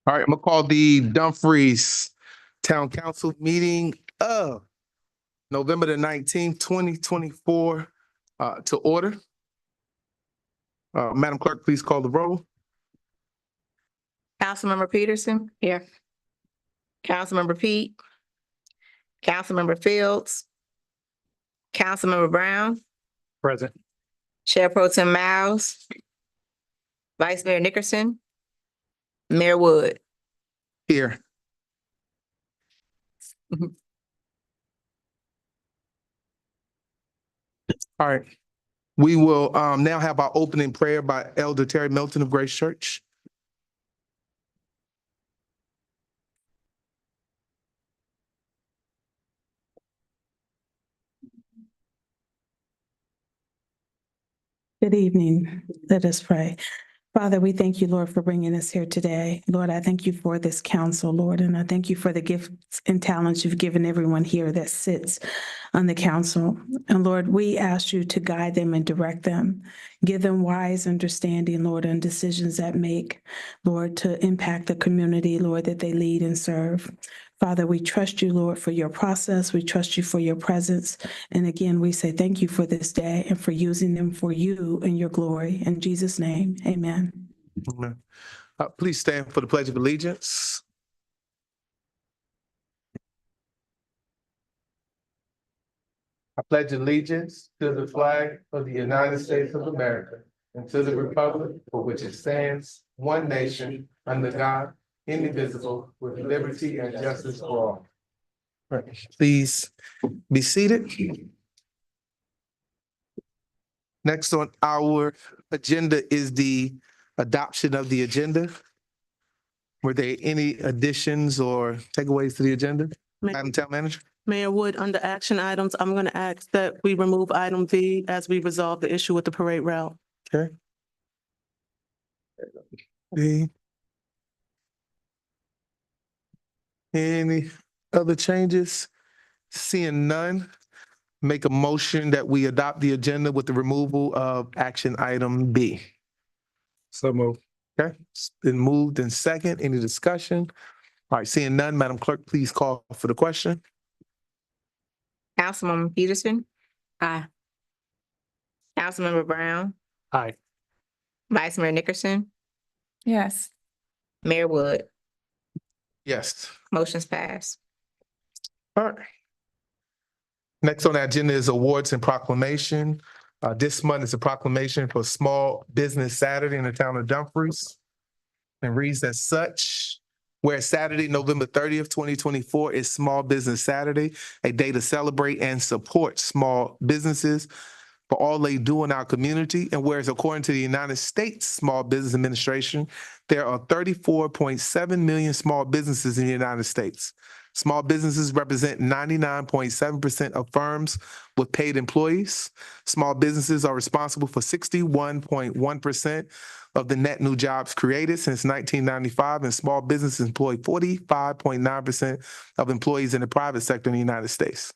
All right, I'm gonna call the Dumfries Town Council meeting of November the 19th, 2024 to order. Madam Clerk, please call the roll. Councilmember Peterson. Here. Councilmember Pete. Councilmember Fields. Councilmember Brown. Present. Chair Pro Tem Miles. Vice Mayor Nickerson. Mayor Wood. Here. All right. We will now have our opening prayer by Elder Terry Milton of Grace Church. Good evening. Let us pray. Father, we thank you, Lord, for bringing us here today. Lord, I thank you for this council, Lord, and I thank you for the gifts and talents you've given everyone here that sits on the council. And Lord, we ask you to guide them and direct them. Give them wise understanding, Lord, on decisions that make, Lord, to impact the community, Lord, that they lead and serve. Father, we trust you, Lord, for your process. We trust you for your presence. And again, we say thank you for this day and for using them for you and your glory. In Jesus' name, amen. Amen. Please stand for the Pledge of Allegiance. I pledge allegiance to the flag of the United States of America and to the republic for which it stands, one nation, under God, indivisible, with liberty and justice for all. All right, please be seated. Next on our agenda is the adoption of the agenda. Were there any additions or takeaways to the agenda? Madam Town Manager? Mayor Wood, under action items, I'm going to ask that we remove item V as we resolve the issue with the parade route. Okay. V. Any other changes? Seeing none, make a motion that we adopt the agenda with the removal of action item B. So moved. Okay, it's been moved in second. Any discussion? All right, seeing none, Madam Clerk, please call for the question. Councilmember Peterson. Aye. Councilmember Brown. Aye. Vice Mayor Nickerson. Yes. Mayor Wood. Yes. Motion's passed. All right. Next on the agenda is awards and proclamation. This month is a proclamation for Small Business Saturday in the town of Dumfries. And reads as such: where Saturday, November 30th, 2024 is Small Business Saturday, a day to celebrate and support small businesses for all they do in our community. And whereas according to the United States Small Business Administration, there are 34.7 million small businesses in the United States. Small businesses represent 99.7% of firms with paid employees. Small businesses are responsible for 61.1% of the net new jobs created since 1995, and small businesses employ 45.9% of employees in the private sector in the United States.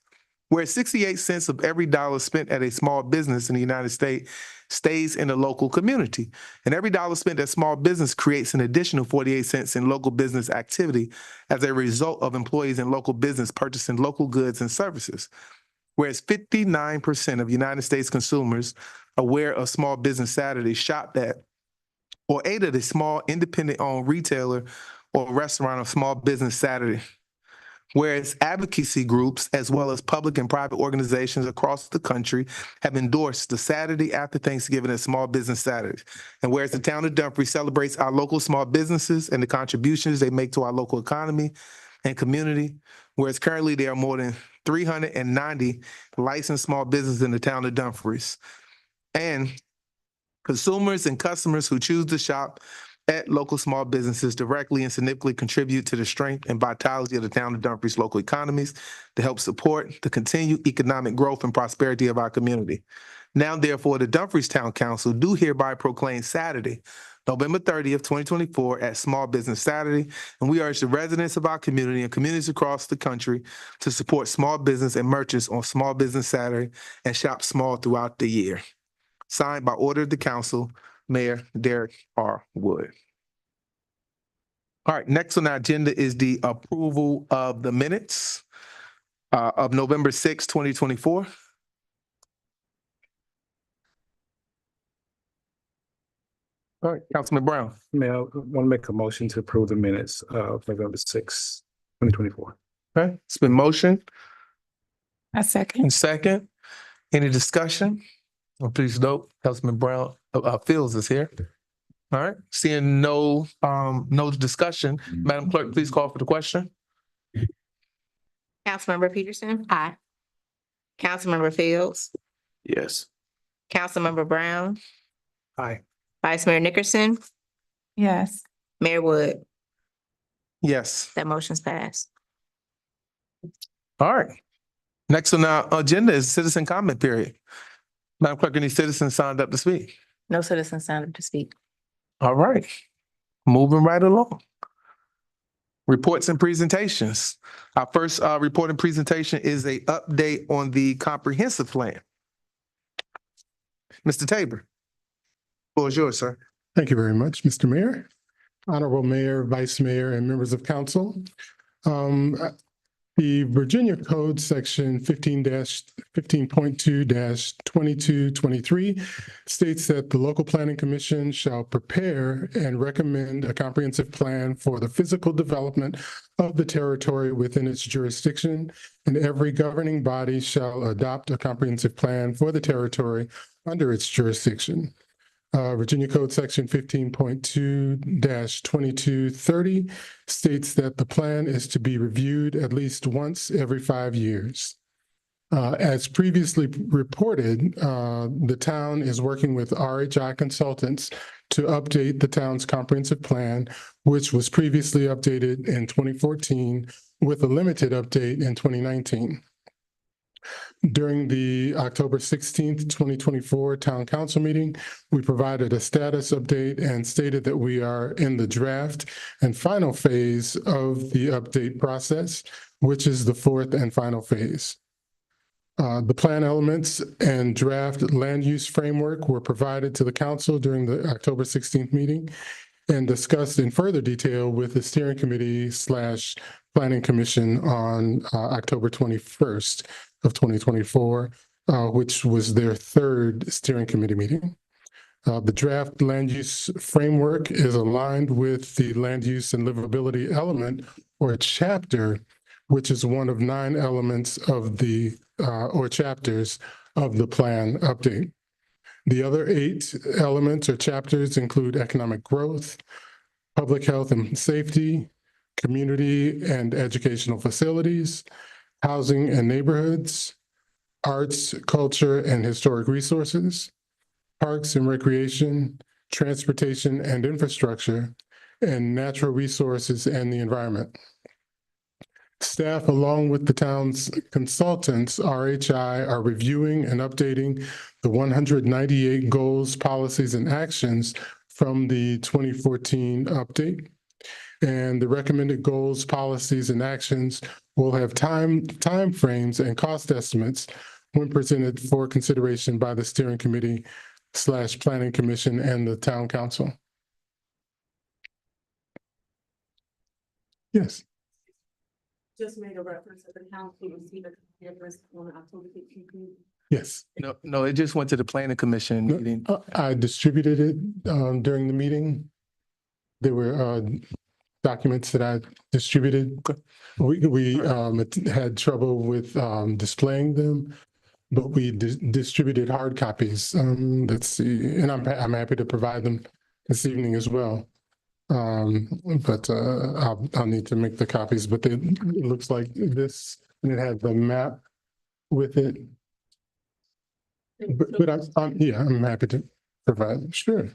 Where 68 cents of every dollar spent at a small business in the United States stays in the local community. And every dollar spent at small business creates an additional 48 cents in local business activity as a result of employees in local business purchasing local goods and services. Whereas 59% of United States consumers aware of Small Business Saturday shopped at or ate at a small independent-owned retailer or restaurant on Small Business Saturday. Whereas advocacy groups, as well as public and private organizations across the country, have endorsed the Saturday after Thanksgiving as Small Business Saturday. And whereas the town of Dumfries celebrates our local small businesses and the contributions they make to our local economy and community, whereas currently there are more than 390 licensed small businesses in the town of Dumfries. And consumers and customers who choose to shop at local small businesses directly and significantly contribute to the strength and vitality of the town of Dumfries' local economies to help support the continued economic growth and prosperity of our community. Now, therefore, the Dumfries Town Council do hereby proclaim Saturday, November 30th, 2024 as Small Business Saturday, and we urge the residents of our community and communities across the country to support small business and merchants on Small Business Saturday and shop small throughout the year. Signed by order of the council, Mayor Derek R. Wood. All right, next on the agenda is the approval of the minutes of November 6, 2024. All right, Councilman Brown. Mayor, I want to make a motion to approve the minutes of November 6, 2024. Okay, it's been motioned I second. and second. Any discussion? Oh, please note, Councilman Brown, Fields is here. All right, seeing no discussion, Madam Clerk, please call for the question. Councilmember Peterson. Aye. Councilmember Fields. Yes. Councilmember Brown. Aye. Vice Mayor Nickerson. Yes. Mayor Wood. Yes. That motion's passed. All right. Next on our agenda is citizen comment period. Madam Clerk, any citizens signed up to speak? No citizen signed up to speak. All right, moving right along. Reports and presentations. Our first report and presentation is a update on the comprehensive plan. Mr. Tabor, floor is yours, sir. Thank you very much, Mr. Mayor, Honorable Mayor, Vice Mayor, and members of council. The Virginia Code Section 15.2-2223 states that the local planning commission shall prepare and recommend a comprehensive plan for the physical development of the territory within its jurisdiction, and every governing body shall adopt a comprehensive plan for the territory under its jurisdiction. Virginia Code Section 15.2-2230 states that the plan is to be reviewed at least once every 5 years. As previously reported, the town is working with RHI Consultants to update the town's comprehensive plan, which was previously updated in 2014 with a limited update in 2019. During the October 16th, 2024 Town Council meeting, we provided a status update and stated that we are in the draft and final phase of the update process, which is the fourth and final phase. The plan elements and draft land use framework were provided to the council during the October 16th meeting and discussed in further detail with the steering committee / planning commission on October 21st of 2024, which was their third steering committee meeting. The draft land use framework is aligned with the land use and livability element or chapter, which is one of 9 elements of the or chapters of the plan update. The other 8 elements or chapters include economic growth, public health and safety, community and educational facilities, housing and neighborhoods, arts, culture, and historic resources, parks and recreation, transportation and infrastructure, and natural resources and the environment. Staff, along with the town's consultants, RHI, are reviewing and updating the 198 goals, policies, and actions from the 2014 update. And the recommended goals, policies, and actions will have time frames and cost estimates when presented for consideration by the steering committee / planning commission and the town council. Yes. Just made a reference that the council received a reference on October 15th. Yes. No, it just went to the planning commission No, meeting. I distributed it during the meeting. There were documents that I distributed. We had trouble with displaying them, but we distributed hard copies. Let's see, and I'm happy to provide them this evening as well. But I'll need to make the copies, but it looks like this, and it has the map with it. But I'm happy to provide them. Sure.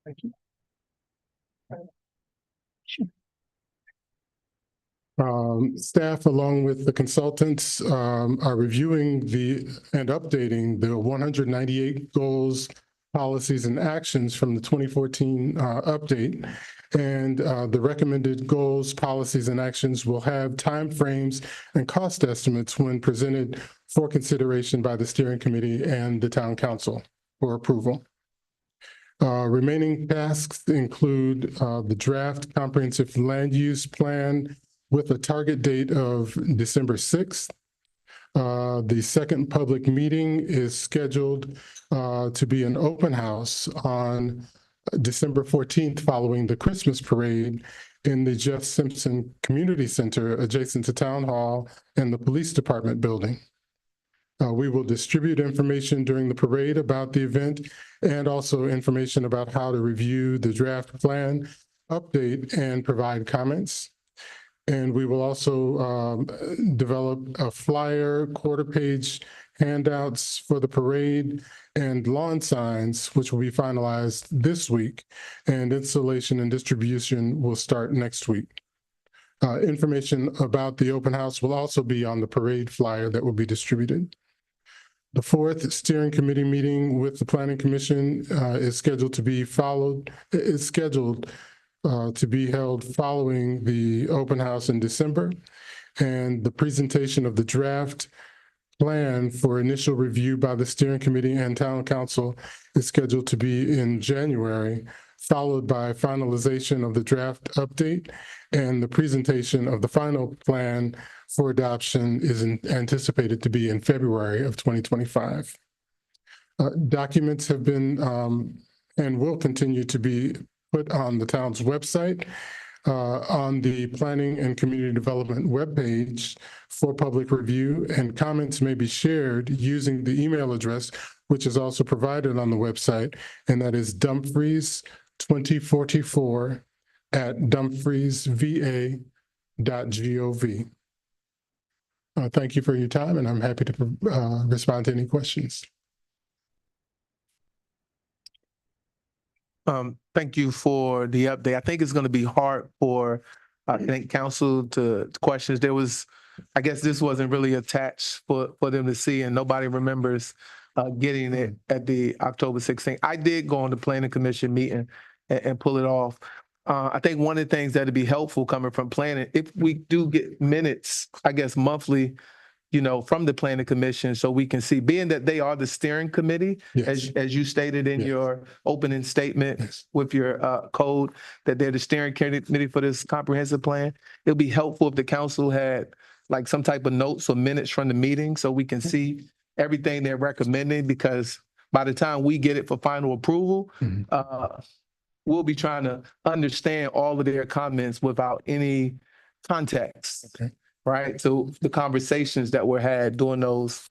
Thank you. Staff, along with the consultants, are reviewing and updating the 198 goals, policies, and actions from the 2014 update. And the recommended goals, policies, and actions will have timeframes and cost estimates when presented for consideration by the steering committee and the town council for approval. Remaining tasks include the draft comprehensive land use plan with a target date of December 6th. The second public meeting is scheduled to be an open house on December 14th following the Christmas parade in the Jeff Simpson Community Center adjacent to Town Hall and the Police Department building. We will distribute information during the parade about the event and also information about how to review the draft plan, update, and provide comments. And we will also develop a flyer, quarter-page handouts for the parade, and lawn signs, which will be finalized this week. And installation and distribution will start next week. Information about the open house will also be on the parade flyer that will be distributed. The fourth steering committee meeting with the Planning Commission is scheduled to be held following the open house in December. And the presentation of the draft plan for initial review by the steering committee and town council is scheduled to be in January, followed by finalization of the draft update, and the presentation of the final plan for adoption is anticipated to be in February of 2025. Documents have been and will continue to be put on the town's website, on the Planning and Community Development webpage for public review, and comments may be shared using the email address, which is also provided on the website, and that is dumfries2044@dumfriesva.gov. Thank you for your time, and I'm happy to respond to any questions. Thank you for the update. I think it's going to be hard for, I think, council to questions. There was, I guess this wasn't really attached for them to see, and nobody remembers getting it at the October 16th. I did go on the planning commission meeting and pull it off. I think one of the things that'd be helpful coming from planning, if we do get minutes, I guess monthly, from the planning commission, so we can see, being that they are the steering committee, Yes. as you stated in Yes. your opening statement Yes. with your code, that they're the steering committee for this comprehensive plan. It'll be helpful if the council had like some type of notes or minutes from the meeting, so we can see everything they're recommending, because by the time we get it for final approval, Mhm. We'll be trying to understand all of their comments without any context. Okay. Right? So the conversations that were had during those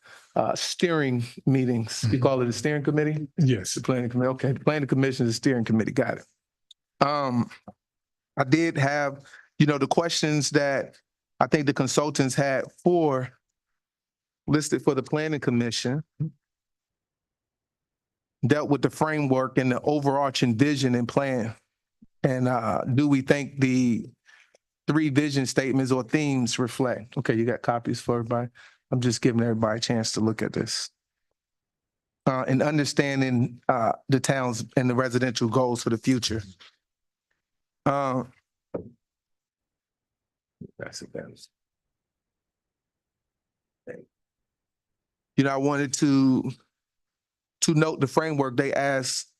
steering meetings, you Mhm. call it a steering committee? Yes. The planning committee, okay. The planning commission is the steering committee, got it. I did have, the questions that I think the consultants had listed for the planning commission dealt with the framework and the overarching vision and plan. And do we think the 3 vision statements or themes reflect? Okay, you got copies for everybody. I'm just giving everybody a chance to look at this. And understanding the towns and the residential goals for the future. That's it. I wanted to note the framework. They asked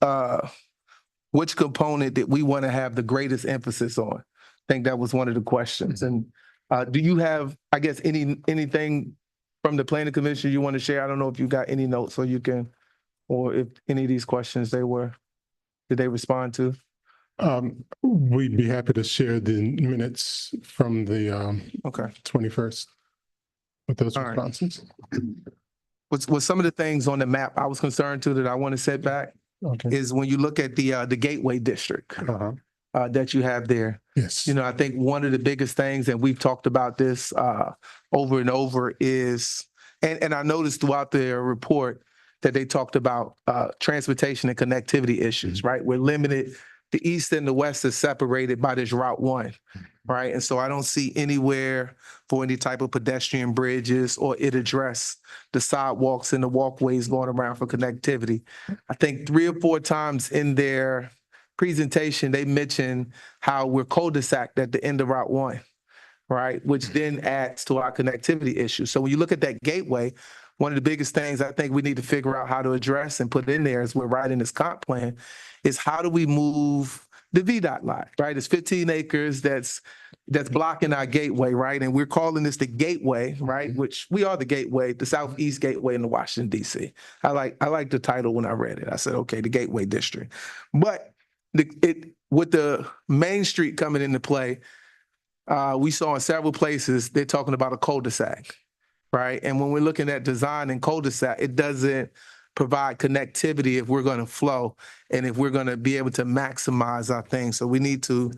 which component that we want to have the greatest emphasis on. I think that was one of the questions. And do you have, I guess, anything from the planning commission you want to share? I don't know if you got any notes, or if any of these questions did they respond to? We'd be happy to share the minutes from the Okay. 21st with those All right. responses. Was some of the things on the map I was concerned to that I want to set back Okay. is when you look at the Gateway District Uh-huh. that you have there. Yes. I think one of the biggest things, and we've talked about this over and over, is, and I noticed throughout their report that they talked about transportation and connectivity issues, right? We're limited. The east and the west is separated by this Route 1, right? And so I don't see anywhere for any type of pedestrian bridges, or it address the sidewalks and the walkways going around for connectivity. I think 3 or 4 times in their presentation, they mentioned how we're cul-de-sac at the end of Route 1, right? Which then adds to our connectivity issue. So when you look at that gateway, one of the biggest things I think we need to figure out how to address and put in there as we're writing this comp plan is how do we move the VDOT lot, right? It's 15 acres that's blocking our gateway, right? And we're calling this the gateway, right? Which we are the gateway, the southeast gateway into Washington, DC. I like the title when I read it. I said, okay, the Gateway District. But with the Main Street coming into play, we saw in several places, they're talking about a cul-de-sac, right? And when we're looking at design and cul-de-sac, it doesn't provide connectivity if we're going to flow and if we're going to be able to maximize our things. So we need to,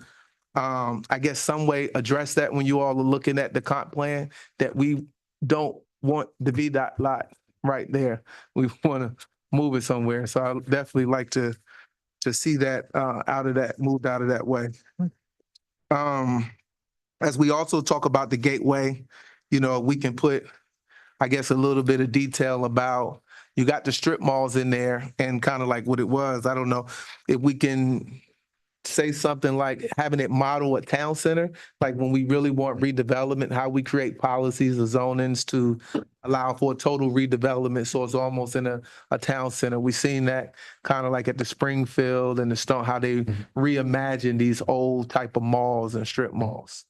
I guess, some way address that when you all are looking at the comp plan, that we don't want the VDOT lot right there. We want to move it somewhere. So I definitely like to see that moved out of that way. As we also talk about the gateway, we can put, I guess, a little bit of detail about, you got the strip malls in there and kind of like what it was. I don't know if we can say something like having it model a town center, like when we really want redevelopment, how we create policies or zonings to allow for total redevelopment. So it's almost in a town center. We've seen that kind of like at the Springfield and the Stone, how they reimagine these old type of malls and strip malls.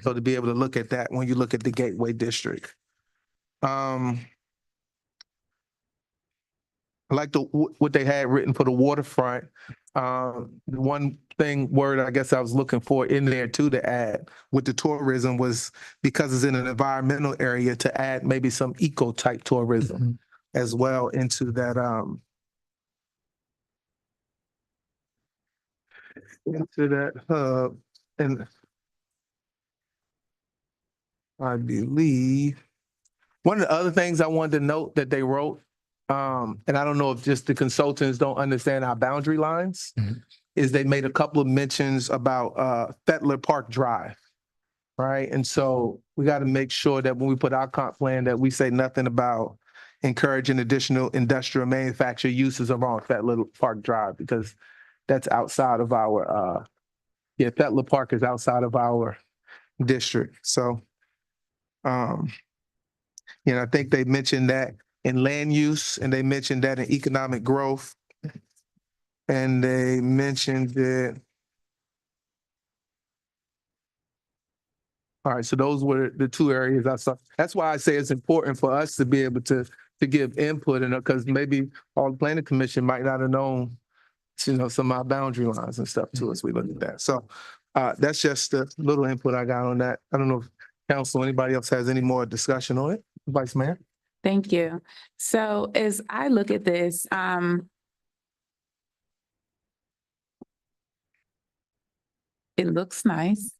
So to be able to look at that when you look at the Gateway District. I like what they had written for the waterfront. One word I guess I was looking for in there too to add with the tourism was, because it's in an environmental area, to add maybe some eco type tourism as well into that hub. And I believe one of the other things I wanted to note that they wrote, and I don't know if just the consultants don't understand our boundary lines, is they made a couple of mentions about Fetler Park Drive, right? And so we got to make sure that when we put our comp plan that we say nothing about encouraging additional industrial manufacturer uses around Fetler Park Drive, because that's outside of our, Fetler Park is outside of our district. So, I think they mentioned that in land use, and they mentioned that in economic growth, and they mentioned it. All right, so those were the two areas I saw. That's why I say it's important for us to be able to give input, and because maybe all the planning commission might not have known, some of our boundary lines and stuff too as we look at that. So that's just a little input I got on that. I don't know if council, anybody else has any more discussion on it? Vice Mayor? Thank you. So as I look at this, it looks nice.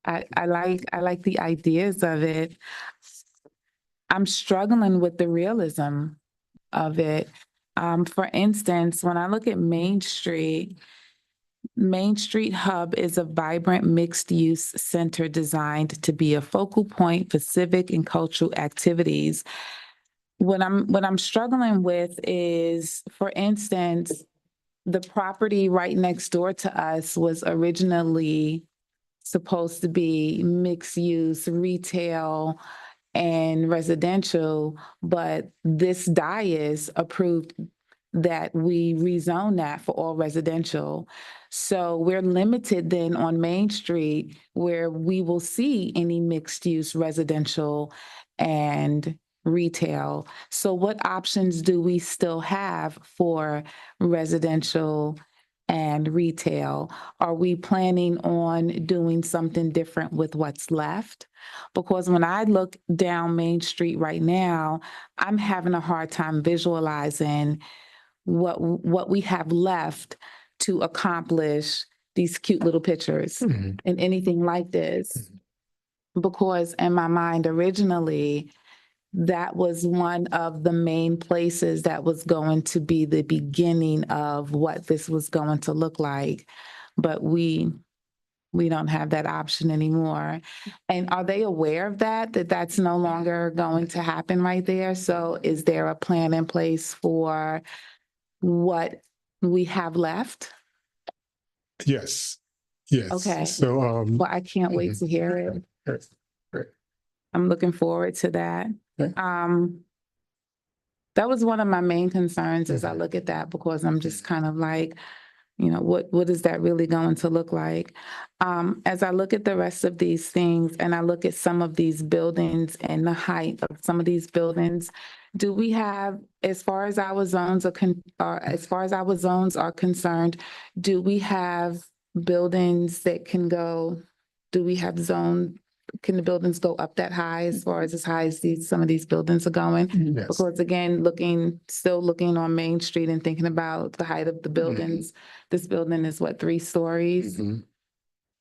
I like the ideas of it. I'm struggling with the realism of it. For instance, when I look at Main Street Hub is a vibrant mixed-use center designed to be a focal point for civic and cultural activities. What I'm struggling with is, for instance, the property right next door to us was originally supposed to be mixed-use retail and residential, but this dais approved that we rezone that for all residential. So we're limited then on Main Street where we will see any mixed-use residential and retail. So what options do we still have for residential and retail? Are we planning on doing something different with what's left? Because when I look down Main Street right now, I'm having a hard time visualizing what we have left to accomplish these cute little pictures and anything like this. Because in my mind originally, that was one of the main places that was going to be the beginning of what this was going to look like. But we don't have that option anymore. And are they aware of that that's no longer going to happen right there? So is there a plan in place for what we have left? Yes. Yes. Okay. So, Well, I can't wait to hear it. I'm looking forward to that. Okay. That was one of my main concerns as I look at that, because I'm just kind of like, you know, what is that really going to look like? As I look at the rest of these things and I look at some of these buildings and the height of some of these buildings, do we have, as far as our zones are concerned, do we have buildings that can go, can the buildings go up that high as far as high as some of these buildings are going? Yes. Because again, still looking on Main Street and thinking about the height of the buildings. This building is what, 3 stories? Mhm.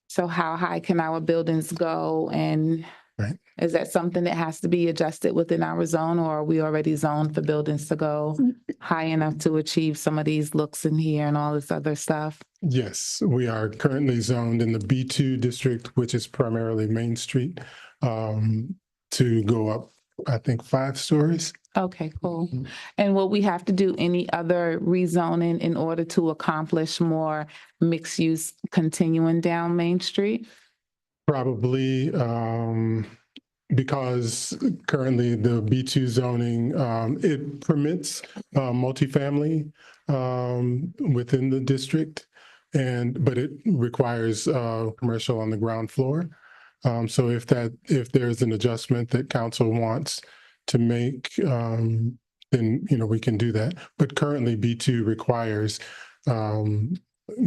So how high can our buildings go? And Right. is that something that has to be adjusted within our zone, or are we already zoned for buildings to go high enough to achieve some of these looks in here and all this other stuff? Yes, we are currently zoned in the B2 district, which is primarily Main Street, to go up, I think, 5 stories. Okay, cool. Mhm. And will we have to do any other rezoning in order to accomplish more mixed use continuing down Main Street? Probably, because currently the B2 zoning, it permits multifamily within the district, but it requires commercial on the ground floor. So if there's an adjustment that council wants to make, then, you know, we can do that. But currently B2 requires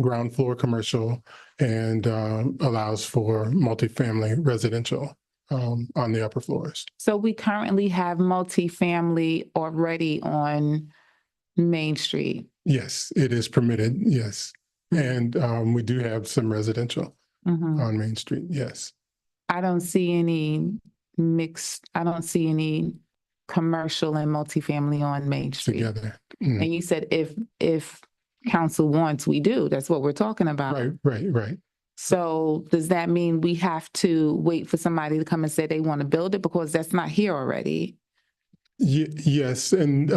ground floor commercial and allows for multifamily residential on the upper floors. So we currently have multifamily already on Main Street. Yes, it is permitted, yes. And we do have some residential Mhm. on Main Street, yes. I don't see any commercial and multifamily on Main Street. Together. Mm. And you said if council wants, we do. That's what we're talking about. Right. So does that mean we have to wait for somebody to come and say they want to build it, because that's not here already? Yes, and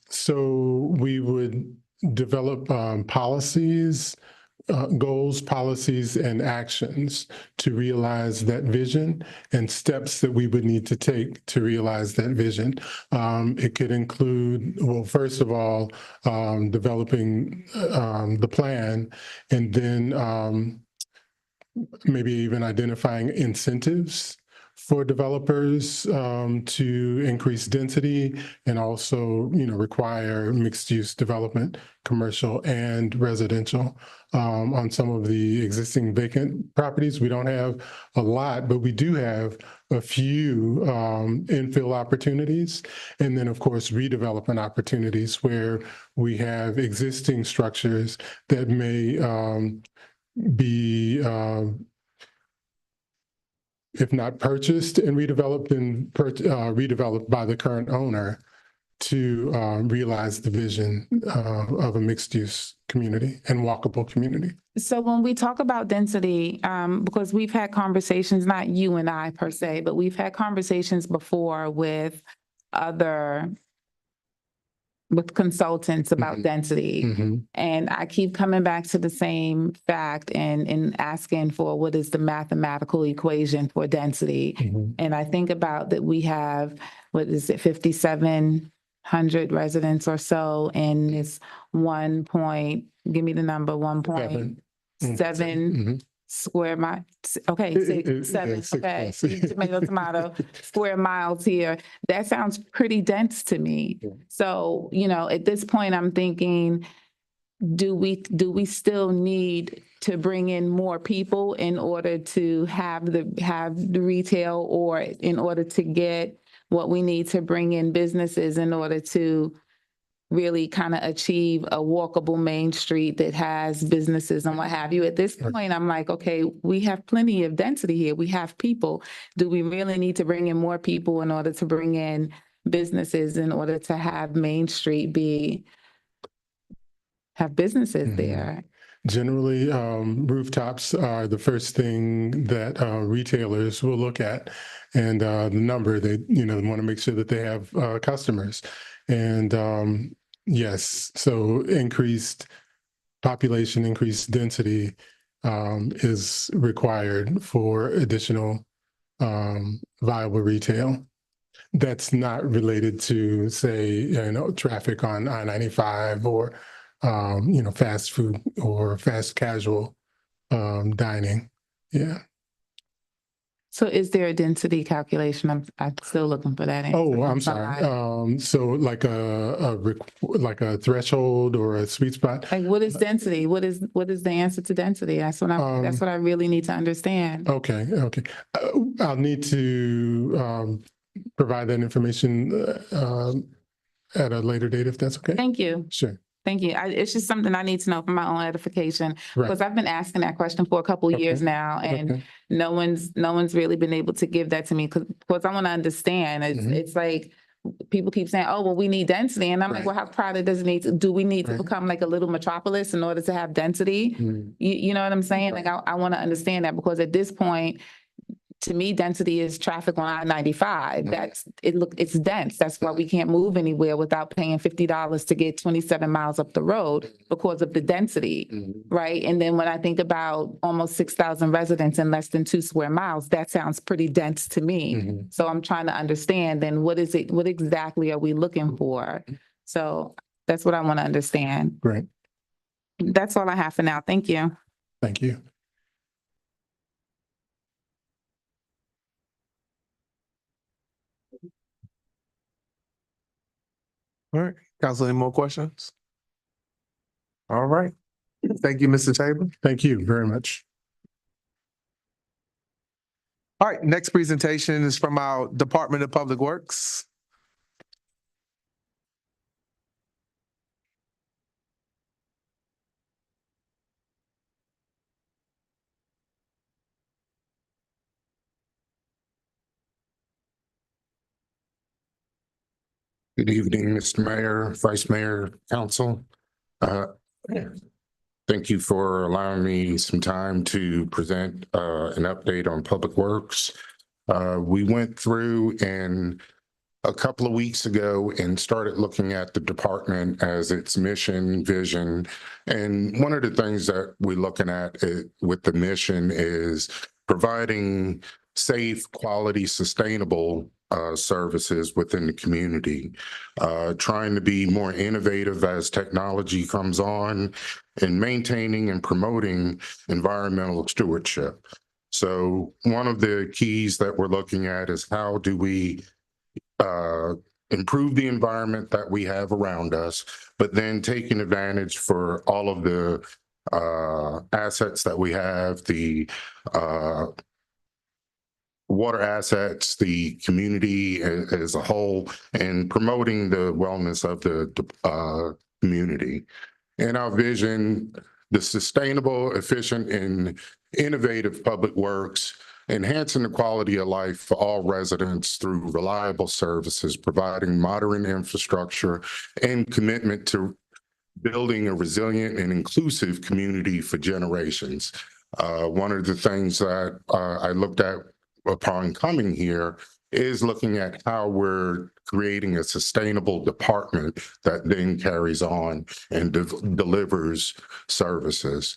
so we would develop policies, goals, policies, and actions to realize that vision, and steps that we would need to take to realize that vision. It could include, well, first of all, developing the plan, and then maybe even identifying incentives for developers to increase density, and also, you know, require mixed use development, commercial and residential on some of the existing vacant properties. We don't have a lot, but we do have a few infill opportunities. And then, of course, redevelopment opportunities where we have existing structures that may be if not purchased and redeveloped, then redeveloped by the current owner to realize the vision of a mixed-use community and walkable community. So when we talk about density, because we've had conversations, not you and I per se, but we've had conversations before with consultants about Mhm. density. Mhm. And I keep coming back to the same fact and asking for what is the mathematical equation for density. Mhm. And I think about that we have, 5,700 residents or so, and it's give me the number, 1.7 Mhm. square miles. Okay, Yeah, 7, 6 okay, plus. tomato, square miles here. That sounds pretty dense to me. Yeah. So, you know, at this point, I'm thinking, do we still need to bring in more people in order to have the retail, or in order to get what we need to bring in businesses in order to really kind of achieve a walkable Main Street that has businesses and what have you? At this Right. point, I'm like, okay, we have plenty of density here. We have people. Do we really need to bring in more people in order to bring in businesses, in order to have Main Street have businesses Mhm. there? Generally, rooftops are the first thing that retailers will look at, and the number they, want to make sure that they have customers. And yes, so increased population, increased density is required for additional viable retail. That's not related to, say, traffic on I-95 or, fast food or fast casual dining. Yeah. So is there a density calculation? I'm still looking for that. answer. Oh, I'm sorry. So like like a threshold or a sweet spot? Like, what is density? What is the answer to density? That's what I really need to understand. Okay. I'll need to provide that information at a later date, if that's okay. Thank you. Sure. Thank you. It's just something I need to know for my own edification, Right. because I've been asking that question for a couple of years Okay. now, and Okay. no one's really been able to give that to me, because I want to understand. Mhm. It's like people keep saying, "Oh, well, we need density," and I'm like, Right. "Well, how crowded does it need to? Do we need to Right. become like a little metropolis in order to have density?" Mm. You know what I'm saying? Like, I want to understand that, because at this point, to me, density is traffic on I-95. It's dense. That's why we can't move anywhere without paying $50 to get 27 miles up the road because of the density, right? And then when I think about almost 6,000 residents in less than 2 square miles, that sounds pretty dense to me. Mhm. So I'm trying to understand then what exactly are we looking for? So that's what I want to understand. Great. That's all I have for now. Thank you. Thank you. All right, council, any more questions? All right. Thank you, Mr. Tabor. Thank you very much. All right, next presentation is from our Department of Public Works. Good evening, Mr. Mayor, Vice Mayor, Council. Thank you for allowing me some time to present an update on Public Works. We went through and a couple of weeks ago and started looking at the department as its mission, vision. And one of the things that we're looking at with the mission is providing safe, quality, sustainable services within the community, trying to be more innovative as technology comes on, and maintaining and promoting environmental stewardship. So one of the keys that we're looking at is how do we improve the environment that we have around us, but then taking advantage for all of the assets that we have, the water assets, the community as a whole, and promoting the wellness of the community. In our vision, the sustainable, efficient, and innovative public works, enhancing the quality of life for all residents through reliable services, providing modern infrastructure, and commitment to building a resilient and inclusive community for generations. One of the things that I looked at upon coming here is looking at how we're creating a sustainable department that then carries on and delivers services.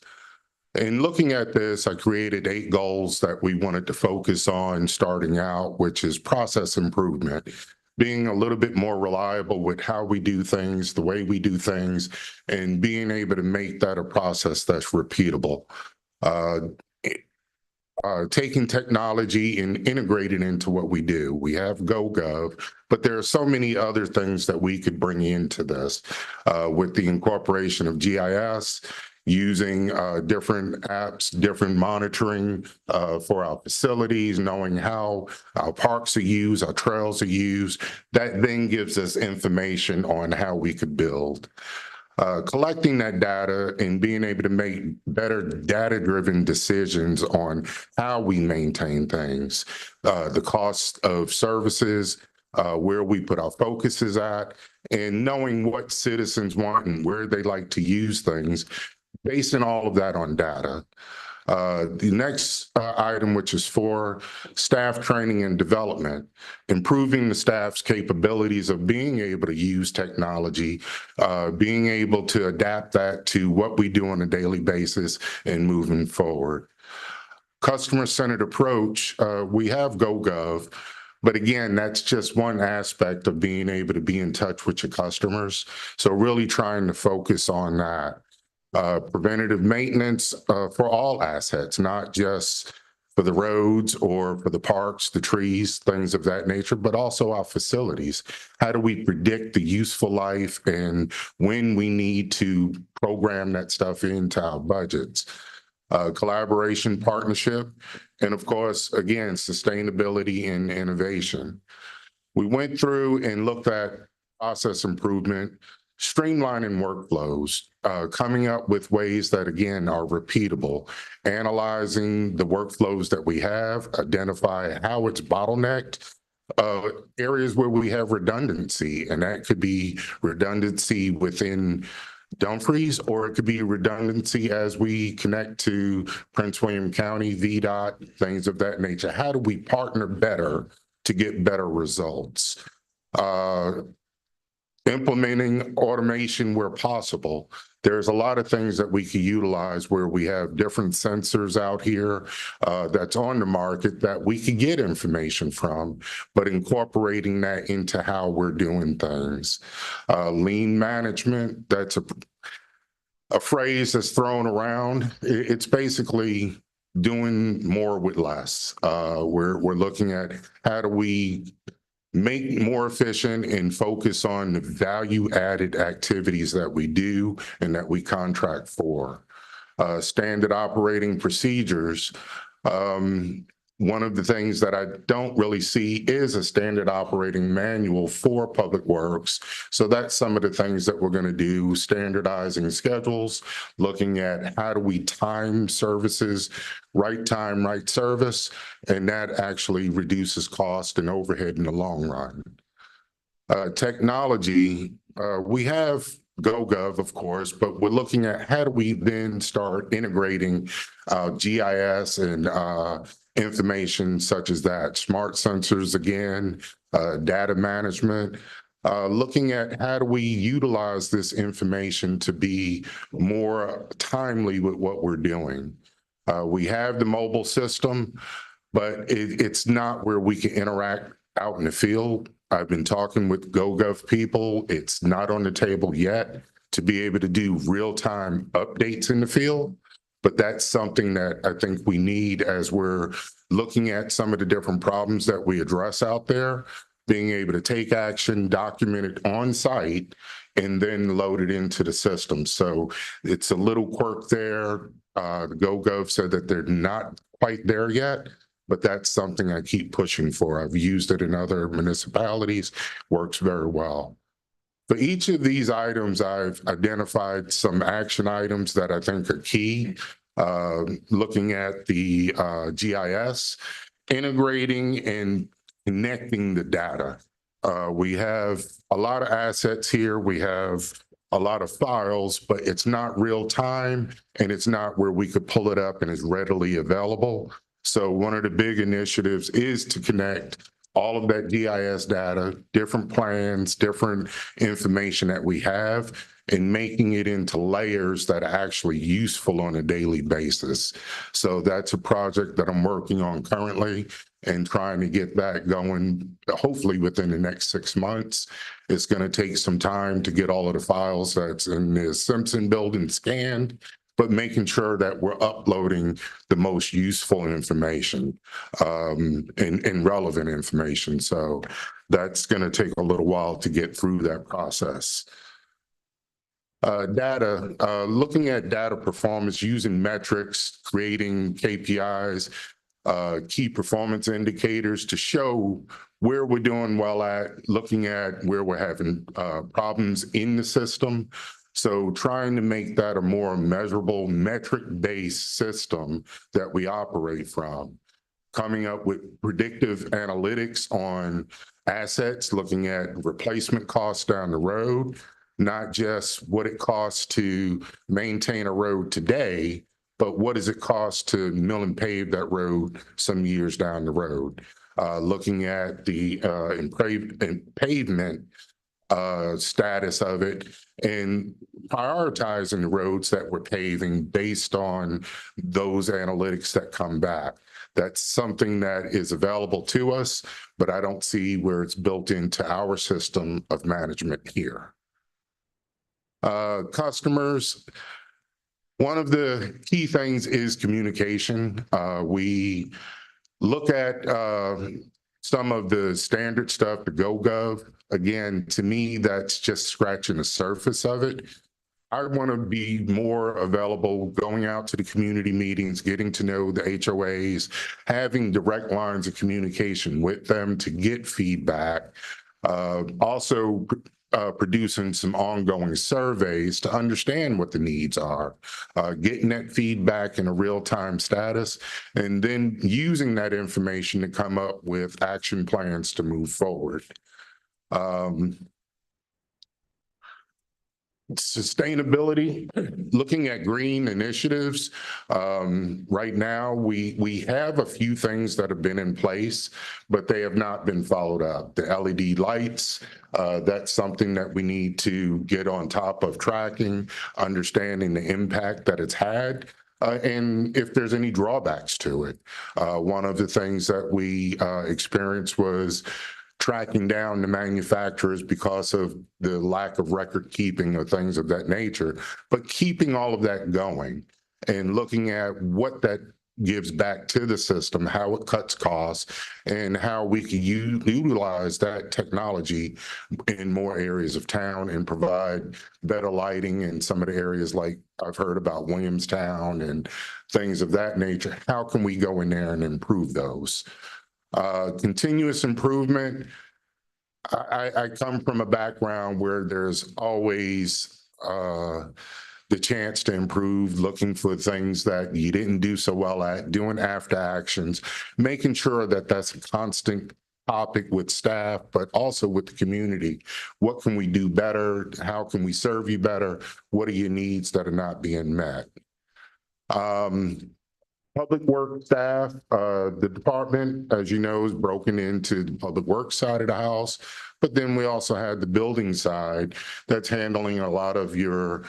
In looking at this, I created 8 goals that we wanted to focus on starting out, which is process improvement, being a little bit more reliable with how we do things, the way we do things, and being able to make that a process that's repeatable. Taking technology and integrating into what we do. We have GoGov, but there are so many other things that we could bring into this with the incorporation of GIS, using different apps, different monitoring for our facilities, knowing how our parks are used, our trails are used. That then gives us information on how we could build. Collecting that data and being able to make better data-driven decisions on how we maintain things, the cost of services, where we put our focuses at, and knowing what citizens want and where they like to use things, basing all of that on data. The next item, which is for staff training and development, improving the staff's capabilities of being able to use technology, being able to adapt that to what we do on a daily basis and moving forward. customer-centered approach, we have GoGov, but again, that's just one aspect of being able to be in touch with your customers. So really trying to focus on that. Preventative maintenance for all assets, not just for the roads or for the parks, the trees, things of that nature, but also our facilities. How do we predict the useful life and when we need to program that stuff into our budgets? Collaboration, partnership, and of course, again, sustainability and innovation. We went through and looked at process improvement, streamlining workflows, coming up with ways that, again, are repeatable, analyzing the workflows that we have, identify how it's bottlenecked, areas where we have redundancy, and that could be redundancy within Dumfries, or it could be redundancy as we connect to Prince William County, VDOT, things of that nature. How do we partner better to get better results? Implementing automation where possible. There's a lot of things that we can utilize where we have different sensors out here that's on the market that we could get information from, but incorporating that into how we're doing things. Lean management, that's a phrase that's thrown around. It's basically doing more with less. We're looking at how do we make more efficient and focus on the value-added activities that we do and that we contract for. Standard operating procedures. One of the things that I don't really see is a standard operating manual for Public Works. So that's some of the things that we're going to do, standardizing schedules, looking at how do we time services, right time, right service, and that actually reduces cost and overhead in the long run. Technology, we have GoGov, of course, but we're looking at how do we then start integrating GIS and information such as that, smart sensors again, data management, looking at how do we utilize this information to be more timely with what we're doing. We have the mobile system, but it's not where we can interact out in the field. I've been talking with GoGov people. It's not on the table yet to be able to do real-time updates in the field. But that's something that I think we need as we're looking at some of the different problems that we address out there, being able to take action, document it on site, and then load it into the system. So it's a little quirk there. The GoGov said that they're not quite there yet, but that's something I keep pushing for. I've used it in other municipalities, works very well. For each of these items, I've identified some action items that I think are key. Looking at the GIS, integrating and connecting the data. We have a lot of assets here. We have a lot of files, but it's not real time and it's not where we could pull it up and it's readily available. So one of the big initiatives is to connect all of that GIS data, different plans, different information that we have, and making it into layers that are actually useful on a daily basis. So that's a project that I'm working on currently and trying to get that going, hopefully within the next 6 months. It's going to take some time to get all of the files that's in the Simpson building scanned, but making sure that we're uploading the most useful information and relevant information. So that's going to take a little while to get through that process. Data, looking at data performance, using metrics, creating KPIs, key performance indicators to show where we're doing well at, looking at where we're having problems in the system. So trying to make that a more measurable metric-based system that we operate from. Coming up with predictive analytics on assets, looking at replacement costs down the road, not just what it costs to maintain a road today, but what does it cost to mill and pave that road some years down the road? Looking at the pavement, status of it and prioritizing the roads that we're paving based on those analytics that come back. That's something that is available to us, but I don't see where it's built into our system of management here. Customers, one of the key things is communication. We look at some of the standard stuff, the GoGov. Again, to me, that's just scratching the surface of it. I want to be more available, going out to the community meetings, getting to know the HOAs, having direct lines of communication with them to get feedback. Also, producing some ongoing surveys to understand what the needs are, getting that feedback in a real-time status, and then using that information to come up with action plans to move forward. Sustainability, looking at green initiatives. Right now, we have a few things that have been in place, but they have not been followed up. The LED lights, that's something that we need to get on top of tracking, understanding the impact that it's had. And if there's any drawbacks to it. One of the things that we experienced was tracking down the manufacturers because of the lack of record keeping or things of that nature, but keeping all of that going and looking at what that gives back to the system, how it cuts costs, and how we can utilize that technology in more areas of town and provide better lighting in some of the areas like I've heard about Williamstown and things of that nature. How can we go in there and improve those? Continuous improvement. I come from a background where there's always the chance to improve, looking for things that you didn't do so well at, doing after actions, making sure that that's a constant topic with staff, but also with the community. What can we do better? How can we serve you better? What are your needs that are not being met? Public works staff, the department, as you know, is broken into the public works side of the house, but then we also have the building side that's handling a lot of your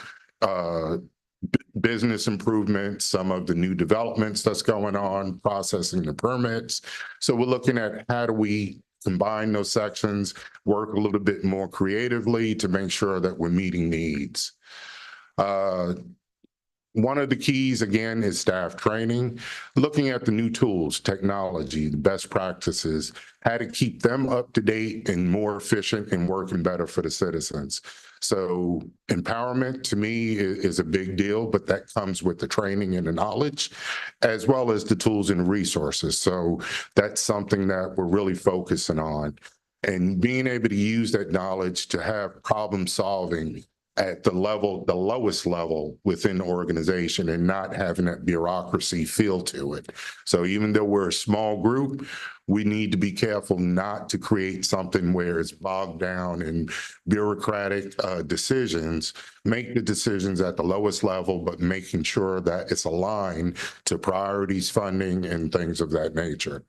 business improvements, some of the new developments that's going on, processing the permits. So we're looking at how do we combine those sections, work a little bit more creatively to make sure that we're meeting needs. One of the keys, again, is staff training, looking at the new tools, technology, the best practices, how to keep them up to date and more efficient and working better for the citizens. So empowerment to me is a big deal, but that comes with the training and the knowledge, as well as the tools and resources. So that's something that we're really focusing on, and being able to use that knowledge to have problem solving at the lowest level within the organization, and not having that bureaucracy feel to it. So even though we're a small group, we need to be careful not to create something where it's bogged down in bureaucratic decisions. Make the decisions at the lowest level, but making sure that it's aligned to priorities, funding, and things of that nature.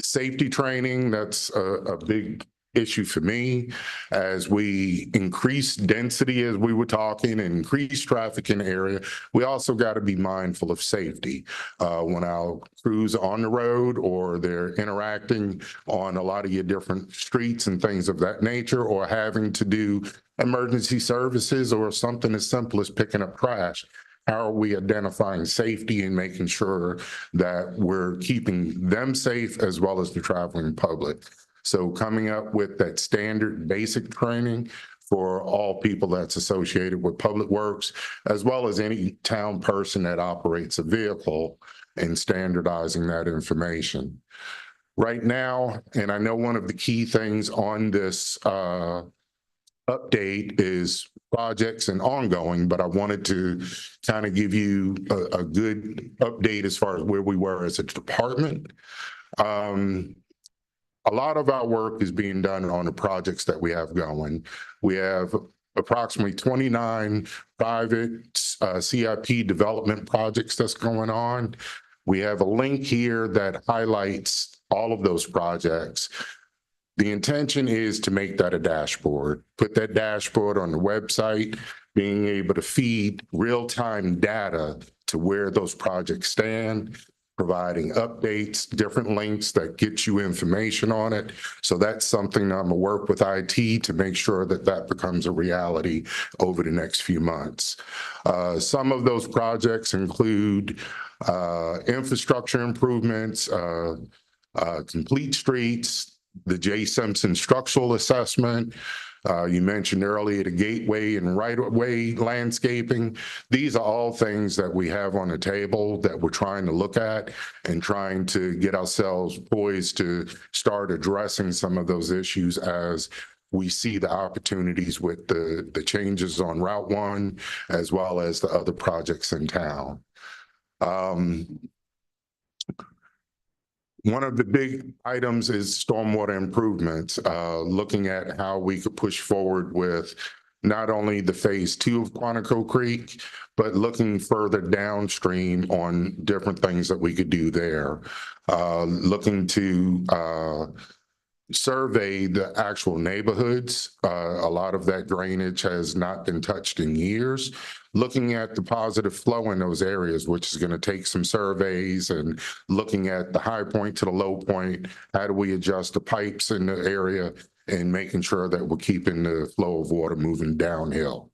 Safety training, that's a big issue for me. As we increase density, as we were talking, and increase traffic in the area, we also got to be mindful of safety. When our crews are on the road or they're interacting on a lot of your different streets and things of that nature, or having to do emergency services or something as simple as picking up trash. How are we identifying safety and making sure that we're keeping them safe as well as the traveling public? So coming up with that standard basic training for all people that's associated with public works, as well as any town person that operates a vehicle, and standardizing that information. Right now, and I know one of the key things on this update is projects and ongoing, but I wanted to kind of give you a good update as far as where we were as a department. A lot of our work is being done on the projects that we have going. We have approximately 29 private CIP development projects that's going on. We have a link here that highlights all of those projects. The intention is to make that a dashboard, put that dashboard on the website, being able to feed real-time data to where those projects stand, providing updates, different links that get you information on it. So that's something I'm gonna work with IT to make sure that that becomes a reality over the next few months. Some of those projects include infrastructure improvements, complete streets, the J. Simpson structural assessment. You mentioned earlier the gateway and right-of-way landscaping. These are all things that we have on the table that we're trying to look at and trying to get ourselves poised to start addressing some of those issues as we see the opportunities with the changes on Route 1 as well as the other projects in town. One of the big items is stormwater improvements, looking at how we could push forward with not only the phase 2 of Quantico Creek, but looking further downstream on different things that we could do there. Looking to survey the actual neighborhoods. A lot of that drainage has not been touched in years. Looking at the positive flow in those areas, which is going to take some surveys, and looking at the high point to the low point. How do we adjust the pipes in the area and making sure that we're keeping the flow of water moving downhill?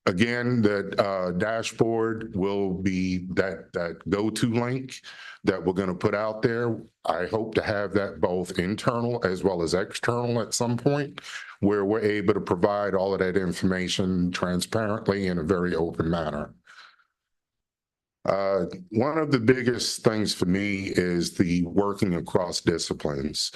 Again, that dashboard will be that go-to link that we're going to put out there. I hope to have that both internal as well as external at some point, where we're able to provide all of that information transparently in a very open manner. One of the biggest things for me is the working across disciplines.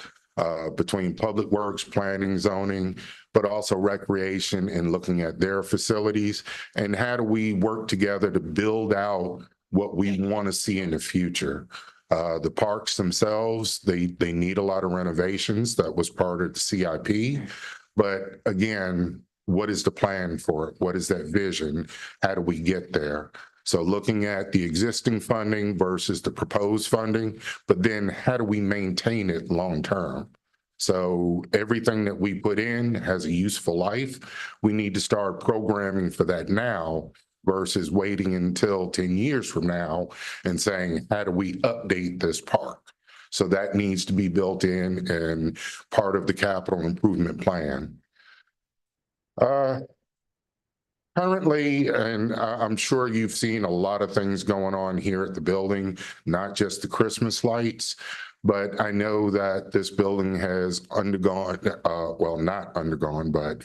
Between public works, planning, zoning, but also recreation, and looking at their facilities and how do we work together to build out what we want to see in the future. The parks themselves, they need a lot of renovations. That was part of the CIP. But again, what is the plan for it? What is that vision? How do we get there? So looking at the existing funding versus the proposed funding, but then how do we maintain it long term? So everything that we put in has a useful life. We need to start programming for that now versus waiting until 10 years from now and saying, how do we update this park? So that needs to be built in and part of the capital improvement plan. Currently, and I'm sure you've seen a lot of things going on here at the building, not just the Christmas lights, but I know that this building has undergone, well, not undergone, but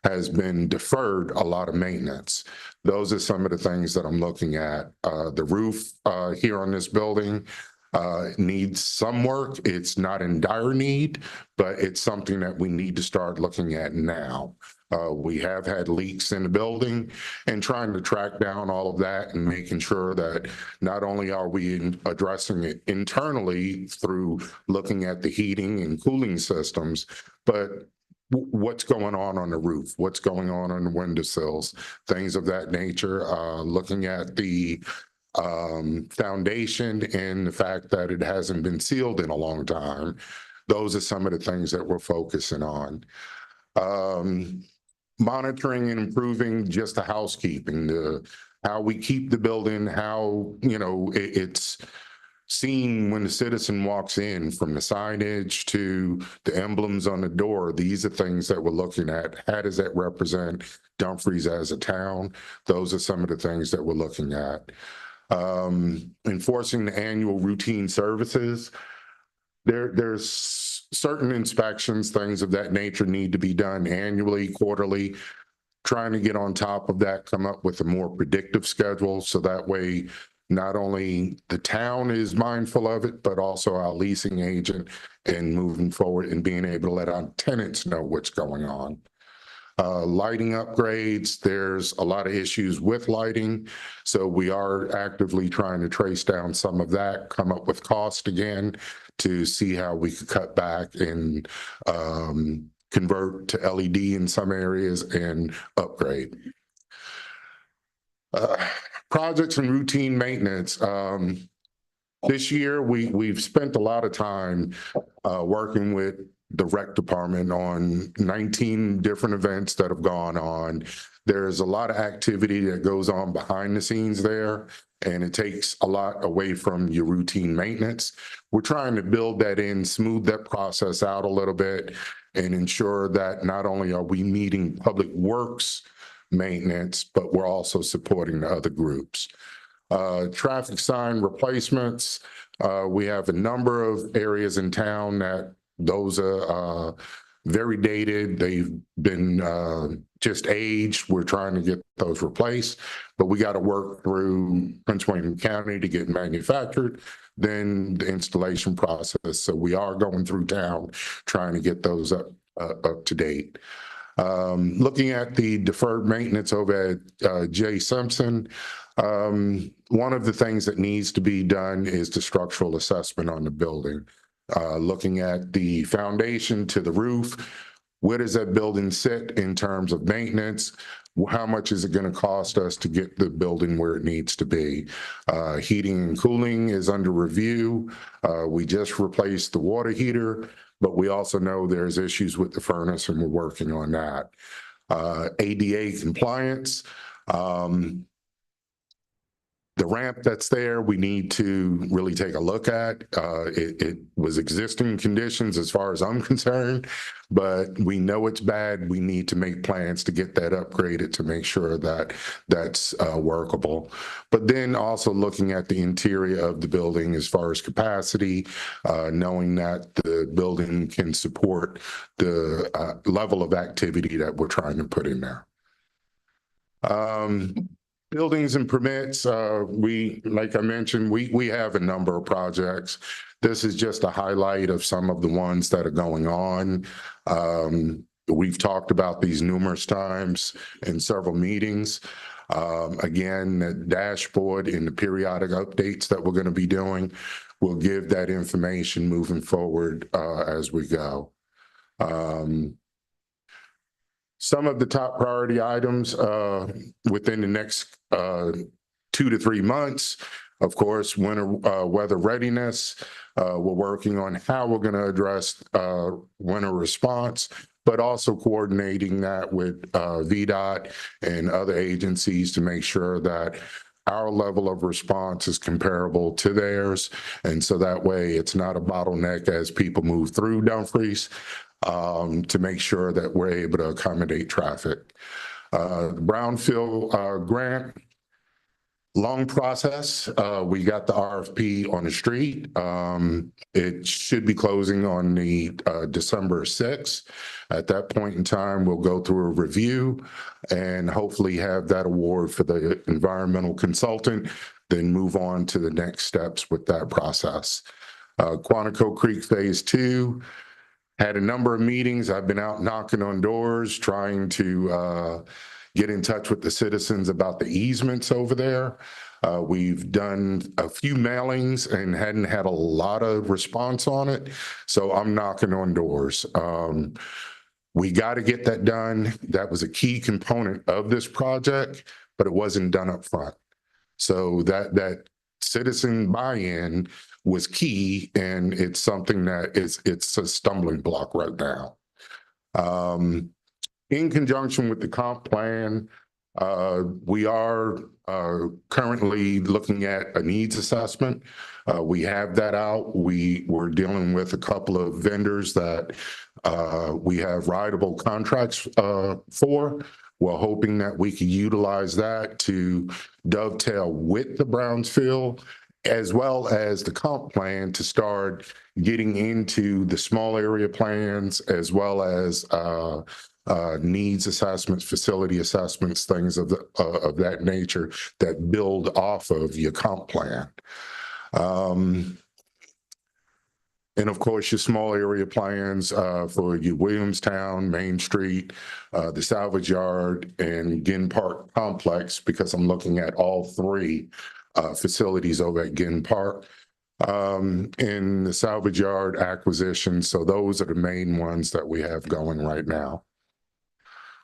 has been deferred a lot of maintenance. Those are some of the things that I'm looking at. The roof here on this building needs some work. It's not in dire need, but it's something that we need to start looking at now. We have had leaks in the building and trying to track down all of that and making sure that not only are we addressing it internally through looking at the heating and cooling systems, but what's going on the roof, what's going on the windowsills, things of that nature, looking at the foundation and the fact that it hasn't been sealed in a long time. Those are some of the things that we're focusing on. Monitoring and improving just the housekeeping, how we keep the building, how, you know, it's seen when the citizen walks in, from the signage to the emblems on the door. These are things that we're looking at. How does that represent Dumfries as a town? Those are some of the things that we're looking at. Enforcing the annual routine services. There's certain inspections, things of that nature need to be done annually, quarterly, trying to get on top of that, come up with a more predictive schedule. So that way, not only the town is mindful of it, but also our leasing agent, and moving forward and being able to let our tenants know what's going on. Lighting upgrades, there's a lot of issues with lighting. So we are actively trying to trace down some of that, come up with cost again to see how we could cut back and convert to LED in some areas and upgrade. Projects and routine maintenance. This year, we've spent a lot of time working with the rec department on 19 different events that have gone on. There's a lot of activity that goes on behind the scenes there, and it takes a lot away from your routine maintenance. We're trying to build that in, smooth that process out a little bit, and ensure that not only are we meeting public works maintenance, but we're also supporting the other groups. Traffic sign replacements, we have a number of areas in town that those are very dated. They've been just aged. We're trying to get those replaced, but we got to work through Prince William County to get manufactured, then the installation process. So we are going through town trying to get those up to date. Looking at the deferred maintenance over at J. Simpson, one of the things that needs to be done is the structural assessment on the building. Looking at the foundation to the roof, where does that building sit in terms of maintenance? How much is it going to cost us to get the building where it needs to be? Heating and cooling is under review. We just replaced the water heater, but we also know there's issues with the furnace, and we're working on that. ADA compliance. The ramp that's there, we need to really take a look at. It was existing conditions as far as I'm concerned, but we know it's bad. We need to make plans to get that upgraded to make sure that that's workable. But then also looking at the interior of the building as far as capacity, knowing that the building can support the level of activity that we're trying to put in there. Buildings and permits, like I mentioned, we have a number of projects. This is just a highlight of some of the ones that are going on. We've talked about these numerous times in several meetings. Again, the dashboard and the periodic updates that we're going to be doing will give that information moving forward as we go. Some of the top priority items within the next 2 to 3 months, of course, winter weather readiness. We're working on how we're going to address winter response, but also coordinating that with VDOT and other agencies to make sure that our level of response is comparable to theirs. And so that way it's not a bottleneck as people move through Dumfries. To make sure that we're able to accommodate traffic. Brownfield grant, long process. We got the RFP on the street. It should be closing on the December 6th. At that point in time, we'll go through a review and hopefully have that award for the environmental consultant, then move on to the next steps with that process. Quantico Creek Phase 2. Had a number of meetings. I've been out knocking on doors, trying to get in touch with the citizens about the easements over there. We've done a few mailings and hadn't had a lot of response on it. So I'm knocking on doors. We got to get that done. That was a key component of this project, but it wasn't done up front. So that citizen buy-in was key, and it's something that it's a stumbling block right now. In conjunction with the comp plan, we are currently looking at a needs assessment. We have that out. We're dealing with a couple of vendors that we have rideable contracts for. We're hoping that we can utilize that to dovetail with the Brownsfield as well as the comp plan to start getting into the small area plans as well as needs assessments, facility assessments, things of that nature that build off of your comp plan. And of course, your small area plans for your Williamstown, Main Street, the Salvage Yard, and Ginn Park Complex, because I'm looking at all three facilities over at Ginn Park. In the Salvage Yard acquisition. So those are the main ones that we have going right now.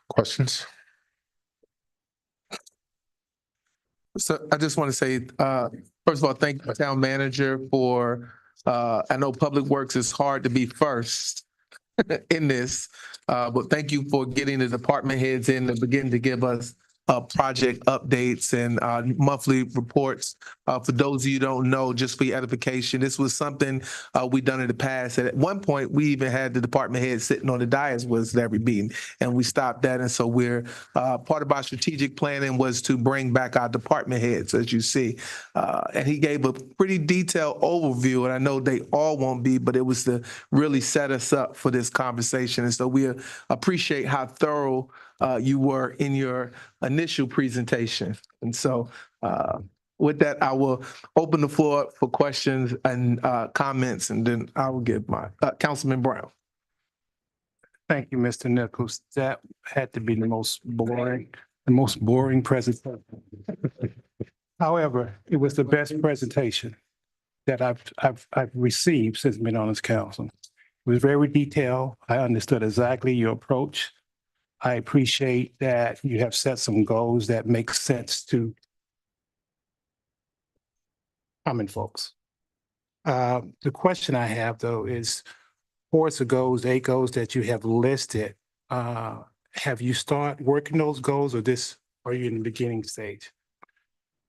Questions? So I just want to say, first of all, thank the town manager for I know Public Works is hard to be first in this, but thank you for getting the department heads in to begin to give us project updates and monthly reports. For those of you who don't know, just for your edification, this was something we done in the past. And at one point, we even had the department head sitting on the dais was every meeting, and we stopped that. And so we're part of our strategic planning was to bring back our department heads, as you see. And he gave a pretty detailed overview, and I know they all won't be, but it was to really set us up for this conversation. And so we appreciate how thorough you were in your initial presentation. And so with that, I will open the floor for questions and comments, and then I will give my Councilman Brown. Thank you, Mr. Nichols. That had to be the most boring presentation. However, it was the best presentation that I've received since being on this council. It was very detailed. I understood exactly your approach. I appreciate that you have set some goals that make sense to common folks. The question I have though is, 4 goals, 8 goals that you have listed, have you started working those goals, or are you in the beginning stage?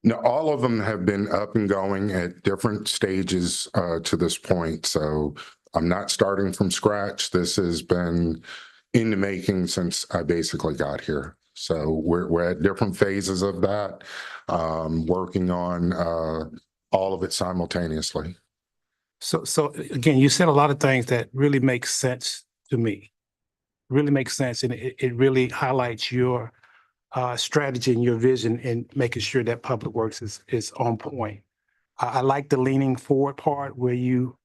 Now, all of them have been up and going at different stages to this point. So I'm not starting from scratch. This has been in the making since I basically got here. So we're at different phases of that, working on all of it simultaneously. So again, you said a lot of things that really make sense to me. Really makes sense, and it really highlights your strategy and your vision in making sure that Public Works is on point. I like the leaning forward part where you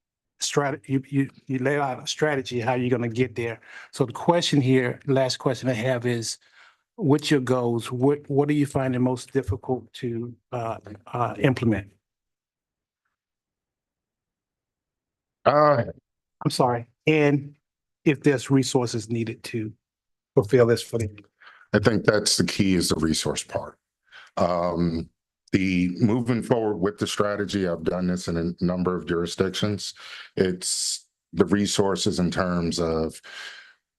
lay out a strategy how you're going to get there. So the question here, last question I have is, what's your goals? What are you finding most difficult to implement? I'm sorry. And if there's resources needed to fulfill this for them. I think that's the key, is the resource part. The moving forward with the strategy, I've done this in a number of jurisdictions. It's the resources in terms of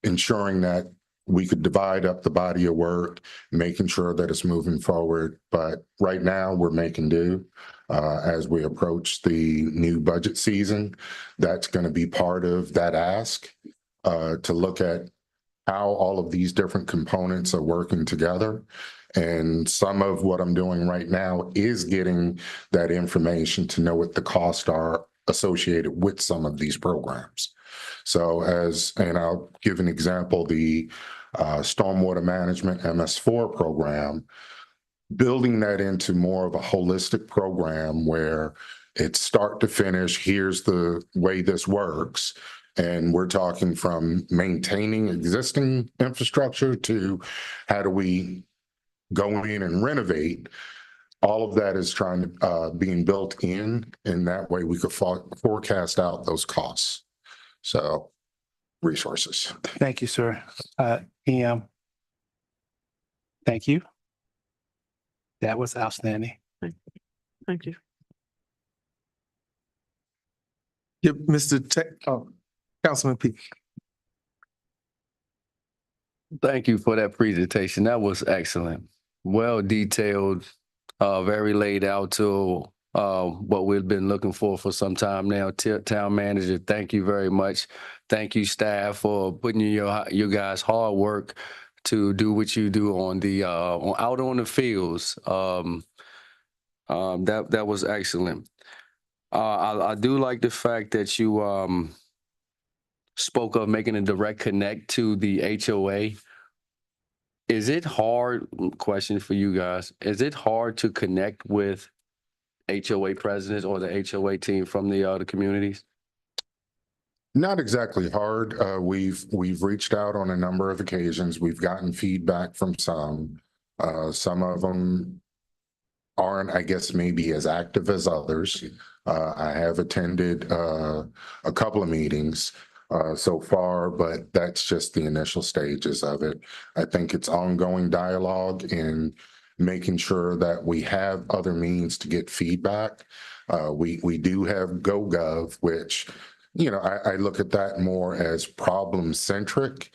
ensuring that we could divide up the body of work, making sure that it's moving forward. But right now we're making do as we approach the new budget season. That's going to be part of that ask to look at how all of these different components are working together. And some of what I'm doing right now is getting that information to know what the costs are associated with some of these programs. So and I'll give an example, the stormwater management MS4 program, building that into more of a holistic program where it's start to finish, here's the way this works. And we're talking from maintaining existing infrastructure to how do we go in and renovate. All of that is being built in that way we could forecast out those costs. So resources. Thank you, sir. PM. Thank you. That was outstanding. Thank you. Yep, Councilman P. Thank you for that presentation. That was excellent. Well detailed, very laid out to what we've been looking for some time now. Town manager, thank you very much. Thank you, staff, for putting your guys' hard work to do what you do on the out on the fields. That was excellent. I do like the fact that you spoke of making a direct connect to the HOA. Is it hard, question for you guys, is it hard to connect with HOA presidents or the HOA team from the communities? Not exactly hard. We've reached out on a number of occasions. We've gotten feedback from some. Some of them aren't, I guess, maybe as active as others. I have attended a couple of meetings so far, but that's just the initial stages of it. I think it's ongoing dialogue and making sure that we have other means to get feedback. We do have GoGov, which, I look at that more as problem centric.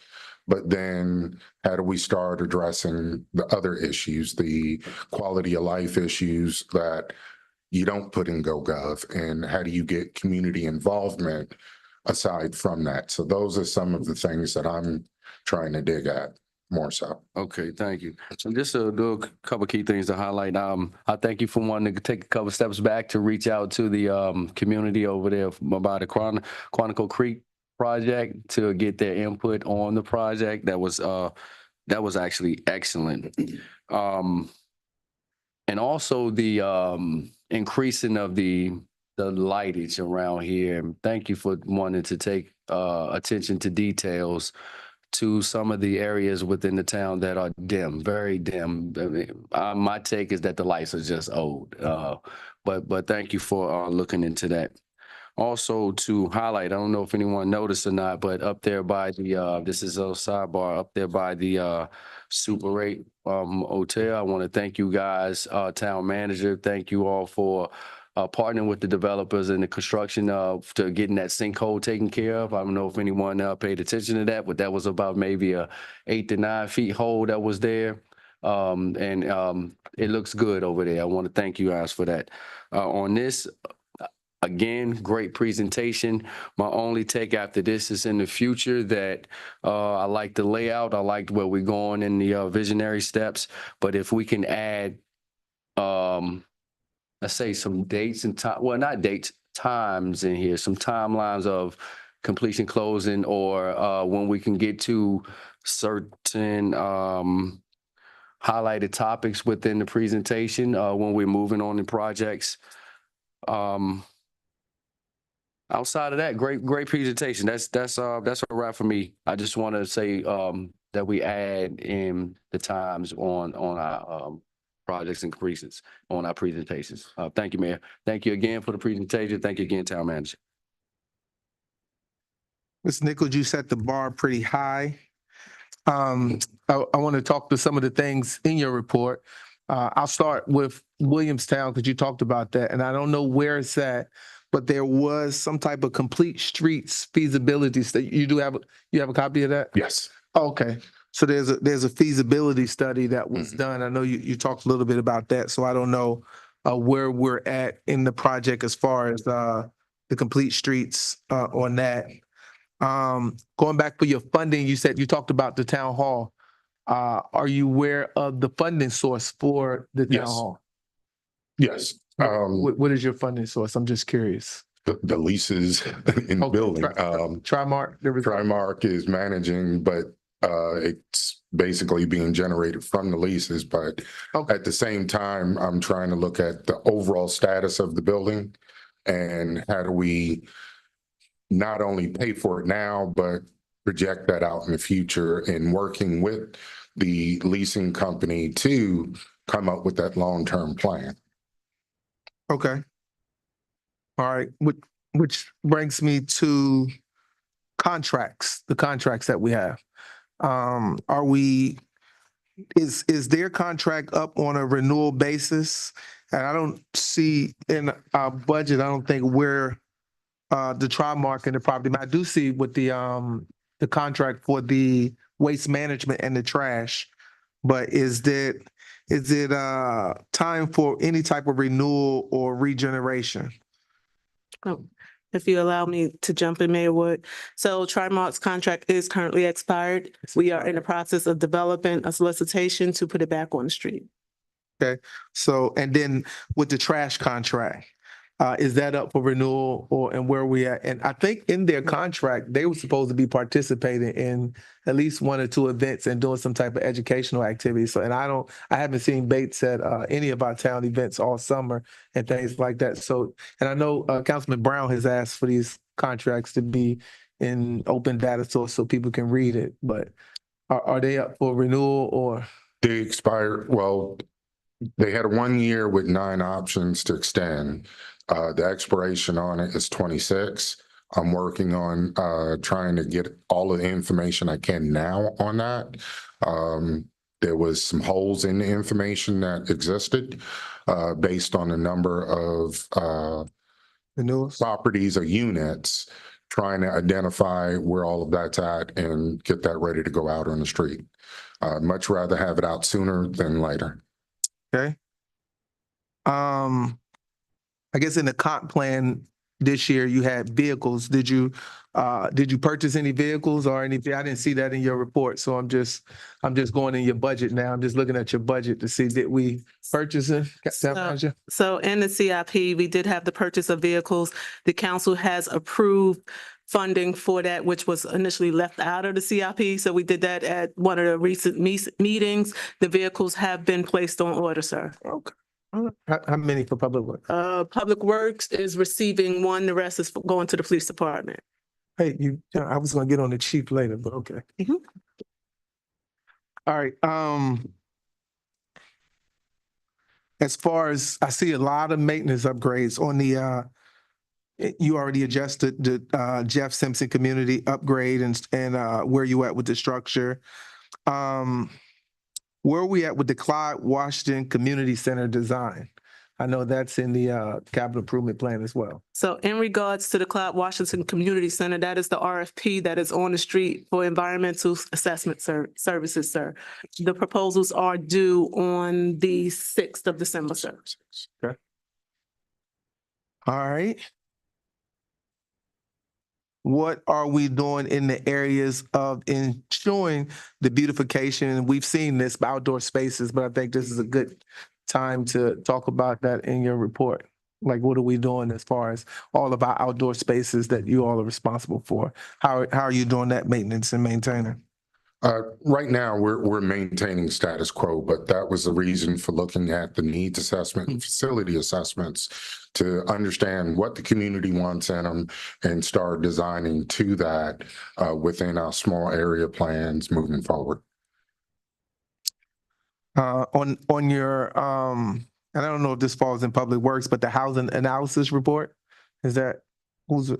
But then how do we start addressing the other issues, the quality of life issues that you don't put in GoGov? And how do you get community involvement aside from that? So those are some of the things that I'm trying to dig at more so. Okay, thank you. So just to do a couple key things to highlight. I thank you for wanting to take a couple steps back to reach out to the community over there about the Quantico Creek project to get their input on the project. That was actually excellent. And also the increasing of the lightage around here. Thank you for wanting to take attention to details to some of the areas within the town that are dim, very dim. I mean, my take is that the lights are just old. But thank you for looking into that. Also to highlight, I don't know if anyone noticed or not, but up there by the this is a sidebar up there by the Super 8 hotel. I want to thank you guys, town manager. Thank you all for partnering with the developers in the construction to getting that sinkhole taken care of. I don't know if anyone paid attention to that, but that was about maybe a 8 to 9 feet hole that was there. It looks good over there. I want to thank you guys for that. On this, again, great presentation. My only take after this is in the future that I like the layout. I liked where we're going in the visionary steps. But if we can add, let's say some dates and time, well, not dates, times in here, some timelines of completion, closing, or when we can get to certain highlighted topics within the presentation when we're moving on in projects. Outside of that, great presentation. That's a wrap for me. I just want to say that we add in the times on our projects and increases on our presentations. Thank you, Mayor. Thank you again for the presentation. Thank you again, Town Manager. Ms. Nichols, you set the bar pretty high. I want to talk to some of the things in your report. I'll start with Williamstown because you talked about that, and I don't know where it's at, but there was some type of complete streets feasibility study. You have a copy of that? Yes. Okay. So there's a feasibility study that was done. I know you talked a little bit about that, so I don't know where we're at in the project as far as the complete streets on that. Going back for your funding, you said you talked about the town hall. Are you aware of the funding source for the town Yes. hall? Yes. What is your funding source? I'm just curious. The leases in the Okay, building. Trimark. Trimark is managing, but it's basically being generated from the leases. But Okay. at the same time, I'm trying to look at the overall status of the building and how do we not only pay for it now, but project that out in the future and working with the leasing company to come up with that long-term plan. Okay. All right. Which brings me to contracts, the contracts that we have. Is their contract up on a renewal basis? And I don't see in our budget, I don't think where the Trimark and the property, but I do see with the contract for the waste management and the trash. But is it time for any type of renewal or regeneration? Oh, if you allow me to jump in, Mayor Wood. So Trimark's contract is currently expired. We are in the process of developing a solicitation to put it back on the street. Okay, so, and then with the trash contract, is that up for renewal and where we at? And I think in their contract, they were supposed to be participating in at least 1 or 2 events and doing some type of educational activity. So, and I haven't seen Bates at any of our town events all summer and things like that. So, and I know Councilman Brown has asked for these contracts to be in open data source so people can read it, but are they up for renewal or? They expired, well, they had 1 year with 9 options to extend. The expiration on it is 26. I'm working on trying to get all of the information I can now on that. there was some holes in the information that existed based on the number of The newest? properties or units, trying to identify where all of that's at and get that ready to go out on the street. Much rather have it out sooner than later. Okay. I guess in the comp plan this year, you had vehicles. Did you purchase any vehicles or anything? I didn't see that in your report, so I'm just going in your budget now. I'm just looking at your budget to see, did we purchase it? Town Manager? So in the CIP, we did have the purchase of vehicles. The council has approved funding for that, which was initially left out of the CIP. So we did that at one of the recent meetings. The vehicles have been placed on order, sir. Okay. How many for public works? Public Works is receiving one, the rest is going to the police department. Hey, I was gonna get on the chief later, but okay. Mhm. All right, as far as, I see a lot of maintenance upgrades on the, you already adjusted the, Jeff Simpson community upgrade and where you at with the structure. Where are we at with the Clyde Washington Community Center design? I know that's in the, capital improvement plan as well. So in regards to the Clyde Washington Community Center, that is the RFP that is on the street for environmental assessment services, sir. The proposals are due on the 6th of December, sir. Okay. All right. What are we doing in the areas of ensuring the beautification? We've seen this outdoor spaces, but I think this is a good time to talk about that in your report. Like, what are we doing as far as all of our outdoor spaces that you all are responsible for? How are you doing that maintenance and maintaining? Right now, we're maintaining status quo, but that was the reason for looking at the needs assessment and facility assessments to understand what the community wants in them and start designing to that within our small area plans moving forward. On your, and I don't know if this falls in public works, but the housing analysis report, is that, who's it?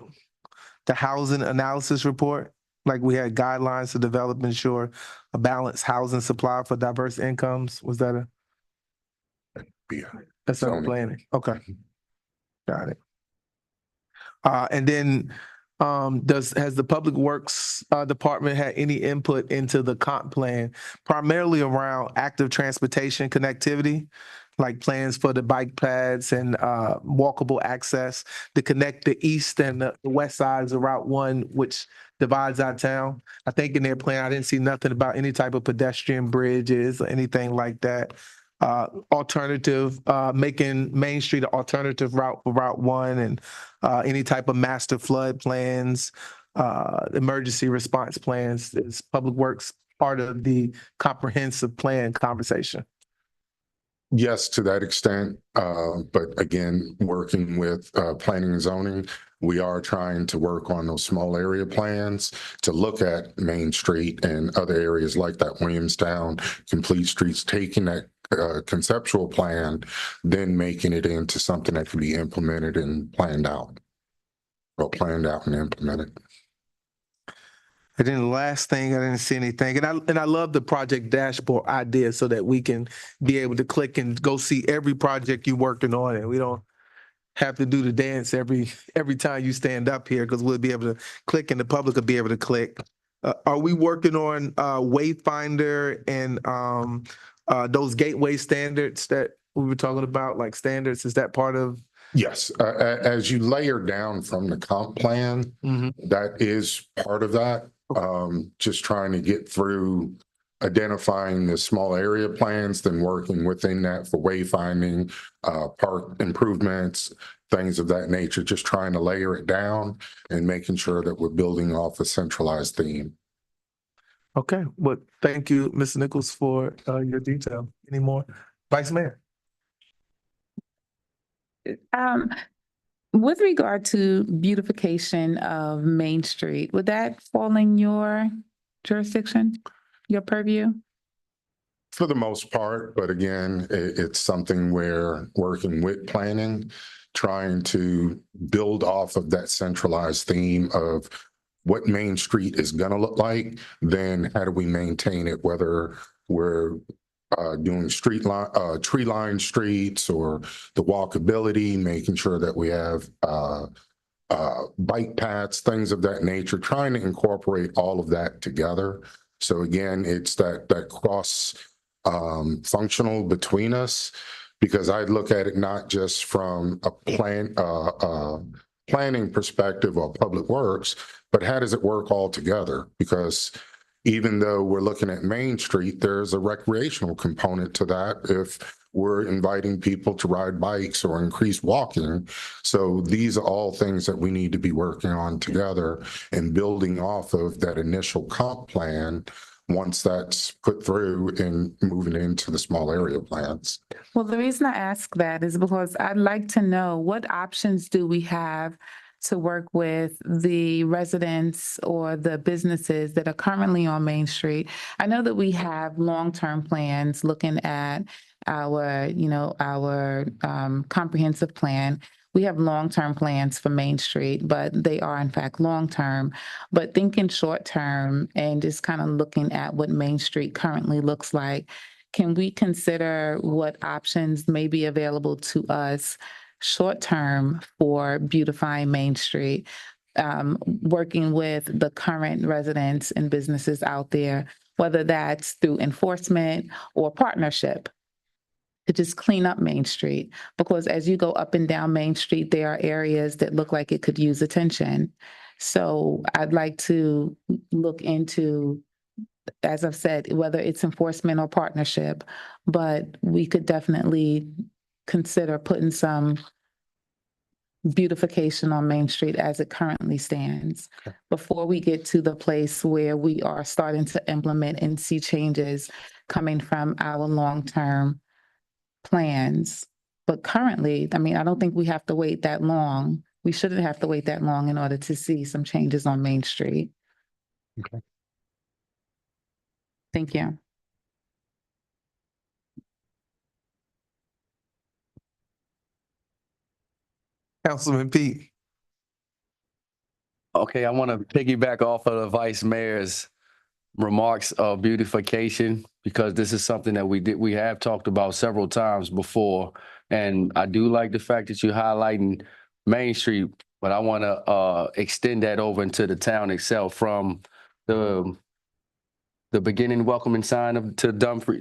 The housing analysis report? Like, we had guidelines to develop and ensure a balanced housing supply for diverse incomes. Was that Yeah. that's not Zoning. planning? Okay. Got it. And then, has the Public Works Department had any input into the comp plan, primarily around active transportation connectivity, like plans for the bike paths and walkable access to connect the east and the west sides of Route 1, which divides our town? I think in their plan, I didn't see nothing about any type of pedestrian bridges or anything like that. Alternative, making Main Street an alternative route for Route 1 and any type of master flood plans, emergency response plans. Is Public Works part of the comprehensive plan conversation? Yes, to that extent. But again, working with planning and zoning, we are trying to work on those small area plans to look at Main Street and other areas like that, Williamstown, Complete Streets, taking that conceptual plan, then making it into something that can be implemented and planned out. Or planned out and implemented. And then the last thing, I didn't see anything, and I love the project dashboard idea so that we can be able to click and go see every project you're working on, and we don't have to do the dance every time you stand up here, because we'll be able to click and the public will be able to click. Are we working on Wayfinder and those gateway standards that we were talking about, like standards? Is that part of? Yes, as you layer down from the comp plan, that is part of that. Just trying to get through identifying the small area plans, then working within that for wayfinding, park improvements, things of that nature, just trying to layer it down and making sure that we're building off a centralized theme. Okay, well, thank you, Ms. Nichols, for your detail. Any more? Vice Mayor? With regard to beautification of Main Street, would that fall in your jurisdiction, your purview? For the most part, but again, it's something where working with planning, trying to build off of that centralized theme of what Main Street is gonna look like, then how do we maintain it, whether We're doing tree line streets or the walkability, making sure that we have bike paths, things of that nature, trying to incorporate all of that together. So again, it's that cross functional between us, because I look at it not just from a planning perspective or public works, but how does it work all together? Because even though we're looking at Main Street, there's a recreational component to that if we're inviting people to ride bikes or increase walking. So these are all things that we need to be working on together and building off of that initial comp plan once that's put through and moving into the small area plans. Well, the reason I ask that is because I'd like to know what options do we have to work with the residents or the businesses that are currently on Main Street. I know that we have long-term plans looking at our comprehensive plan. We have long-term plans for Main Street, but they are in fact long-term. But thinking short-term and just kind of looking at what Main Street currently looks like, can we consider what options may be available to us short-term for beautifying Main Street, working with the current residents and businesses out there, whether that's through enforcement or partnership, to just clean up Main Street? Because as you go up and down Main Street, there are areas that look like it could use attention. So I'd like to look into, as I've said, whether it's enforcement or partnership, but we could definitely consider putting some beautification on Main Street as it currently stands before we get to the place where we are starting to implement and see changes coming from our long-term plans. But currently, I mean, I don't think we have to wait that long. We shouldn't have to wait that long in order to see some changes on Main Street. Okay. Thank you. Councilman Pete. Okay, I want to piggyback off of the vice mayor's remarks of beautification, because this is something that we have talked about several times before. And I do like the fact that you're highlighting Main Street, but I want to extend that over into the town itself, from the beginning welcoming sign to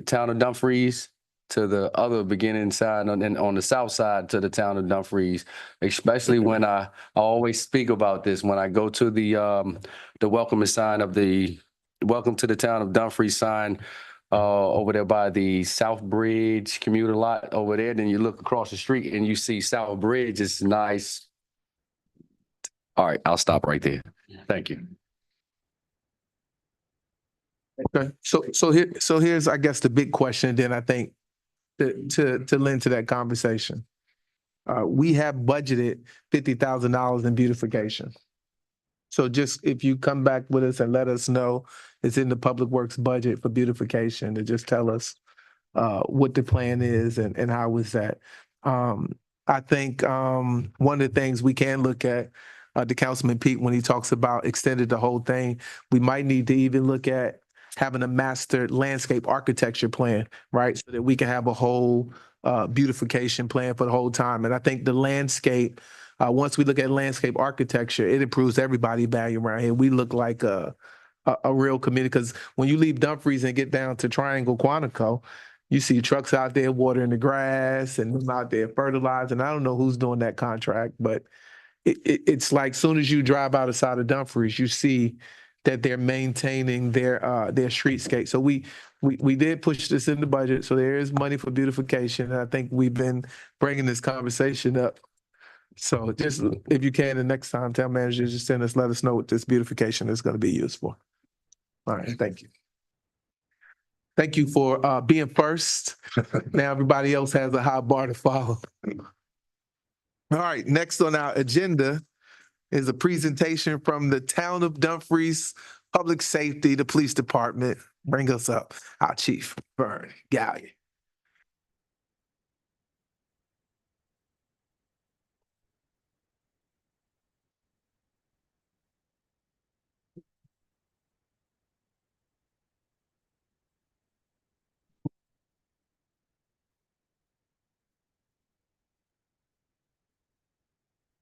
town of Dumfries to the other beginning sign on the south side to the town of Dumfries, especially when I always speak about this when I go to the welcoming sign of the welcome to the town of Dumfries sign over there by the South Bridge commuter lot over there. Then you look across the street and you see South Bridge. It's nice. All right, I'll stop right there. Thank you. Okay, so here's, I guess, the big question then, I think, to lend to that conversation. We have budgeted $50,000 in beautification. So just if you come back with us and let us know it's in the Public Works budget for beautification, to just tell us what the plan is and how is that. I think one of the things we can look at, the Councilman Pete, when he talks about extended the whole thing, we might need to even look at having a master landscape architecture plan, right? So that we can have a whole beautification plan for the whole time. And I think the landscape, once we look at landscape architecture, it improves everybody's value around here. We look like a real community, because when you leave Dumfries and get down to Triangle, Quantico, you see trucks out there watering the grass and them out there fertilizing. I don't know who's doing that contract, but it's like soon as you drive out the side of Dumfries, you see that they're maintaining their streetscape. So we did push this in the budget. So there is money for beautification. And I think we've been bringing this conversation up. So just, if you can, the next time, town manager, just let us know what this beautification is going to be used for. All right, thank you. Thank you for being first. Now everybody else has a high bar to follow. All right, next on our agenda is a presentation from the town of Dumfries Public Safety, the Police Department. Bring us up, our Chief Vern Gallion.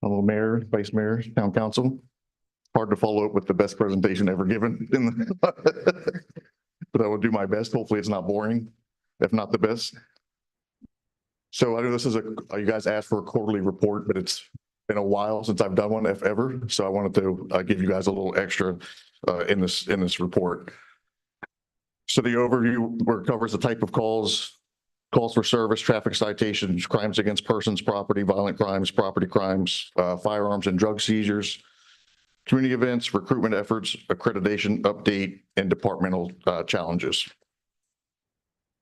Hello, Mayor, Vice Mayor, Town Council. Hard to follow up with the best presentation ever given. But I will do my best. Hopefully it's not boring, if not the best. So I know this is you guys asked for a quarterly report, but it's been a while since I've done one, if ever. So I wanted to give you guys a little extra in this report. So the overview where it covers the type of calls for service, traffic citations, crimes against persons, property, violent crimes, property crimes, firearms and drug seizures, community events, recruitment efforts, accreditation update, and departmental challenges.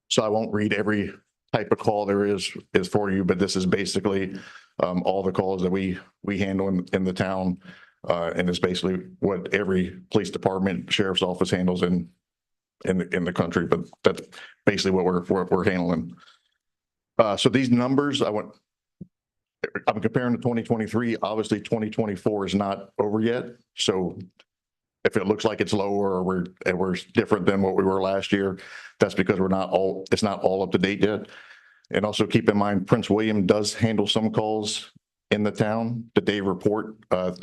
So I won't read every type of call there is for you, but this is basically all the calls that we handle in the town. And it's basically what every police department, sheriff's office handles in the country, but that's basically what we're handling. So these numbers, I'm comparing to 2023. Obviously, 2024 is not over yet. So if it looks like it's lower or we're different than what we were last year, that's because it's not all up to date yet. And also keep in mind, Prince William does handle some calls in the town that they report through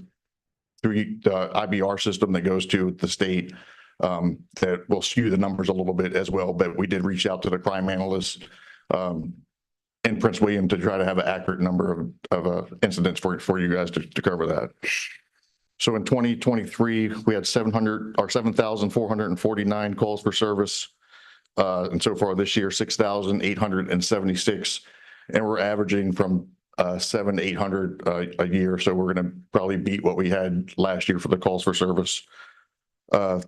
the IBR system that goes to the state. That will skew the numbers a little bit as well, but we did reach out to the crime analysts in Prince William to try to have an accurate number of incidents for you guys to cover that. So in 2023, we had 7,449 calls for service. And so far this year, 6,876. And we're averaging from 700 to 800 a year. So we're going to probably beat what we had last year for the calls for service.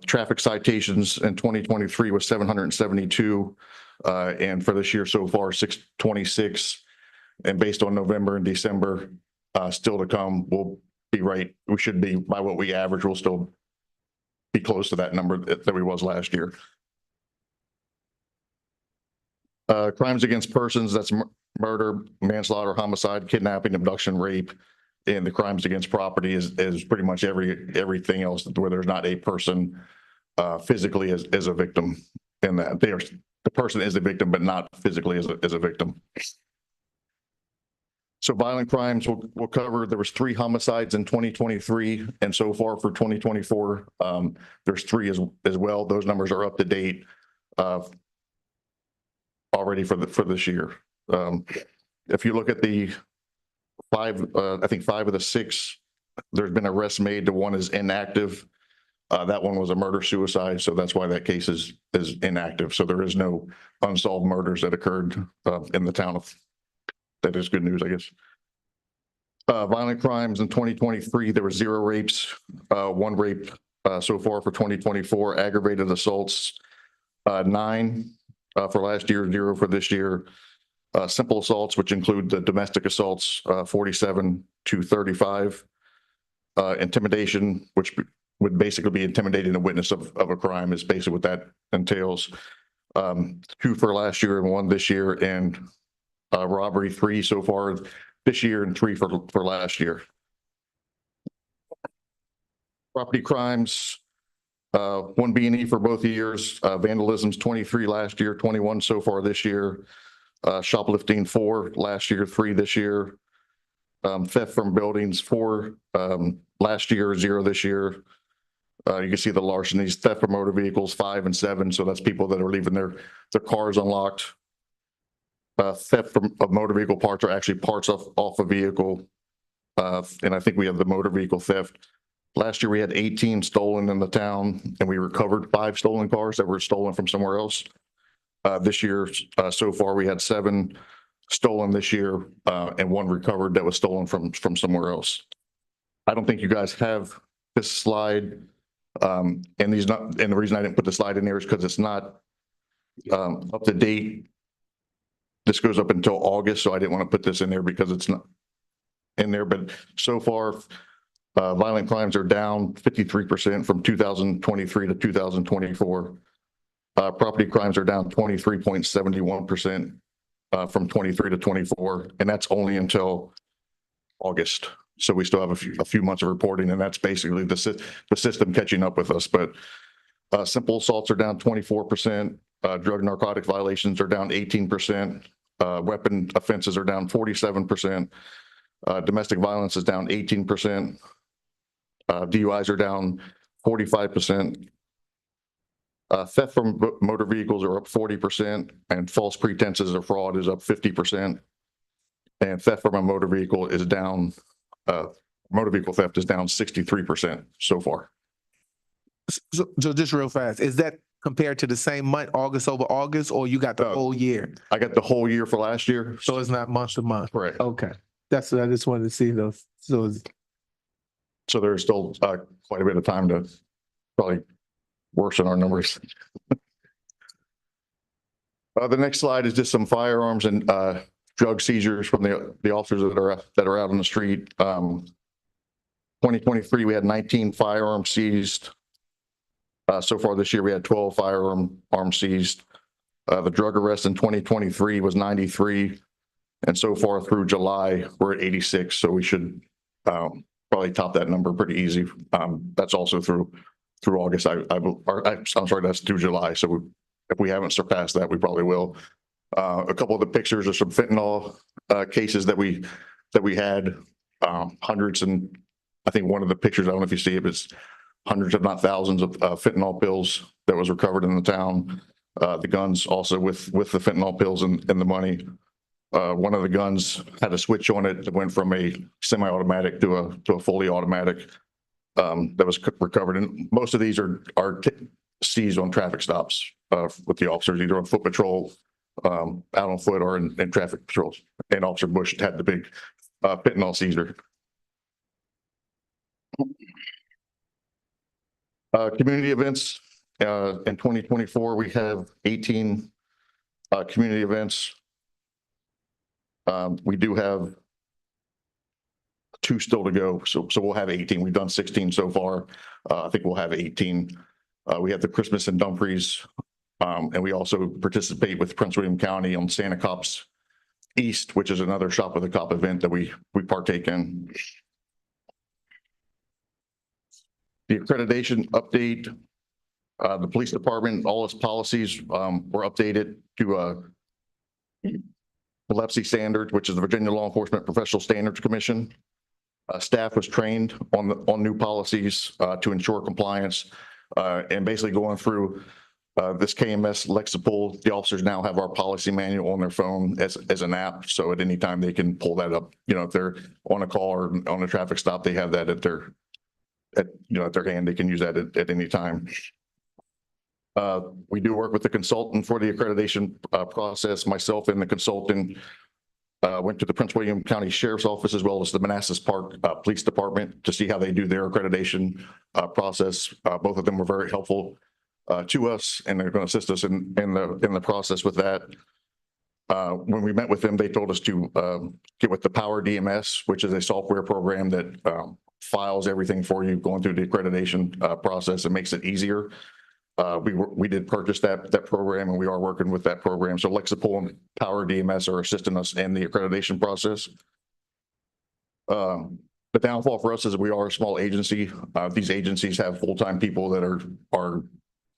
Traffic citations in 2023 was 772. And for this year so far, 626. And based on November and December still to come, we'll be right. We should be, by what we average, we'll still be close to that number that we was last year. Crimes against persons, that's murder, manslaughter, homicide, kidnapping, abduction, rape. And the crimes against property is pretty much everything else where there's not a person physically as a victim in that. The person is a victim, but not physically as a victim. So violent crimes we'll cover. There was 3 homicides in 2023, and so far for 2024, there's 3 as well. Those numbers are up to date already for this year. If you look at the 5, I think 5 of the 6, there's been arrests made. The 1 is inactive. That one was a murder suicide, so that's why that case is inactive. So there is no unsolved murders that occurred in the town. That is good news, I guess. Violent crimes in 2023, there were 0 rapes, 1 rape so far for 2024. Aggravated assaults, 9 for last year, 0 for this year. Simple assaults, which include the domestic assaults, 47 to 35. Intimidation, which would basically be intimidating a witness of a crime, is basically what that entails. 2 for last year and 1 this year, and robbery 3 so far this year and 3 for last year. Property crimes, 1 B&E for both years. Vandalisms 23 last year, 21 so far this year. Shoplifting 4 last year, 3 this year. Theft from buildings 4 last year, 0 this year. You can see the larcenies, theft from motor vehicles 5 and 7. So that's people that are leaving their cars unlocked. Theft of motor vehicle parts are actually parts off a vehicle. And I think we have the motor vehicle theft. Last year we had 18 stolen in the town, and we recovered 5 stolen cars that were stolen from somewhere else. This year, so far, we had 7 stolen this year, and 1 recovered that was stolen from somewhere else. I don't think you guys have this slide, and the reason I didn't put the slide in there is because it's not up to date. This goes up until August, so I didn't want to put this in there because it's not in there. But so far, violent crimes are down 53% from 2023 to 2024. Property crimes are down 23.71% from 23 to 24, and that's only until August. So we still have a few months of reporting, and that's basically the system catching up with us. But simple assaults are down 24%. Drug and narcotic violations are down 18%. Weapon offenses are down 47%. Domestic violence is down 18%. DUIs are down 45%. Theft from motor vehicles are up 40%, and false pretenses of fraud is up 50%. And theft from a motor vehicle is down, motor vehicle theft is down 63% so far. So just real fast, is that compared to the same month, August over August, or you got the whole year? I got the whole year for last year. So it's not month to month? Correct. Okay, that's what I just wanted to see those. So it's So there's still quite a bit of time to probably worsen our numbers. The next slide is just some firearms and drug seizures from the officers that are out on the street. 2023, we had 19 firearms seized. So far this year, we had 12 firearms seized. The drug arrest in 2023 was 93. And so far through July, we're at 86. So we should probably top that number pretty easy. That's also through August. I'm sorry, that's through July. So if we haven't surpassed that, we probably will. A couple of the pictures are some fentanyl cases that we had, hundreds, and I think one of the pictures, I don't know if you see it, it's hundreds, if not thousands of fentanyl pills that was recovered in the town. The guns also with the fentanyl pills and the money. One of the guns had a switch on it that went from a semi-automatic to a fully automatic that was recovered. And most of these are seized on traffic stops with the officers, either on foot patrol, out on foot, or in traffic patrols. And Officer Bush had the big fentanyl seizure. Community events in 2024, we have 18 community events. We do have 2 still to go, so we'll have 18. We've done 16 so far. I think we'll have 18. We have the Christmas in Dumfries, and we also participate with Prince William County on Santa Cops East, which is another Shop with a Cop event that we partake in. The accreditation update, the police department, all its policies were updated to VLEPSI standards, which is the Virginia Law Enforcement Professional Standards Commission. Staff was trained on new policies to ensure compliance, and basically going through this KMS Lexipol. The officers now have our policy manual on their phone as an app, so at any time they can pull that up. You know, if they're on a call or on a traffic stop, they have that at their hand. They can use that at any time. We do work with the consultant for the accreditation process. Myself and the consultant went to the Prince William County Sheriff's Office as well as the Manassas Park Police Department to see how they do their accreditation process. Both of them were very helpful to us, and they're going to assist us in the process with that. When we met with them, they told us to get with the Power DMS, which is a software program that files everything for you going through the accreditation process and makes it easier. We did purchase that program, and we are working with that program. So Lexipol and Power DMS are assisting us in the accreditation process. The downfall for us is we are a small agency. These agencies have full-time people that are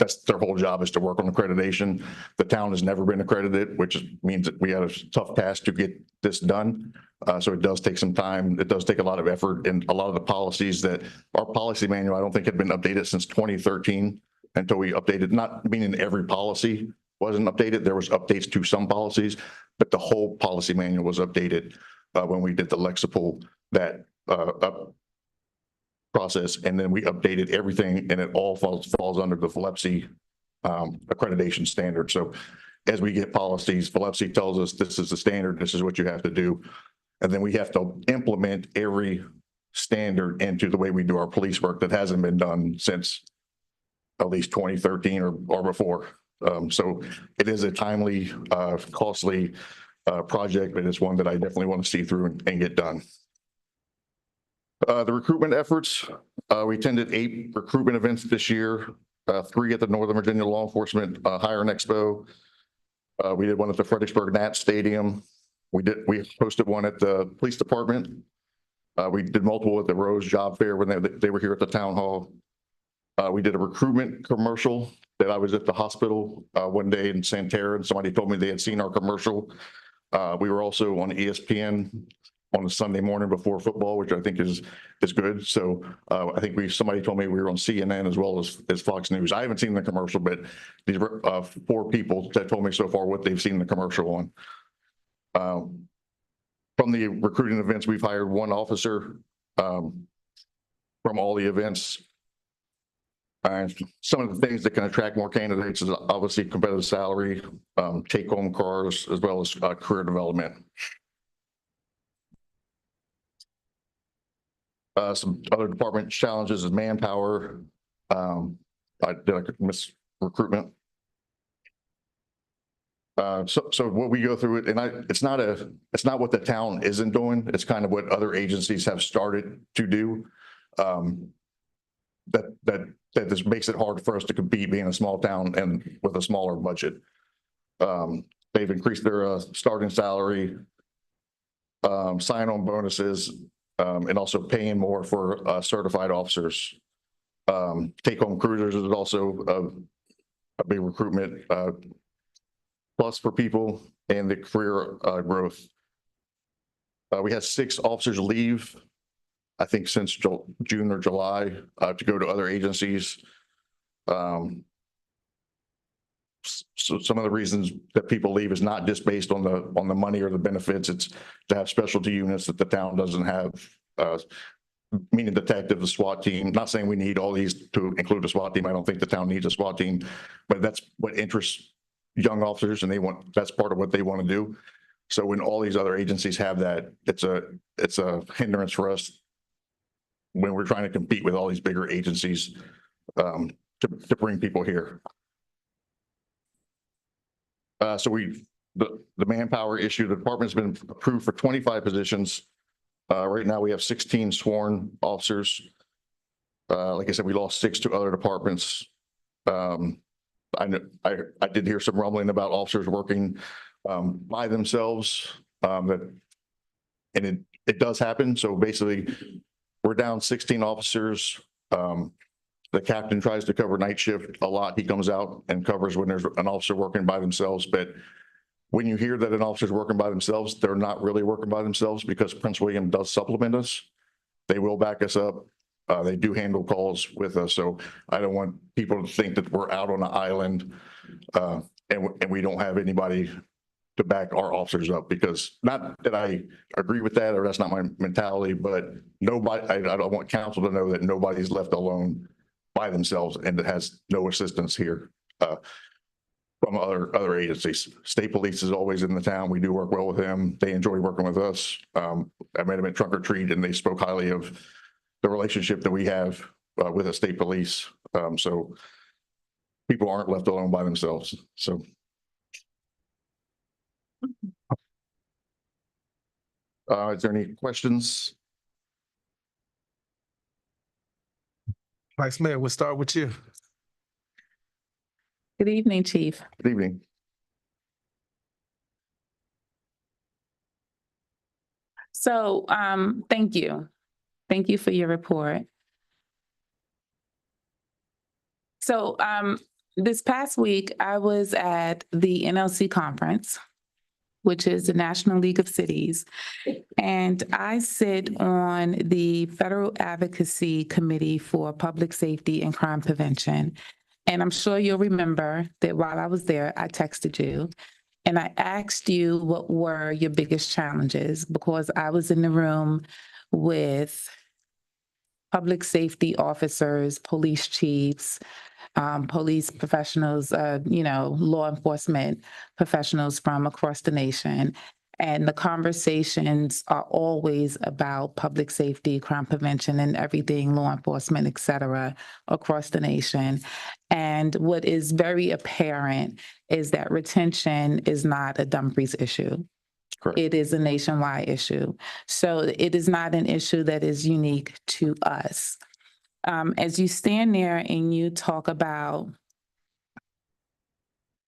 that's their whole job, is to work on accreditation. The town has never been accredited, which means that we had a tough task to get this done. So it does take some time. It does take a lot of effort, and a lot of the policies that our policy manual, I don't think had been updated since 2013 until we updated, not meaning every policy wasn't updated. There was updates to some policies, but the whole policy manual was updated when we did the Lexipol that process, and then we updated everything, and it all falls under the VLEPSI accreditation standard. So as we get policies, VLEPSI tells us this is the standard, this is what you have to do, and then we have to implement every standard into the way we do our police work that hasn't been done since at least 2013 or before. So it is a timely, costly project, but it's one that I definitely want to see through and get done. The recruitment efforts, we attended 8 recruitment events this year, 3 at the Northern Virginia Law Enforcement Hiring Expo. We did one at the Fredericksburg Nat Stadium. We hosted one at the police department. We did multiple at the Rose Job Fair when they were here at the town hall. We did a recruitment commercial that I was at the hospital one day in Santerre, and somebody told me they had seen our commercial. We were also on ESPN on a Sunday morning before football, which I think is good. So I think somebody told me we were on CNN as well as Fox News. I haven't seen the commercial, but these were 4 people that told me so far what they've seen the commercial on. From the recruiting events, we've hired 1 officer from all the events. And some of the things that can attract more candidates is obviously competitive salary, take-home cars, as well as career development. Some other department challenges is manpower. I miss recruitment. So what we go through it, and it's not what the town isn't doing. It's kind of what other agencies have started to do. That just makes it hard for us to compete being a small town and with a smaller budget. They've increased their starting salary, sign-on bonuses, and also paying more for certified officers. Take-home cruisers is also a big recruitment plus for people and the career growth. We had 6 officers leave, I think since June or July, to go to other agencies. So some of the reasons that people leave is not just based on the money or the benefits. It's to have specialty units that the town doesn't have, meaning detective, the SWAT team. Not saying we need all these to include a SWAT team. I don't think the town needs a SWAT team, but that's what interests young officers, and that's part of what they want to do. So when all these other agencies have that, it's a hindrance for us when we're trying to compete with all these bigger agencies to bring people here. So the manpower issue, the department's been approved for 25 positions. Right now we have 16 sworn officers. Like I said, we lost 6 to other departments. I did hear some rumbling about officers working by themselves, and it does happen. So basically, we're down 16 officers. The captain tries to cover night shift a lot. He comes out and covers when there's an officer working by themselves. But when you hear that an officer's working by themselves, they're not really working by themselves, because Prince William does supplement us. They will back us up. They do handle calls with us. So I don't want people to think that we're out on an island and we don't have anybody to back our officers up, because not that I agree with that, or that's not my mentality, but I don't want council to know that nobody's left alone by themselves and that has no assistance here from other agencies. State Police is always in the town. We do work well with them. They enjoy working with us. I met them at Trunk or Treat, and they spoke highly of the relationship that we have with the State Police. So people aren't left alone by themselves. So. Is there any questions? Vice Mayor, we'll start with you. Good evening, Chief. Good evening. So, thank you. Thank you for your report. So, this past week, I was at the NLC conference, which is the National League of Cities, and I sit on the Federal Advocacy Committee for Public Safety and Crime Prevention. And I'm sure you'll remember that while I was there, I texted you and I asked you what were your biggest challenges, because I was in the room with public safety officers, police chiefs, police professionals, law enforcement professionals from across the nation. And the conversations are always about public safety, crime prevention, and everything, law enforcement, et cetera, across the nation. And what is very apparent is that retention is not a Dumfries issue. Correct. It is a nationwide issue. So it is not an issue that is unique to us. As you stand there and you talk about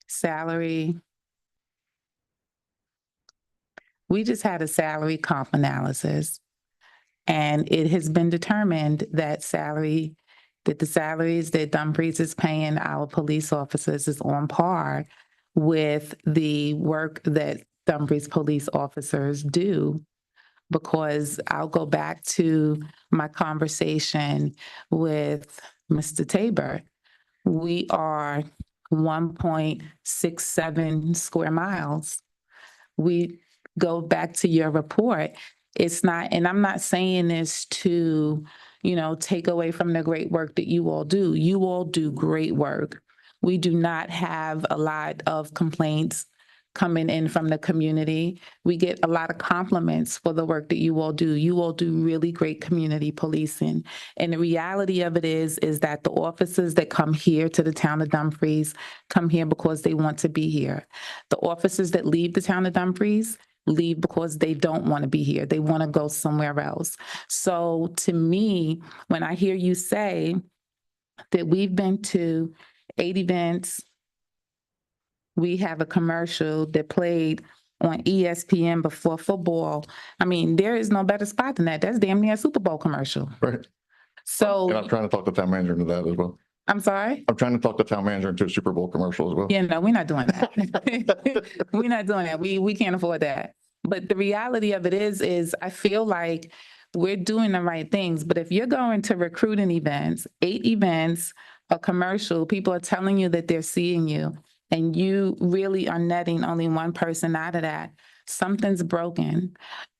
salary, we just had a salary comp analysis, and it has been determined that the salaries that Dumfries is paying our police officers is on par with the work that Dumfries police officers do because I'll go back to my conversation with Mr. Tabor. We are 1.67 square miles. We go back to your report. It's not, and I'm not saying this to, take away from the great work that you all do. You all do great work. We do not have a lot of complaints coming in from the community. We get a lot of compliments for the work that you all do. You all do really great community policing. And the reality of it is that the officers that come here to the town of Dumfries come here because they want to be here. The officers that leave the town of Dumfries leave because they don't want to be here. They want to go somewhere else. So to me, when I hear you say that we've been to 8 events, we have a commercial that played on ESPN before football. I mean, there is no better spot than that. That's damn near a Super Bowl commercial. Right. And So, I'm trying to talk the town manager into that as well. I'm sorry? I'm trying to talk the town manager into a Super Bowl commercial as well. Yeah, no, we're not doing that. We're not doing that. We can't afford that. But the reality of it is I feel like we're doing the right things. But if you're going to recruiting events, 8 events, a commercial, people are telling you that they're seeing you, and you really are netting only one person out of that, something's broken.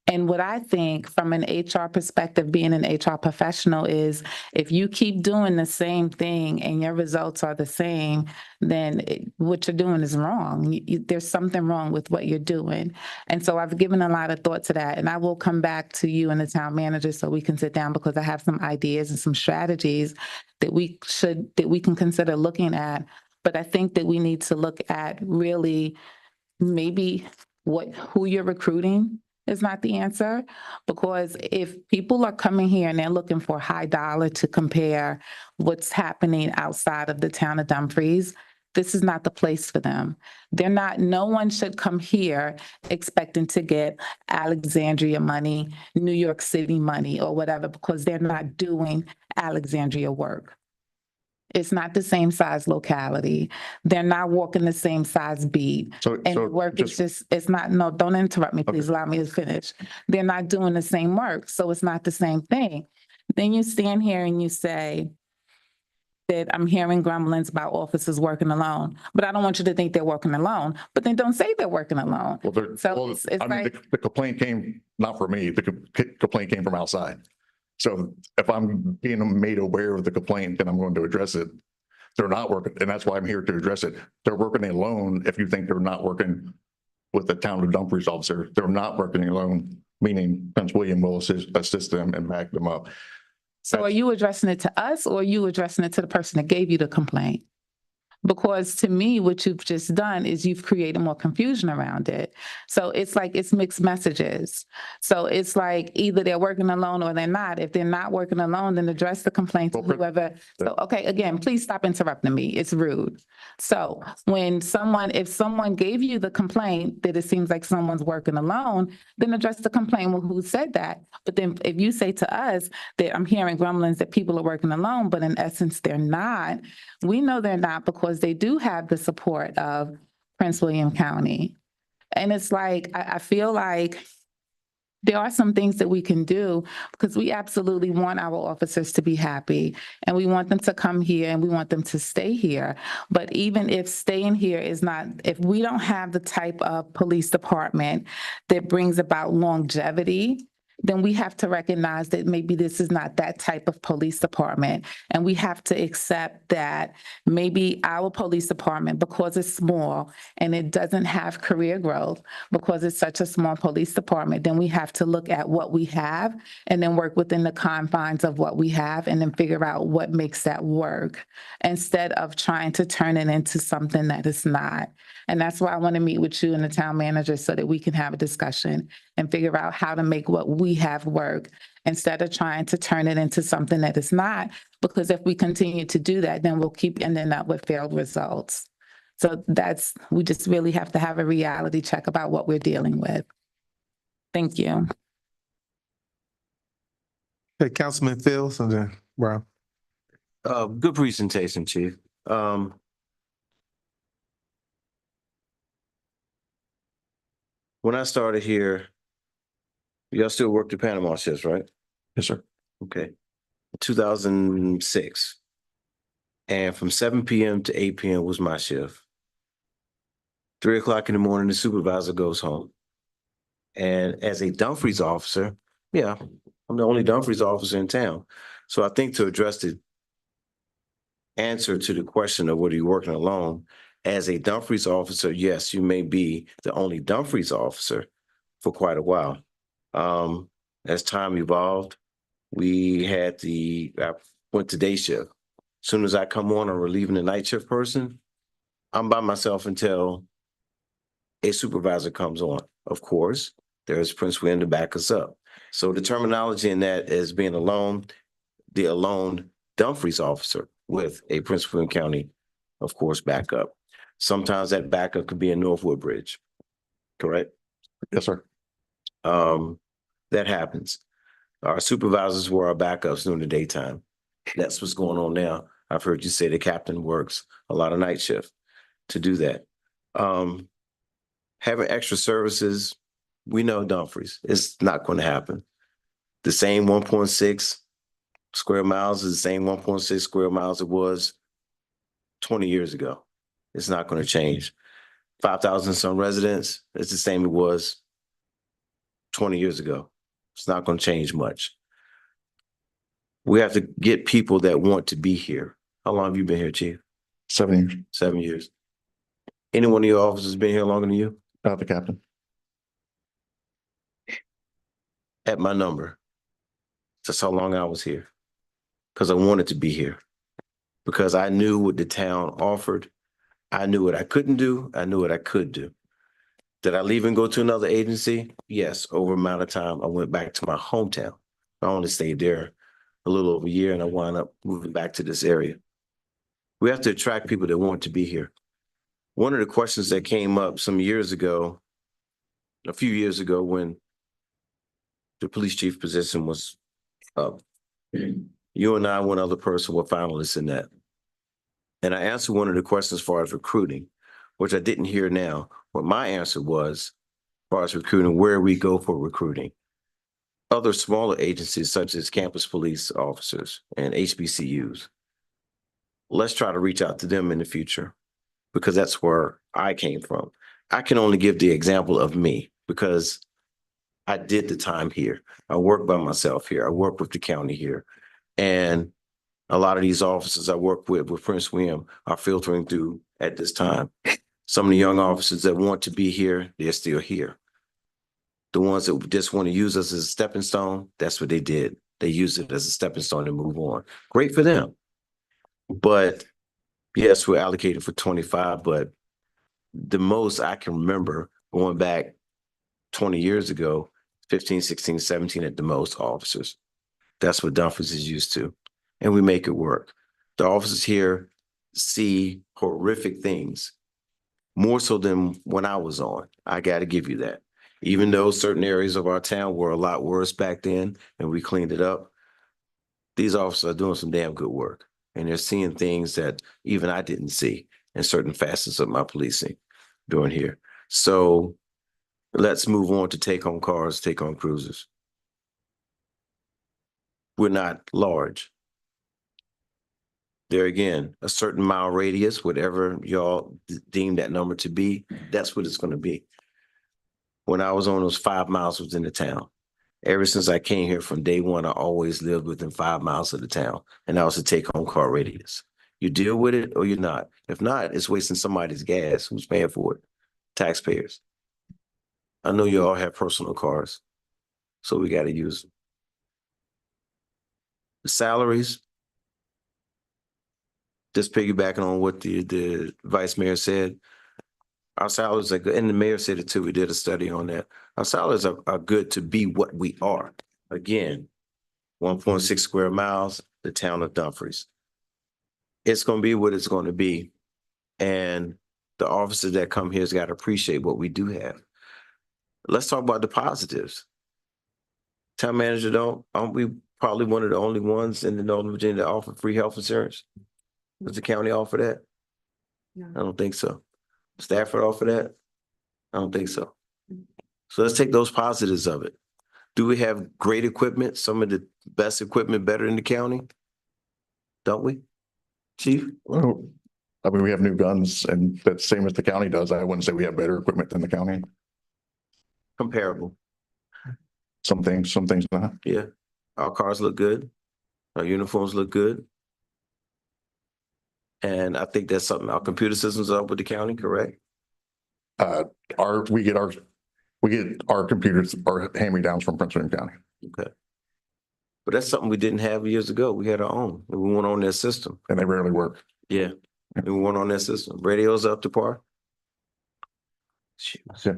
And what I think from an HR perspective, being an HR professional, is if you keep doing the same thing and your results are the same, then what you're doing is wrong. There's something wrong with what you're doing. And so I've given a lot of thought to that, and I will come back to you and the town manager so we can sit down, because I have some ideas and some strategies that we can consider looking at. But I think that we need to look at really maybe who you're recruiting is not the answer, because if people are coming here and they're looking for high dollar to compare what's happening outside of the town of Dumfries, this is not the place for them. No one should come here expecting to get Alexandria money, New York City money, or whatever, because they're not doing Alexandria work. It's not the same size locality. They're not walking the same size beat. And the work is it's not, no, don't interrupt me, please. Allow me to finish. They're not doing the same work, so it's not the same thing. Then you stand here and you say that I'm hearing grumblings about officers working alone, but I don't want you to think they're working alone, but then don't say they're working alone. The complaint came not from me, the complaint came from outside. So if I'm being made aware of the complaint, then I'm going to address it. They're not working, and that's why I'm here to address it. They're working alone. If you think they're not working with the town of Dumfries officer, they're not working alone, meaning Prince William will assist them and back them up. So are you addressing it to us, or are you addressing it to the person that gave you the complaint? Because to me, what you've just done is you've created more confusion around it. So it's like it's mixed messages. So it's like either they're working alone or they're not. If they're not working alone, then address the complaint to whoever. So, okay, again, please stop interrupting me. It's rude. So if someone gave you the complaint that it seems like someone's working alone, then address the complaint with who said that. But then if you say to us that I'm hearing grumblings that people are working alone, but in essence, they're not, we know they're not because they do have the support of Prince William County. And it's like, I feel like there are some things that we can do, because we absolutely want our officers to be happy, and we want them to come here and we want them to stay here. But even if staying here is not, if we don't have the type of police department that brings about longevity, then we have to recognize that maybe this is not that type of police department. And we have to accept that maybe our police department, because it's small and it doesn't have career growth, because it's such a small police department, then we have to look at what we have and then work within the confines of what we have and then figure out what makes that work, instead of trying to turn it into something that it's not. And that's why I want to meet with you and the town manager so that we can have a discussion and figure out how to make what we have work, instead of trying to turn it into something that it's not. Because if we continue to do that, then we'll keep ending up with failed results. So we just really have to have a reality check about what we're dealing with. Thank you. Hey, Councilman Fields and then Brown. Good presentation, Chief. When I started here, Y'all still work the Panama shifts, right? Yes, sir. Okay. 2006. And from 7 PM to 8 PM was my shift. 3 o'clock in the morning, the supervisor goes home. And as a Dumfries officer, yeah, I'm the only Dumfries officer in town. So I think to address the answer to the question of whether you're working alone, as a Dumfries officer, yes, you may be the only Dumfries officer for quite a while. As time evolved, I went to day shift. Soon as I come on, I'm relieving the night shift person. I'm by myself until a supervisor comes on. Of course, there's Prince William to back us up. So the terminology in that is being alone, the alone Dumfries officer with a Prince William County, of course, backup. Sometimes that backup could be in North Woodbridge, correct? Yes, sir. That happens. Our supervisors were our backups during the daytime. That's what's going on now. I've heard you say the captain works a lot of night shift to do that. Having extra services, we know Dumfries, it's not going to happen. The same 1.6 square miles is the same 1.6 square miles it was 20 years ago. It's not going to change. 5,000 some residents, it's the same it was 20 years ago. It's not going to change much. We have to get people that want to be here. How long have you been here, Chief? 7 years. 7 years. Any one of your officers been here longer than you? The captain. At my number. That's how long I was here. Because I wanted to be here. Because I knew what the town offered. I knew what I couldn't do. I knew what I could do. Did I leave and go to another agency? Yes. Over an amount of time, I went back to my hometown. I only stayed there a little over a year and I wound up moving back to this area. We have to attract people that want to be here. One of the questions that came up some years ago, a few years ago when the police chief position was up, you and I, one other person, were finalists in that. And I answered one of the questions as far as recruiting, which I didn't hear now. What my answer was, as far as recruiting, where we go for recruiting. Other smaller agencies such as campus police officers and HBCUs. Let's try to reach out to them in the future because that's where I came from. I can only give the example of me because I did the time here. I work by myself here. I work with the county here. And a lot of these officers I work with Prince William are filtering through at this time. Some of the young officers that want to be here, they're still here. The ones that just want to use us as a stepping stone, that's what they did. They used it as a stepping stone to move on. Great for them. But yes, we're allocated for 25, but the most I can remember going back 20 years ago, 15, 16, 17 at the most officers. That's what Dumfries is used to. And we make it work. The officers here see horrific things, more so than when I was on. I got to give you that. Even though certain areas of our town were a lot worse back then and we cleaned it up, these officers are doing some damn good work. And they're seeing things that even I didn't see in certain facets of my policing during here. So let's move on to take-home cars, take-home cruisers. We're not large. There again, a certain mile radius, whatever y'all deem that number to be, that's what it's going to be. When I was on those 5 miles within the town, ever since I came here from day one, I always lived within 5 miles of the town, and that was a take-home car radius. You deal with it or you're not. If not, it's wasting somebody's gas. Who's paying for it? Taxpayers. I know you all have personal cars, so we got to use them. The salaries, just piggybacking on what the vice mayor said, our salaries are good, and the mayor said it too. We did a study on that. Our salaries are good to be what we are. Again, 1.6 square miles, the town of Dumfries. It's going to be what it's going to be. And the officers that come here has got to appreciate what we do have. Let's talk about the positives. Town manager, aren't we probably one of the only ones in the Northern Virginia that offer free health insurance? Does the county offer that? No. I don't think so. Stafford offer that? I don't think so. So let's take those positives of it. Do we have great equipment? Some of the best equipment better in the county? Don't we? Chief? Well, I mean, we have new guns and that's same as the county does. I wouldn't say we have better equipment than the county. Comparable. Some things not. Yeah. Our cars look good. Our uniforms look good. And I think that's something, our computer systems are up with the county, correct? We get our computers, our hand-me-downs from Prince William County. Okay. But that's something we didn't have years ago. We had our own. And we went on their system. And they rarely work. Yeah. And we went on their system. Radios up to par. Yeah.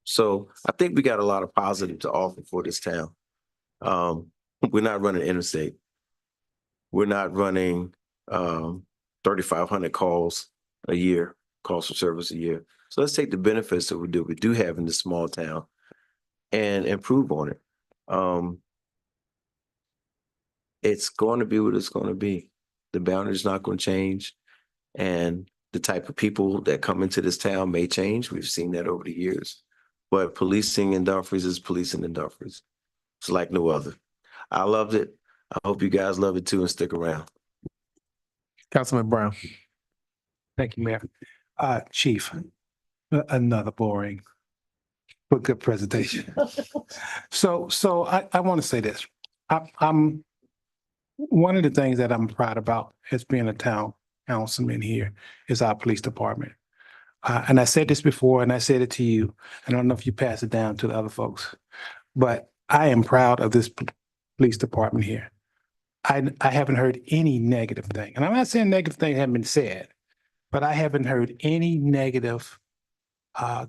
So I think we got a lot of positive to offer for this town. We're not running interstate. We're not running 3,500 calls a year, calls for service a year. So let's take the benefits that we do have in this small town and improve on it. It's going to be what it's going to be. The boundary's not going to change. And the type of people that come into this town may change. We've seen that over the years. But policing in Dumfries is policing in Dumfries. It's like no other. I loved it. I hope you guys love it too and stick around. Councilman Brown. Thank you, Mayor. Chief, another boring but good presentation. So I want to say this. I'm one of the things that I'm proud about as being a town councilman here is our police department. And I said this before, and I said it to you. I don't know if you pass it down to the other folks, but I am proud of this police department here. I haven't heard any negative thing, and I'm not saying negative things haven't been said, but I haven't heard any negative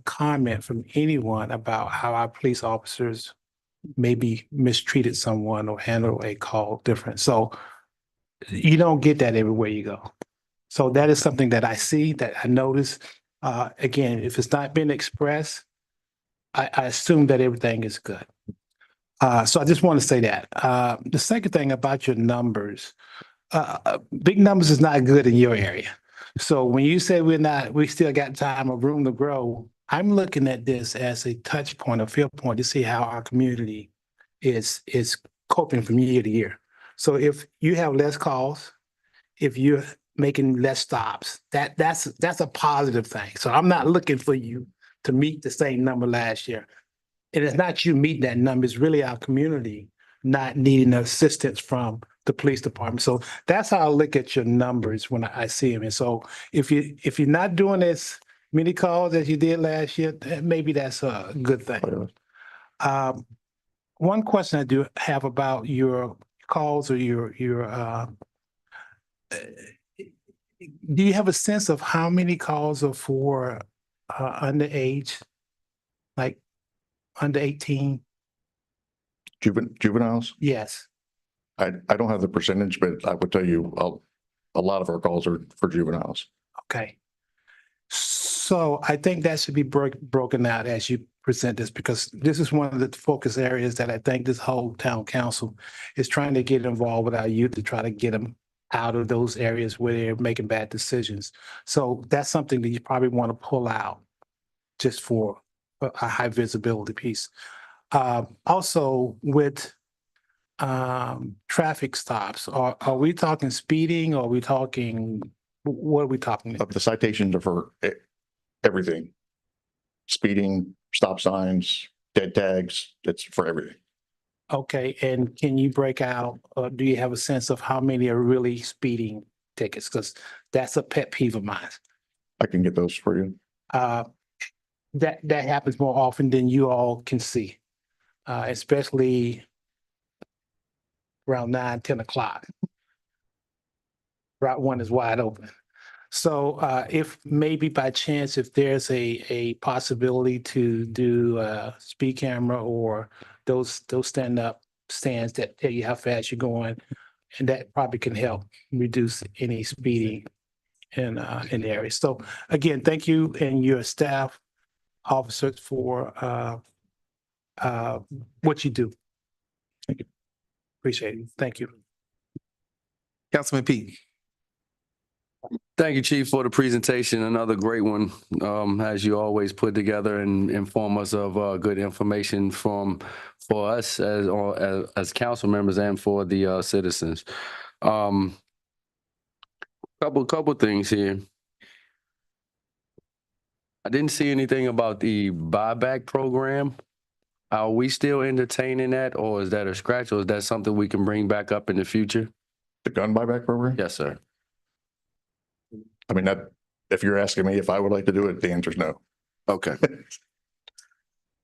comment from anyone about how our police officers maybe mistreated someone or handled a call different. So you don't get that everywhere you go. So that is something that I see, that I notice. Again, if it's not been expressed, I assume that everything is good. So I just want to say that. The second thing about your numbers, big numbers is not good in your area. So when you say we still got time or room to grow, I'm looking at this as a touch point, a field point to see how our community is coping from year to year. So if you have less calls, if you're making less stops, that's a positive thing. So I'm not looking for you to meet the same number last year. And it's not you meeting that number, it's really our community not needing assistance from the police department. So that's how I look at your numbers when I see them. And so if you're not doing as many calls as you did last year, maybe that's a good thing. One question I do have about your calls or your do you have a sense of how many calls are for underage, like under 18? Juveniles? Yes. I don't have the percentage, but I would tell you a lot of our calls are for juveniles. Okay. So I think that should be broken out as you present this, because this is one of the focus areas that I think this whole town council is trying to get involved with our youth to try to get them out of those areas where they're making bad decisions. So that's something that you probably want to pull out just for a high visibility piece. Also with traffic stops, are we talking speeding or are we talking, what are we talking? The citations are for everything. Speeding, stop signs, dead tags, it's for everything. Okay, and can you break out, do you have a sense of how many are really speeding tickets? Because that's a pet peeve of mine. I can get those for you. That happens more often than you all can see, especially around 9, 10 o'clock. Route 1 is wide open. So if maybe by chance, if there's a possibility to do a speed camera or those stand-up stands that tell you how fast you're going, and that probably can help reduce any speeding in the area. So again, thank you and your staff officers for what you do. Thank you. Appreciate it. Thank you. Councilman Peak. Thank you, Chief, for the presentation. Another great one, as you always put together and inform us of good information for us as council members and for the citizens. Couple things here. I didn't see anything about the buyback program. Are we still entertaining that, or is that a scratch, or is that something we can bring back up in the future? The gun buyback program? Yes, sir. I mean, that, if you're asking me if I would like to do it, the answer is no. Okay.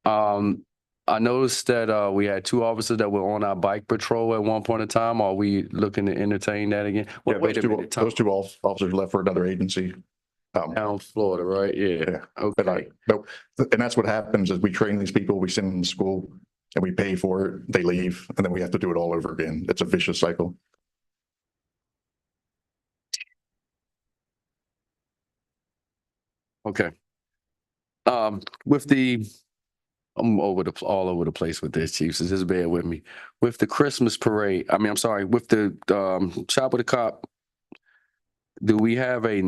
I noticed that we had 2 officers that were on our bike patrol at one point in time. Are we looking to entertain that again? Yeah, Wait a minute. those two officers left for another agency. Down Florida, right? Yeah. But Okay. no, and that's what happens is we train these people, we send them to school and we pay for it, they leave, and then we have to do it all over again. It's a vicious cycle. Okay. With the, I'm all over the place with this, Chief, so just bear with me. With the Christmas parade, I'm sorry, with the Shop with a Cop, do we have a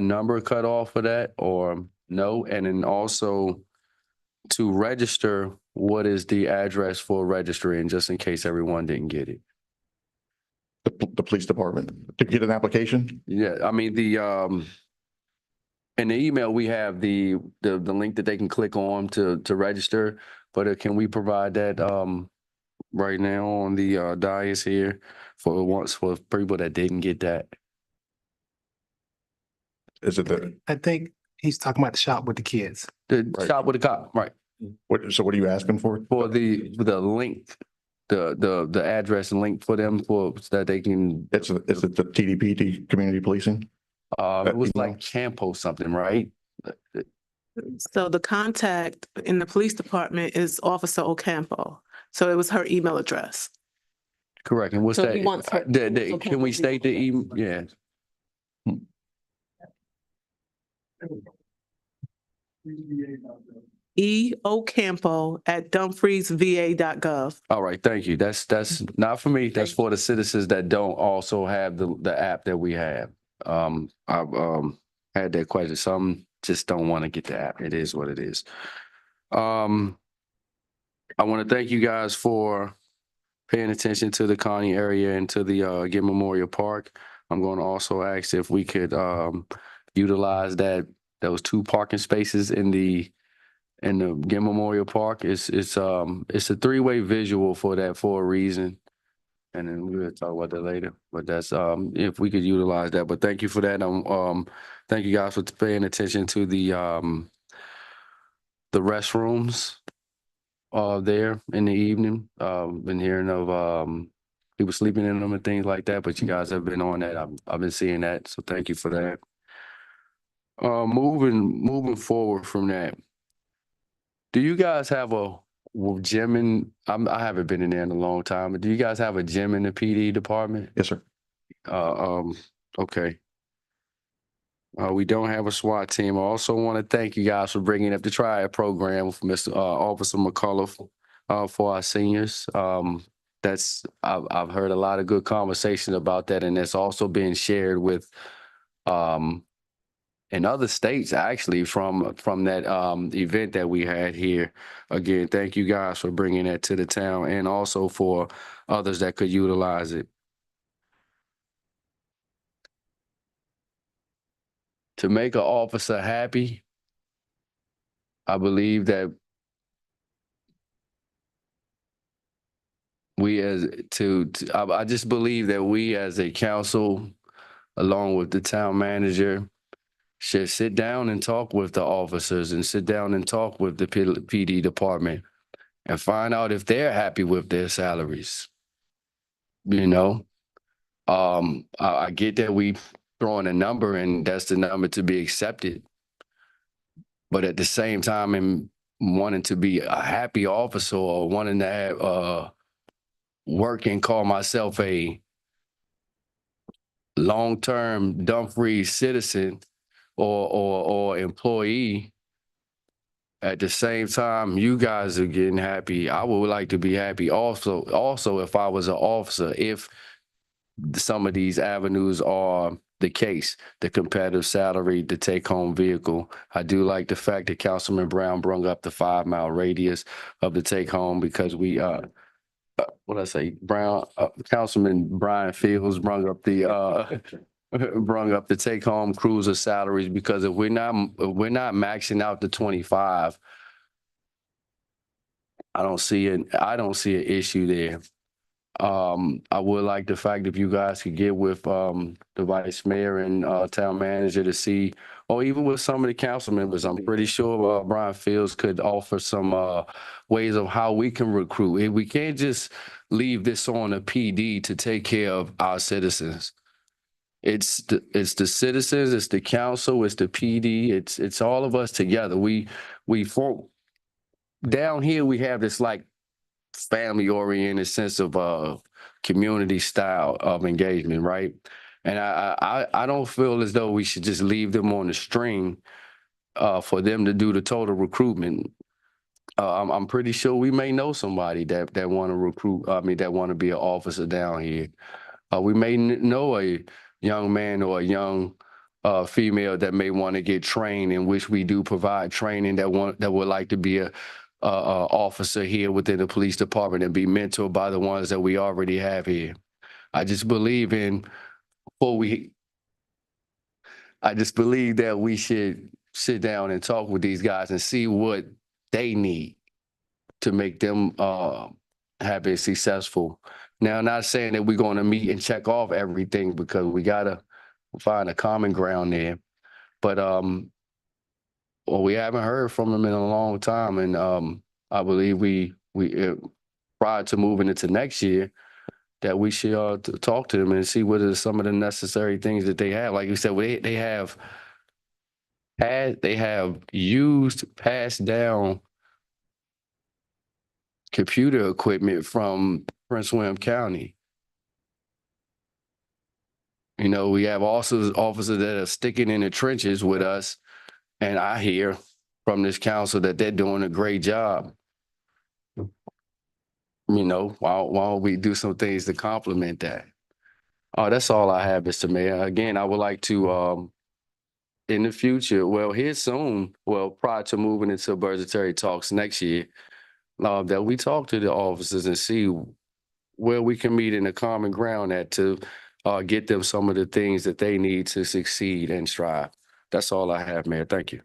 number cut off for that or no? And then also to register, what is the address for registering, just in case everyone didn't get it? The police department, to get an application? Yeah, I mean, in the email, we have the link that they can click on to register, but can we provide that right now on the dais here for people that didn't get that? Is it I think he's talking about the shop with the kids. The Right. Shop with a Cop, right? so what are you asking for? For the link, the address and link for them so that they can. Is it the TDP, community policing? It was email? like Campo something, right? So the contact in the police department is Officer Ocampo. So it was her email address. Correct. And what's So that? he wants her- Can we state the email? Yeah. eocampo@dumfriesva.gov. All right, thank you. That's not for me. That's for the citizens that don't also have the app that we have. I've had that question. Some just don't want to get the app. It is what it is. I want to thank you guys for paying attention to the Connie area and to the Ginn Memorial Park. I'm going to also ask if we could utilize those 2 parking spaces in the Ginn Memorial Park. It's a 3-way visual for that for a reason. And then we'll talk about that later. But that's if we could utilize that. But thank you for that. Thank you guys for paying attention to the restrooms there in the evening. Been hearing of people sleeping in them and things like that, but you guys have been on that. I've been seeing that. So thank you for that. Moving forward from that, do you guys have a gym in? I haven't been in there in a long time, but do you guys have a gym in the PD department? Yes, sir. Okay. We don't have a SWAT team. I also want to thank you guys for bringing up the Triad program with Mr. Officer McCullough for our seniors. I've heard a lot of good conversation about that, and it's also being shared with in other states actually from that event that we had here. Again, thank you guys for bringing that to the town, and also for others that could utilize it. To make an officer happy, I believe that I just believe that we as a council, along with the town manager, should sit down and talk with the officers and sit down and talk with the PD department and find out if they're happy with their salaries. You know, I get that we throwing a number and that's the number to be accepted. But at the same time, and wanting to be a happy officer or wanting to have, work and call myself a long-term Dumfries citizen or employee, at the same time, you guys are getting happy. I would like to be happy also if I was an officer, if some of these avenues are the case, the competitive salary, the take-home vehicle. I do like the fact that Councilman Brown brung up the 5-mile radius of the take-home because what I say, Councilman Brian Fields brung up the take-home cruiser salaries because if we're not maxing out the 25, I don't see an issue there. I would like the fact if you guys could get with the vice mayor and town manager to see, or even with some of the council members, I'm pretty sure Brian Fields could offer some ways of how we can recruit. We can't just leave this on the PD to take care of our citizens. It's the citizens, it's the council, it's the PD, it's all of us together. Down here we have this like family oriented sense of community style of engagement, right? And I don't feel as though we should just leave them on the string for them to do the total recruitment. I'm pretty sure we may know somebody that want to recruit. That want to be an officer down here. We may know a young man or a young female that may want to get trained, in which we do provide training that would like to be a officer here within the police department and be mentored by the ones that we already have here. I just believe that we should sit down and talk with these guys and see what they need to make them have it successful. Now, not saying that we're going to meet and check off everything because we got to find a common ground there. But we haven't heard from them in a long time. And I believe we prior to moving into next year, that we should talk to them and see what are some of the necessary things that they have. Like you said, they have used, passed down computer equipment from Prince William County. You know, we have also officers that are sticking in the trenches with us, and I hear from this council that they're doing a great job. You know, why don't we do some things to complement that? That's all I have, Mr. Mayor. Again, I would like to, in the future, prior to moving into budgetary talks next year, that we talk to the officers and see where we can meet in a common ground to get them some of the things that they need to succeed and strive. That's all I have, Mayor. Thank you.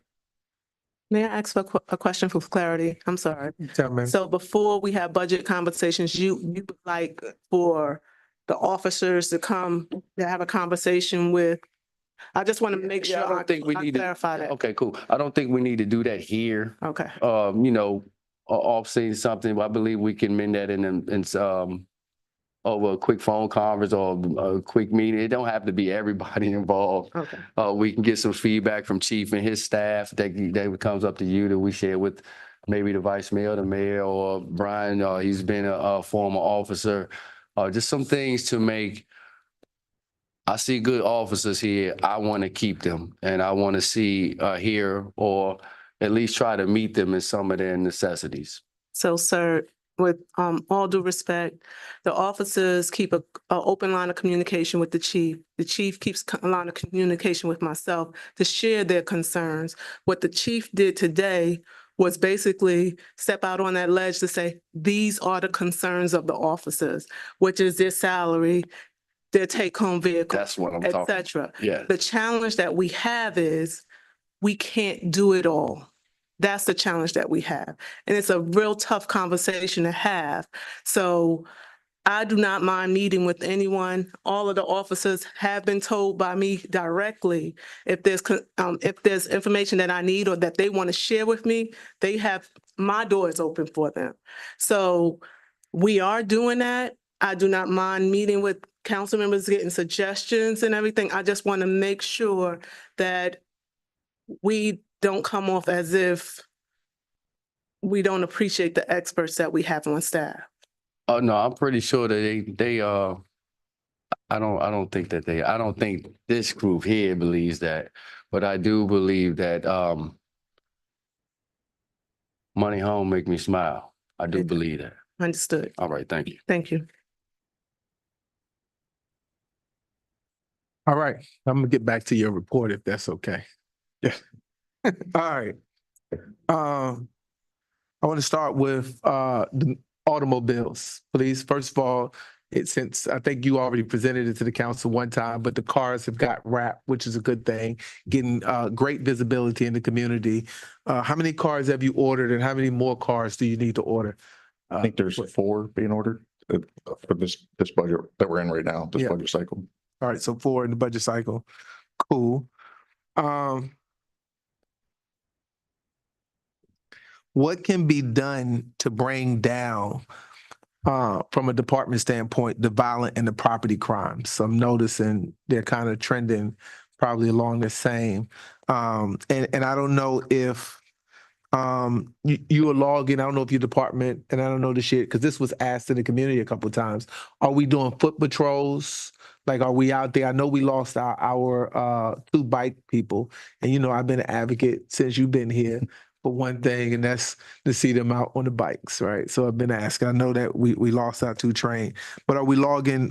May I ask for a question for clarity? I'm sorry. Tell me. So before we have budget conversations, you would like for the officers to come to have a conversation with, I just want to make sure I don't think we I need to clarify that. Okay, cool. I don't think we need to do that here. Okay. Off saying something, but I believe we can mend that in over a quick phone conference or a quick meeting. It don't have to be everybody involved. Okay. We can get some feedback from Chief and his staff that comes up to you that we share with maybe the vice mayor, the mayor, or Brian. He's been a former officer. Just some things to make. I see good officers here. I want to keep them, and I want to see here or at least try to meet them in some of their necessities. So, sir, with all due respect, the officers keep a open line of communication with the chief. The chief keeps a line of communication with myself to share their concerns. What the chief did today was basically step out on that ledge to say, these are the concerns of the officers, which is their salary, their take-home vehicle, That's what I'm et talking. cetera. Yeah. The challenge that we have is we can't do it all. That's the challenge that we have. And it's a real tough conversation to have. So I do not mind meeting with anyone. All of the officers have been told by me directly, if there's information that I need or that they want to share with me, they have my doors open for them. So we are doing that. I do not mind meeting with council members, getting suggestions and everything. I just want to make sure that we don't come off as if we don't appreciate the experts that we have on staff. Oh no, I'm pretty sure that they I don't think this group here believes that, but I do believe that money home make me smile. I do believe that. Understood. All right, thank you. Thank you. All right, I'm gonna get back to your report if that's okay. Yeah. All right. I want to start with the automobiles, please. First of all, since I think you already presented it to the council one time, but the cars have got wrapped, which is a good thing, getting great visibility in the community. How many cars have you ordered and how many more cars do you need to order? I think there's 4 being ordered for this budget that we're in right now, this Yeah. budget cycle. All right, so 4 in the budget cycle. Cool. What can be done to bring down, from a department standpoint, the violent and the property crimes? I'm noticing they're kind of trending probably along the same. And I don't know if you are logging, I don't know if your department, and I don't know this yet, because this was asked in the community a couple of times. Are we doing foot patrols? Like, are we out there? I know we lost our 2 bike people, and I've been an advocate since you've been here for one thing, and that's to see them out on the bikes, right? So I've been asking. I know that we lost our 2 trained, but are we logging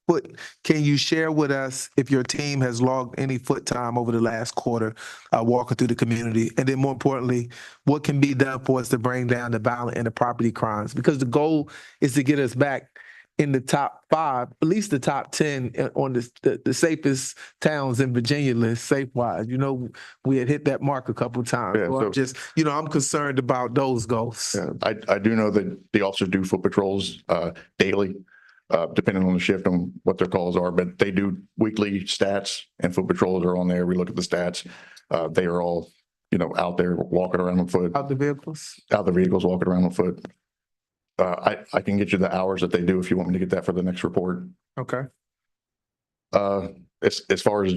foot? Can you share with us if your team has logged any foot time over the last quarter walking through the community? And then more importantly, what can be done for us to bring down the violent and the property crimes? Because the goal is to get us back in the top 5, at least the top 10 on the safest towns in Virginia list, safe-wise. We had hit that mark a couple of times. Yeah, So I'm just, I'm concerned about those goals. Yeah, I do know that the officers do foot patrols daily, depending on the shift and what their calls are, but they do weekly stats and foot patrols are on there. We look at the stats. They are all, out there walking around on foot, Out the vehicles? out the vehicles, walking around on foot. I can get you the hours that they do if you want me to get that for the next report. Okay. As far as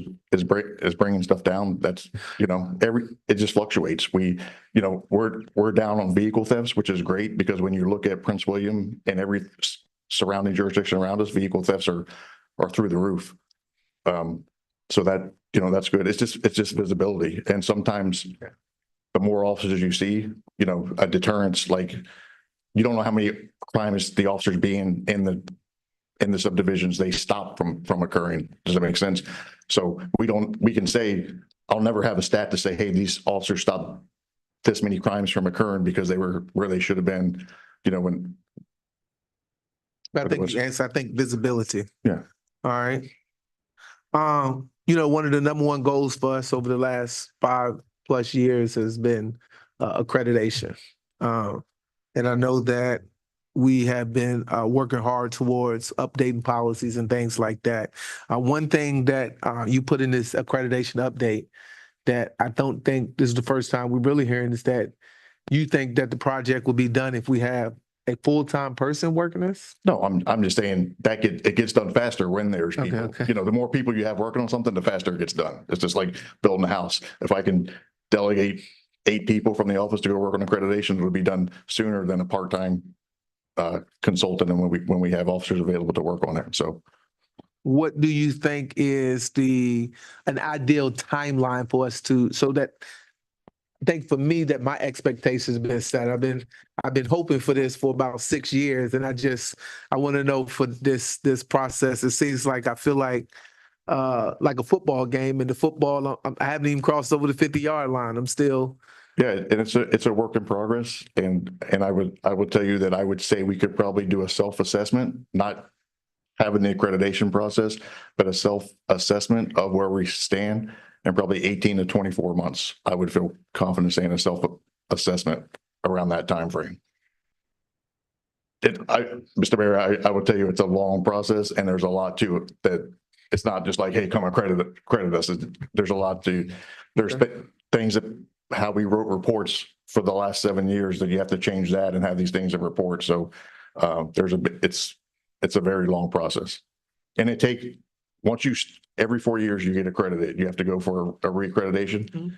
bringing stuff down, that's, it just fluctuates. We're down on vehicle thefts, which is great because when you look at Prince William and every surrounding jurisdiction around us, vehicle thefts are through the roof. So that, that's good. It's just visibility. And sometimes the more officers you see, a deterrence, like you don't know how many crimes the officers being in the subdivisions, they stop from occurring. Does that make sense? So we can say, I'll never have a stat to say, hey, these officers stopped this many crimes from occurring because they were where they should have been, when. I think visibility. Yeah. All right. One of the number one goals for us over the last 5+ years has been accreditation. And I know that we have been working hard towards updating policies and things like that. One thing that you put in this accreditation update that I don't think this is the first time we're really hearing is that you think that the project will be done if we have a full-time person working this? No, I'm just saying that it gets done faster when there's people. Okay. The more people you have working on something, the faster it gets done. It's just like building a house. If I can delegate 8 people from the office to go work on accreditations, it would be done sooner than a part-time consultant and when we have officers available to work on it. So what do you think is an ideal timeline for us so that I think for me that my expectations have been set. I've been hoping for this for about 6 years, and I want to know for this process. It seems like I feel like a football game, and the football I haven't even crossed over the 50-yard line. I'm still. yeah, and it's a work in progress, and I would tell you that I would say we could probably do a self-assessment, not having the accreditation process, but a self-assessment of where we stand. And probably 18 to 24 months, I would feel confident saying a self-assessment around that timeframe. Mr. Mayor, I would tell you it's a long process and there's a lot to it that it's not just like, hey, come accredit us. There's a lot there's things that how we wrote reports for the last 7 years that you have to change that and have these things in reports. So it's a very long process. And every 4 years you get accredited, you have to go for a reaccreditation. Mm-hmm.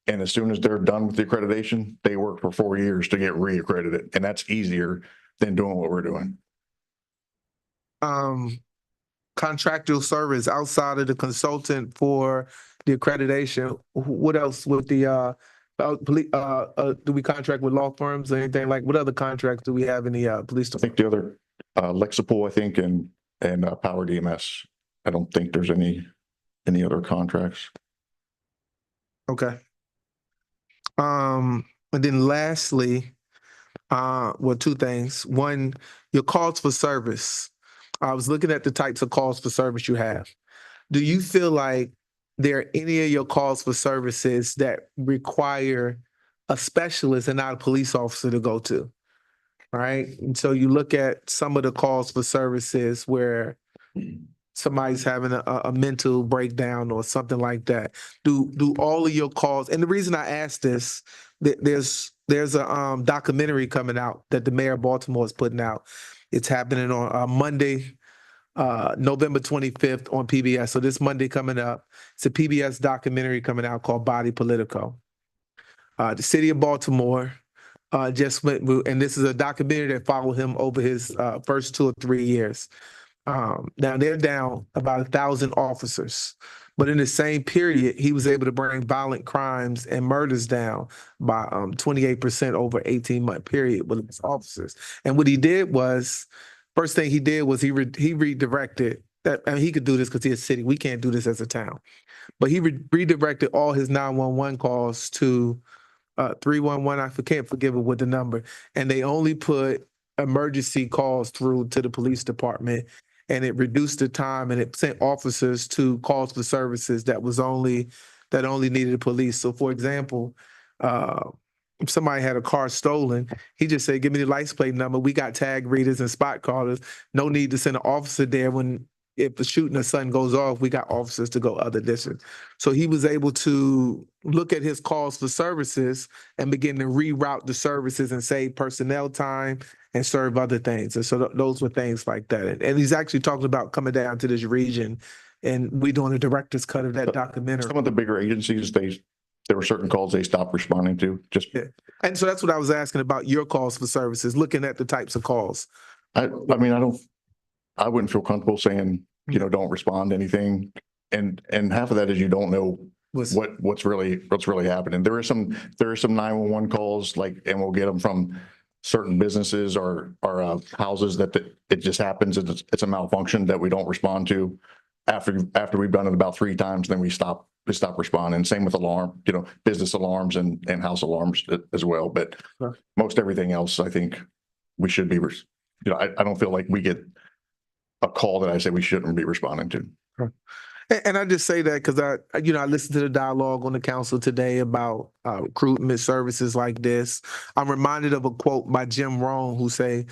And as soon as they're done with the accreditation, they work for 4 years to get reaccredited. And that's easier than doing what we're doing. Contractual service outside of the consultant for the accreditation. What else with the do we contract with law firms or anything like? What other contracts do we have in the police I think department? the other Lexipol, I think, and Power DMS I don't think there's any other contracts. Okay. And then lastly, well, two things. One, your calls for service. I was looking at the types of calls for service you have. Do you feel like there are any of your calls for services that require a specialist and not a police officer to go to? Right? And so you look at some of the calls for services where somebody's having a mental breakdown or something like that. Do all of your calls, and the reason I ask this, there's a documentary coming out that the mayor of Baltimore is putting out. It's happening on Monday, November 25th on PBS. So this Monday coming up, it's a PBS documentary coming out called Body Politico. The city of Baltimore just went, and this is a documentary that followed him over his first 2 or 3 years. Now they're down about 1,000 officers, but in the same period, he was able to bring violent crimes and murders down by 28% over 18-month period with his officers. And what he did was, first thing he did was he redirected that. I mean, he could do this because he's a city. We can't do this as a town, but he redirected all his 911 calls to 311. I can't forgive it with the number, and they only put emergency calls through to the police department. And it reduced the time, and it sent officers to calls for services that only needed the police. So, for example, if somebody had a car stolen, he just said, "Give me the license plate number." We got tag readers and spot callers. No need to send an officer there if the shooting or something goes off. We got officers to go other districts. So he was able to look at his calls for services and begin to reroute the services and save personnel time and serve other things. And so those were things like that. And he's actually talking about coming down to this region, and we doing a director's cut of that documentary. Some of the bigger agencies, there were certain calls they stopped responding to. Yeah. And so that's what I was asking about your calls for services, looking at the types of calls. I mean, I wouldn't feel comfortable saying, don't respond to anything. And half of that is you don't know what's really happening. There are some 911 calls, and we'll get them from certain businesses or houses that it just happens. It's a malfunction that we don't respond to after we've done it about 3 times, then we stop responding. Same with business alarms and house alarms as well. But most everything else, I think we should be, I don't feel like we get a call that I say we shouldn't be responding to. And I just say that because I listened to the dialogue on the council today about recruitment services like this. I'm reminded of a quote by Jim Rohn who say,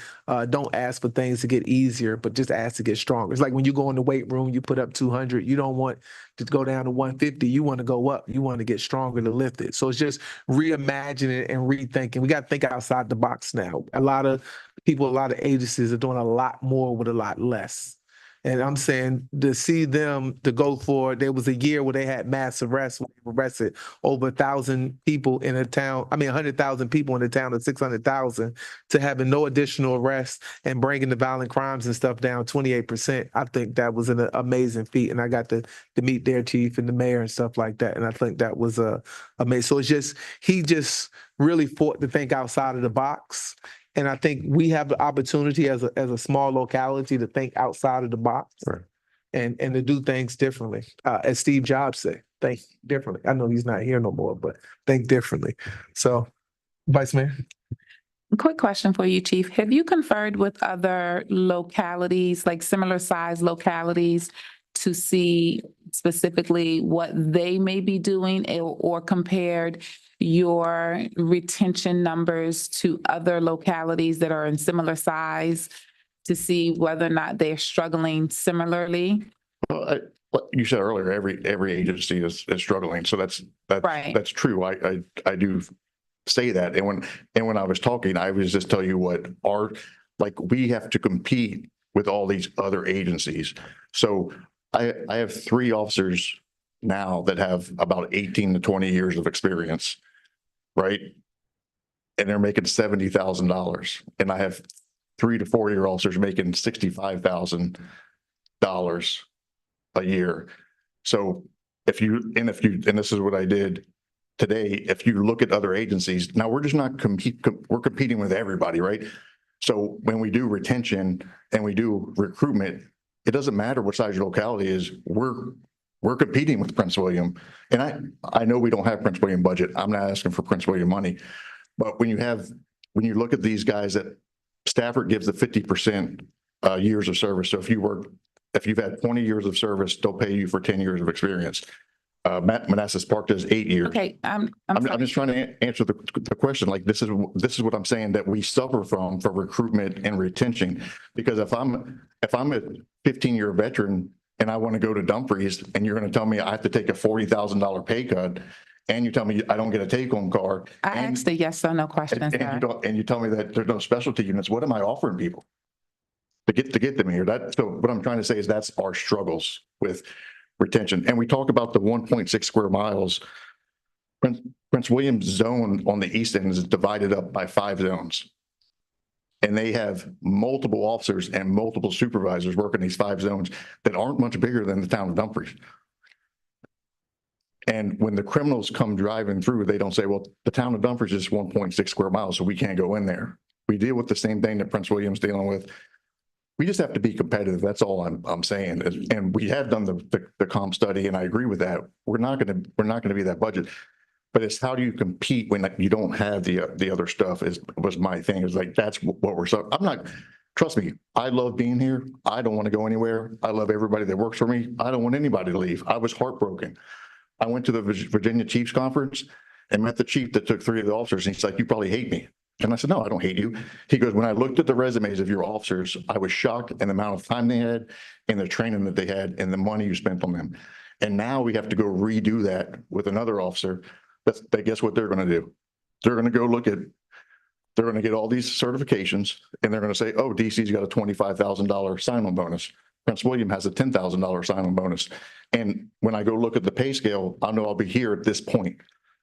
"Don't ask for things to get easier, but just ask to get stronger." It's like when you go in the weight room, you put up 200. You don't want to go down to 150. You want to go up. You want to get stronger to lift it. So it's just reimagining and rethinking. We got to think outside the box now. A lot of people, a lot of agencies are doing a lot more with a lot less. And I'm saying to see them to go for, there was a year where they had mass arrests, arrested over 1,000 people in a town. 100,000 people in a town of 600,000, to having no additional arrests and bringing the violent crimes and stuff down 28%. I think that was an amazing feat. And I got to meet their chief and the mayor and stuff like that. And I think that was amazing. So it's just, he just really fought to think outside of the box. And I think we have the opportunity as a small locality to think outside of the box, right, and to do things differently. As Steve Jobs said, think differently. I know he's not here no more, but think differently. So, Vice Mayor. Quick question for you, Chief. Have you conferred with other localities, like similar size localities, to see specifically what they may be doing, or compared your retention numbers to other localities that are in similar size to see whether or not they're struggling similarly? Well, what you said earlier, every agency is struggling. So that's Right. That's true. I do say that. And when I was talking, I was just telling you what we have to compete with all these other agencies. So I have 3 officers now that have about 18 to 20 years of experience, right? And they're making $70,000. And I have 3 to 4 year officers making $65,000 a year. So and this is what I did today. If you look at other agencies, now we're just not we're competing with everybody, right? So when we do retention and we do recruitment, it doesn't matter what size your locality is, we're competing with Prince William. And I know we don't have Prince William budget. I'm not asking for Prince William money. But when you look at these guys that Stafford gives the 50% years of service. So if you've had 20 years of service, they'll pay you for 10 years of experience. Manassas Park does 8 years. Okay, I'm I'm just trying to answer the question. Like, this is what I'm saying that we suffer from for recruitment and retention. Because if I'm a 15-year veteran and I want to go to Dumfries and you're going to tell me I have to take a $40,000 pay cut and you tell me I don't get a take-home car. I asked a yes or no question, And sir. you tell me that there's no specialty units, what am I offering people to get them here? So what I'm trying to say is that's our struggles with retention. And we talk about the 1.6 square miles. Prince William's zone on the east end is divided up by 5 zones. And they have multiple officers and multiple supervisors working these 5 zones that aren't much bigger than the town of Dumfries. And when the criminals come driving through, they don't say, well, the town of Dumfries is 1.6 square miles, so we can't go in there. We deal with the same thing that Prince William's dealing with. We just have to be competitive. That's all I'm saying. And we have done the comp study, and I agree with that. We're not gonna be that budget. But it's how do you compete when you don't have the other stuff was my thing. It's like, that's what we're, so I'm not, trust me, I love being here. I don't want to go anywhere. I love everybody that works for me. I don't want anybody to leave. I was heartbroken. I went to the Virginia Chiefs Conference and met the chief that took 3 of the officers. And he's like, you probably hate me. And I said, no, I don't hate you. He goes, when I looked at the resumes of your officers, I was shocked in the amount of time they had and the training that they had and the money you spent on them. And now we have to go redo that with another officer. Guess what they're going to do? They're going to go they're going to get all these certifications and they're going to say, oh, DC's got a $25,000 sign-on bonus. Prince William has a $10,000 sign-on bonus. And when I go look at the pay scale, I know I'll be here at this point.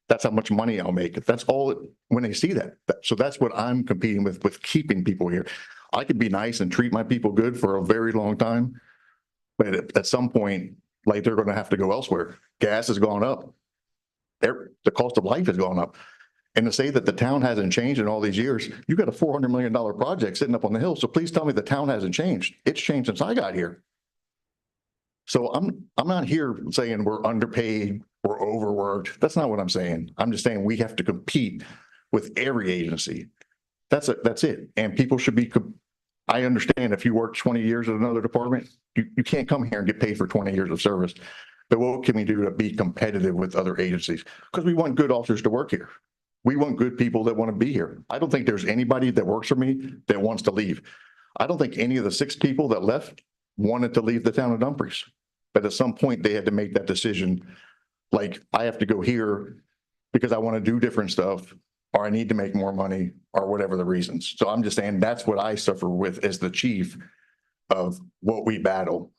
That's how much money I'll make. That's all when they see that. So that's what I'm competing with keeping people here. I could be nice and treat my people good for a very long time. But at some point, like, they're going to have to go elsewhere. Gas has gone up. The cost of life has gone up. And to say that the town hasn't changed in all these years, you got a $400 million project sitting up on the hill. So please tell me the town hasn't changed. It's changed since I got here. So I'm not here saying we're underpaid, we're overworked. That's not what I'm saying. I'm just saying we have to compete with every agency. That's it. And people should be, I understand if you work 20 years at another department, you can't come here and get paid for 20 years of service. But what can we do to be competitive with other agencies? Because we want good officers to work here. We want good people that want to be here. I don't think there's anybody that works for me that wants to leave. I don't think any of the 6 people that left wanted to leave the town of Dumfries. But at some point they had to make that decision. Like, I have to go here because I want to do different stuff, or I need to make more money, or whatever the reasons. So I'm just saying that's what I suffer with as the chief of what we battle.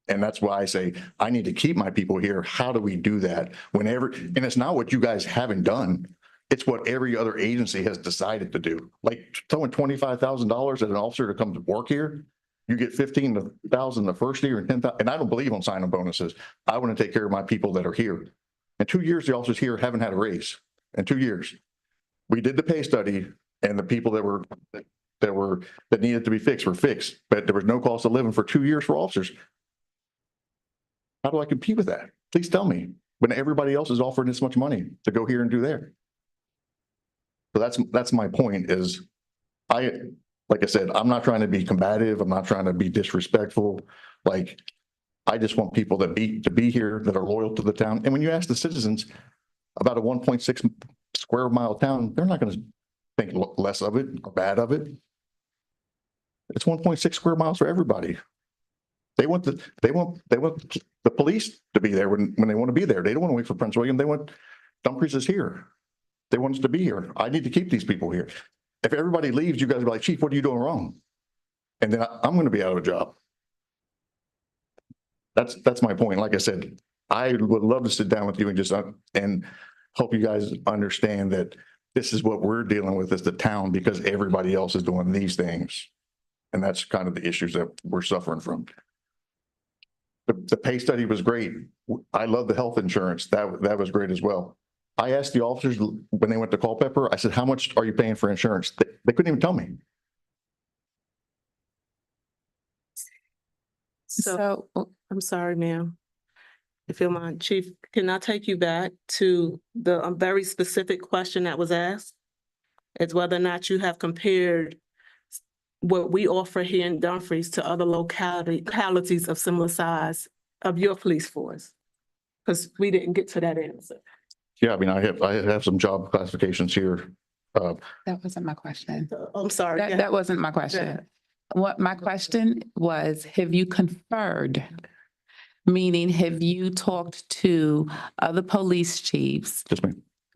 And that's why I say I need to keep my people here. How do we do that? And it's not what you guys haven't done. It's what every other agency has decided to do. Like, throwing $25,000 at an officer to come to work here, you get $15,000 the first year and $10,000. And I don't believe on sign-on bonuses. I want to take care of my people that are here. In 2 years, the officers here haven't had a raise. In 2 years, we did the pay study, and the people that needed to be fixed were fixed, but there was no cost of living for 2 years for officers. How do I compete with that? Please tell me, when everybody else is offering this much money to go here and do there. So that's my point is like I said, I'm not trying to be combative. I'm not trying to be disrespectful. Like, I just want people to be here that are loyal to the town. And when you ask the citizens about a 1.6 square mile town, they're not going to think less of it or bad of it. It's 1.6 square miles for everybody. They want the police to be there when they want to be there. They don't want to wait for Prince William. They want Dumfries is here. They want us to be here. I need to keep these people here. If everybody leaves, you guys will be like, Chief, what are you doing wrong? And then I'm going to be out of a job. That's my point. Like I said, I would love to sit down with you and just and help you guys understand that this is what we're dealing with as the town, because everybody else is doing these things. And that's kind of the issues that we're suffering from. The pay study was great. I love the health insurance. That was great as well. I asked the officers when they went to Culpeper, I said, how much are you paying for insurance? They couldn't even tell me. So, I'm sorry, ma'am. If you don't mind, Chief, can I take you back to the very specific question that was asked? It's whether or not you have compared what we offer here in Dumfries to other localities of similar size of your police force? Because we didn't get to that answer. Yeah, I mean, I have some job classifications here. That wasn't my question. I'm sorry. That wasn't my question. What my question was, have you conferred? Meaning, have you talked to other police chiefs? Just me.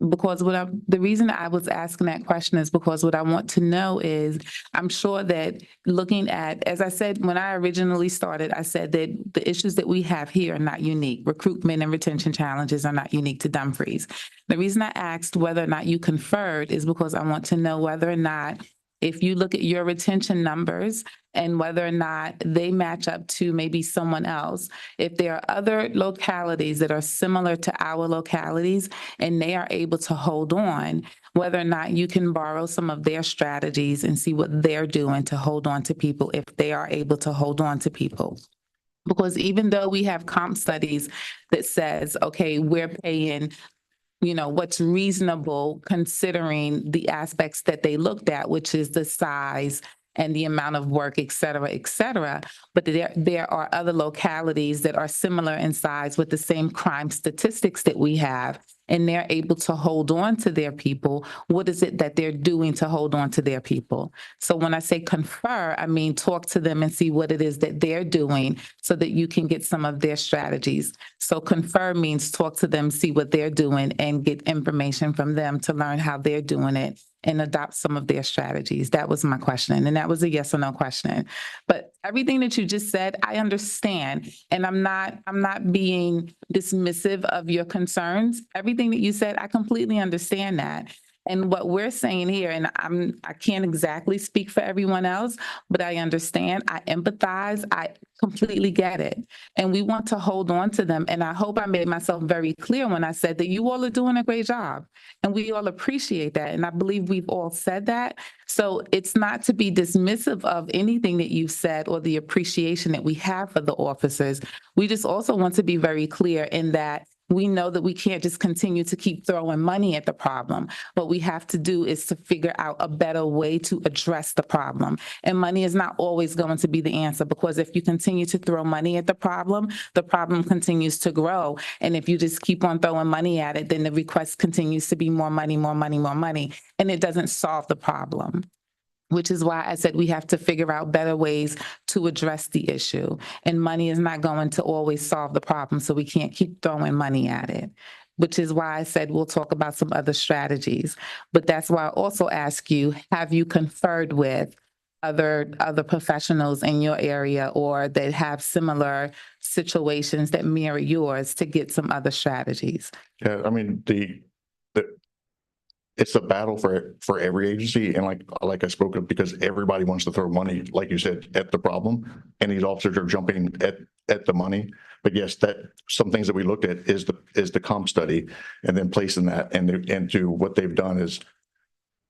Because the reason I was asking that question is because what I want to know is, I'm sure that looking at, as I said, when I originally started, I said that the issues that we have here are not unique. Recruitment and retention challenges are not unique to Dumfries. The reason I asked whether or not you conferred is because I want to know whether or not, if you look at your retention numbers and whether or not they match up to maybe someone else, if there are other localities that are similar to our localities and they are able to hold on, whether or not you can borrow some of their strategies and see what they're doing to hold on to people, if they are able to hold on to people. Because even though we have comp studies that says, okay, we're paying what's reasonable considering the aspects that they looked at, which is the size and the amount of work, et cetera, et cetera. But there are other localities that are similar in size with the same crime statistics that we have, and they're able to hold on to their people. What is it that they're doing to hold on to their people? So when I say confer, I mean talk to them and see what it is that they're doing so that you can get some of their strategies. So confer means talk to them, see what they're doing, and get information from them to learn how they're doing it and adopt some of their strategies. That was my question. And that was a yes or no question. But everything that you just said, I understand. And I'm not being dismissive of your concerns. Everything that you said, I completely understand that. And what we're saying here, and I can't exactly speak for everyone else, but I understand, I empathize, I completely get it. And we want to hold on to them. And I hope I made myself very clear when I said that you all are doing a great job. And we all appreciate that. And I believe we've all said that. So it's not to be dismissive of anything that you've said or the appreciation that we have for the officers. We just also want to be very clear in that we know that we can't just continue to keep throwing money at the problem. What we have to do is to figure out a better way to address the problem. And money is not always going to be the answer, because if you continue to throw money at the problem continues to grow. And if you just keep on throwing money at it, then the request continues to be more money, more money, more money. And it doesn't solve the problem. Which is why I said we have to figure out better ways to address the issue. And money is not going to always solve the problem, so we can't keep throwing money at it. Which is why I said we'll talk about some other strategies. But that's why I also ask you, have you conferred with other professionals in your area or that have similar situations that mirror yours to get some other strategies? Yeah, I mean, it's a battle for every agency, and like I spoke of, because everybody wants to throw money, like you said, at the problem, and these officers are jumping at the money. But yes, that some things that we looked at is the comp study, and then placing that into what they've done is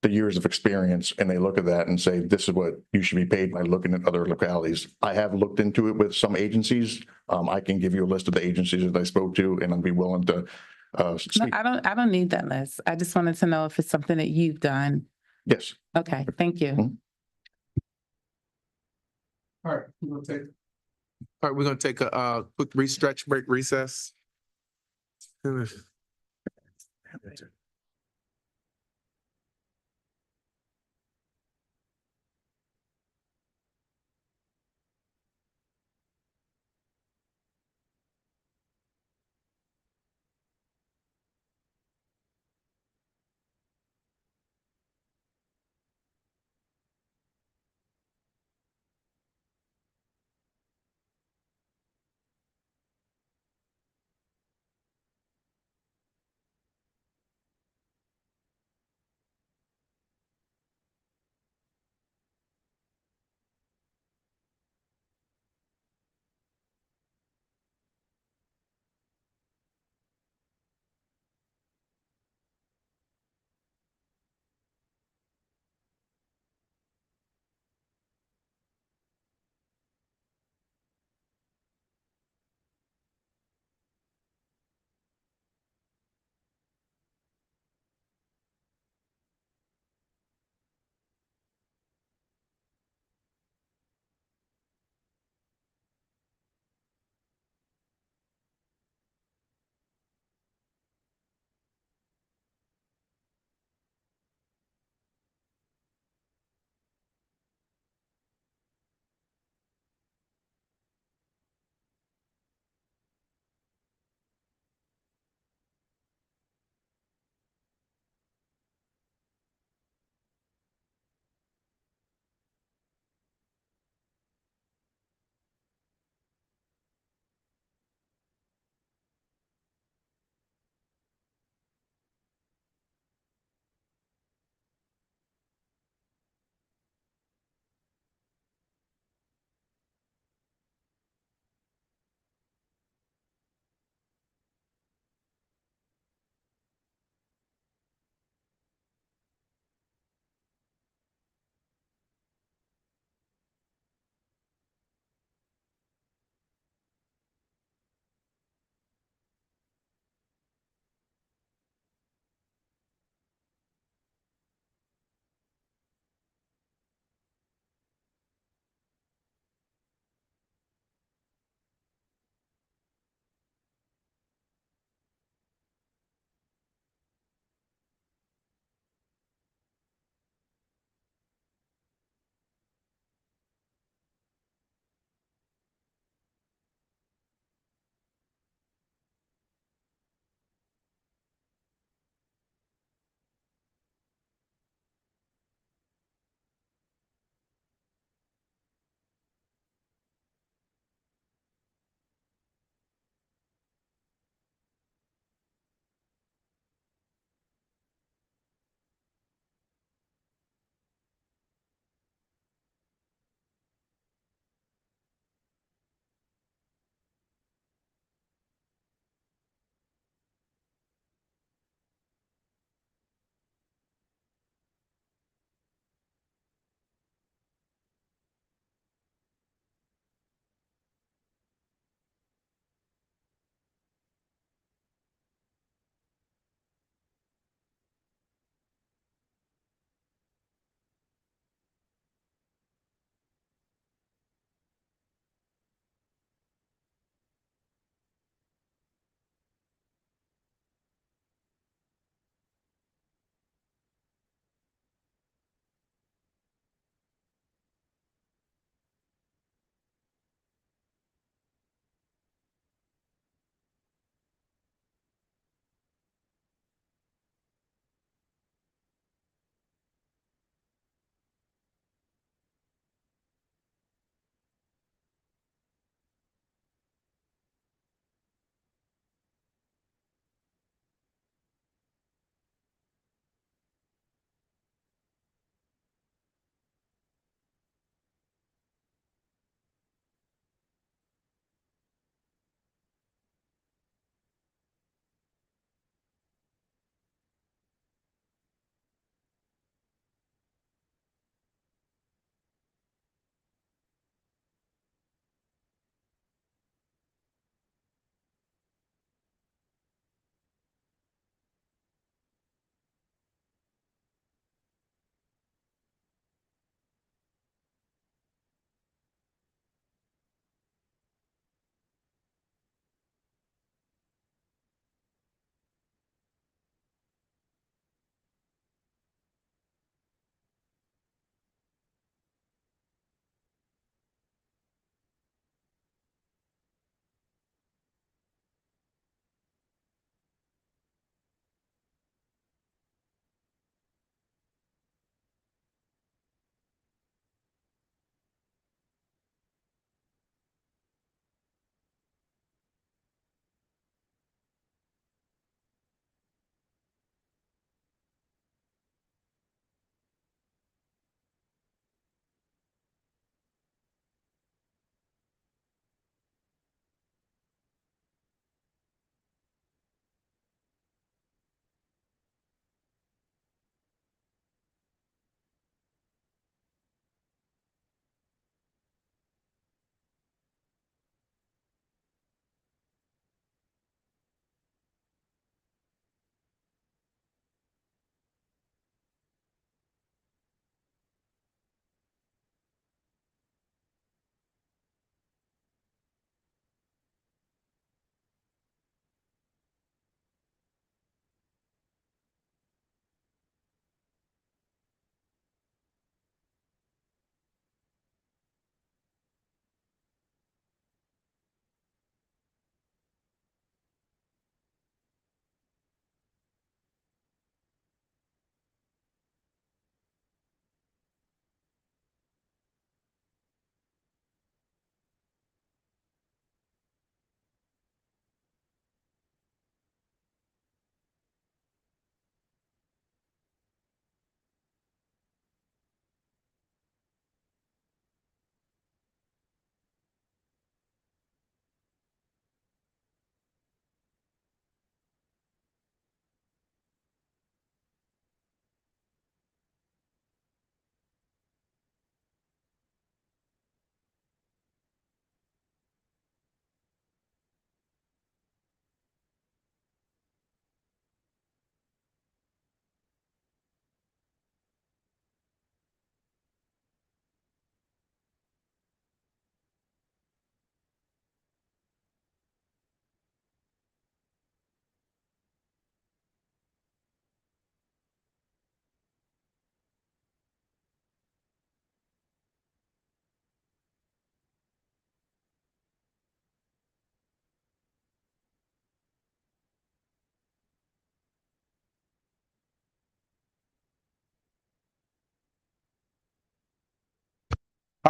the years of experience, and they look at that and say, this is what you should be paid by looking at other localities. I have looked into it with some agencies. I can give you a list of the agencies that I spoke to, and I'd be willing to No, speak. I don't need that list. I just wanted to know if it's something that you've done. Yes. Okay, thank you. All right, we're gonna take a quick stretch break, recess.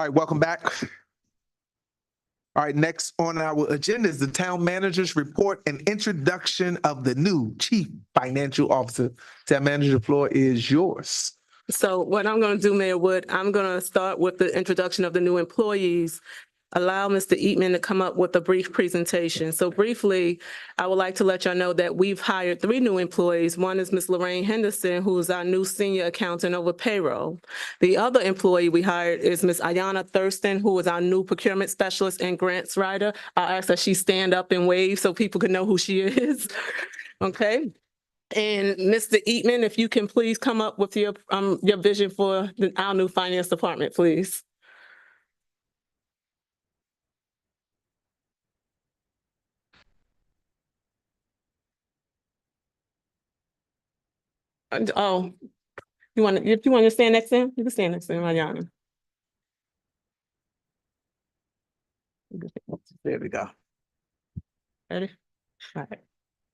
All right, welcome back. All right, next on our agenda is the town manager's report and introduction of the new chief financial officer. Town manager, the floor is yours. So what I'm going to do, Mayor Wood, I'm going to start with the introduction of the new employees. Allow Mr. Eatman to come up with a brief presentation. So briefly, I would like to let y'all know that we've hired 3 new employees. One is Ms. Lorraine Henderson, who is our new senior accountant over payroll. The other employee we hired is Ms. Ayana Thurston, who is our new procurement specialist and grants writer. I'll ask that she stand up and wave so people can know who she is. Okay. And Mr. Eatman, if you can please come up with your vision for our new finance department, please. Oh, if you want to stand next to him, you can stand next to him, Ayana. There we go. Ready? All right.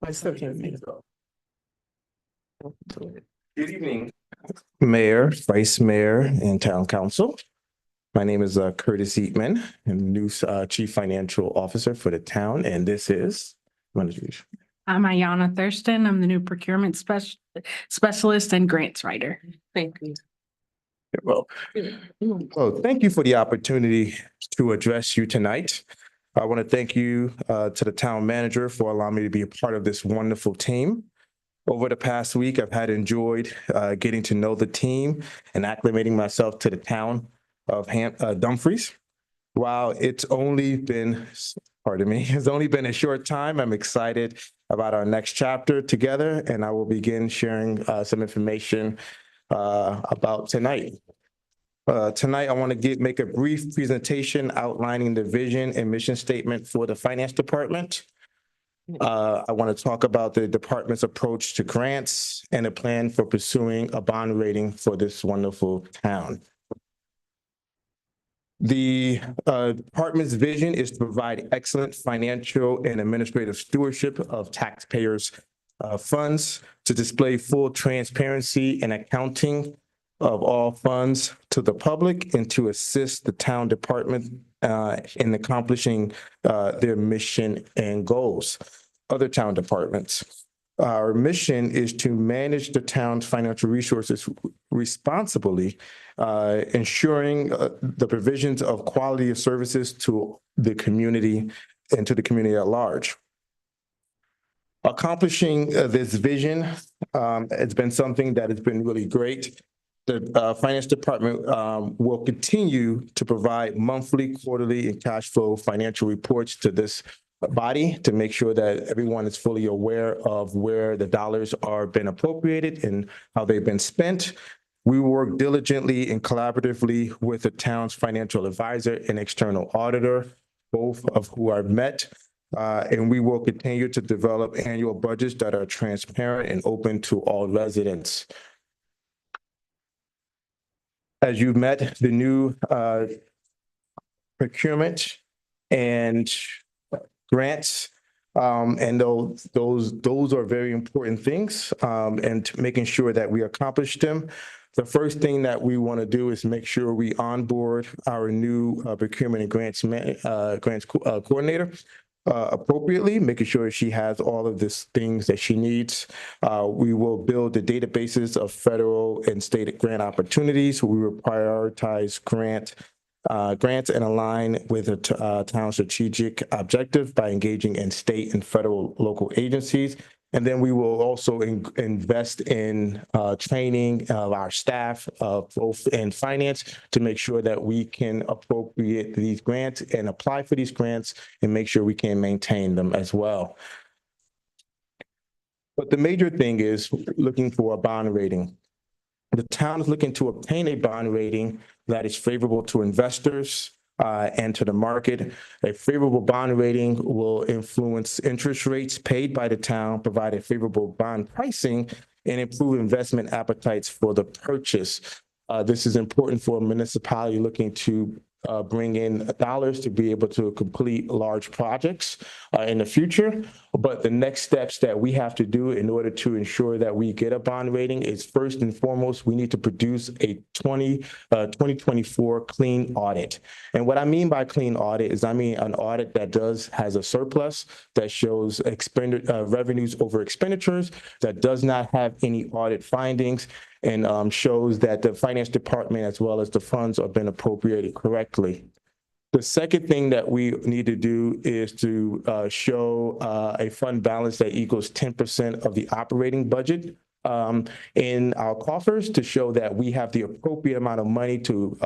I still can't see it. Good evening, Mayor, Vice Mayor, and Town Council. My name is Curtis Eatman. I'm the new Chief Financial Officer for the town, and this is I'm Ayana Thurston. I'm the new procurement specialist and grants writer. Thank you. Well, thank you for the opportunity to address you tonight. I want to thank you to the town manager for allowing me to be a part of this wonderful team. Over the past week, I've had enjoyed getting to know the team and acclimating myself to the town of Dumfries. While it's only been, it's only been a short time, I'm excited about our next chapter together, and I will begin sharing some information about tonight. Tonight, I want to make a brief presentation outlining the vision and mission statement for the finance department. I want to talk about the department's approach to grants and a plan for pursuing a bond rating for this wonderful town. The department's vision is to provide excellent financial and administrative stewardship of taxpayers' funds, to display full transparency and accounting of all funds to the public, and to assist the town department in accomplishing their mission and goals. Other town departments. Our mission is to manage the town's financial resources responsibly, ensuring the provisions of quality of services to the community and to the community at large. Accomplishing this vision has been something that has been really great. The finance department will continue to provide monthly, quarterly, and cash flow financial reports to this body to make sure that everyone is fully aware of where the dollars are being appropriated and how they've been spent. We work diligently and collaboratively with the town's financial advisor and external auditor, both of who I've met. And we will continue to develop annual budgets that are transparent and open to all residents. As you've met, the new procurement and grants, and those are very important things, and making sure that we accomplish them. The first thing that we want to do is make sure we onboard our new procurement and grants coordinator appropriately, making sure she has all of these things that she needs. We will build the databases of federal and state grant opportunities. We will prioritize grants and align with the town's strategic objective by engaging in state and federal local agencies. And then we will also invest in training of our staff, both in finance, to make sure that we can appropriate these grants and apply for these grants and make sure we can maintain them as well. But the major thing is looking for a bond rating. The town is looking to obtain a bond rating that is favorable to investors and to the market. A favorable bond rating will influence interest rates paid by the town, provide a favorable bond pricing, and improve investment appetites for the purchase. This is important for a municipality looking to bring in dollars to be able to complete large projects in the future. But the next steps that we have to do in order to ensure that we get a bond rating is first and foremost, we need to produce a 2024 clean audit. And what I mean by clean audit is I mean an audit that has a surplus, that shows revenues over expenditures, that does not have any audit findings, and shows that the finance department as well as the funds are being appropriated correctly. The second thing that we need to do is to show a fund balance that equals 10% of the operating budget in our coffers, to show that we have the appropriate amount of money to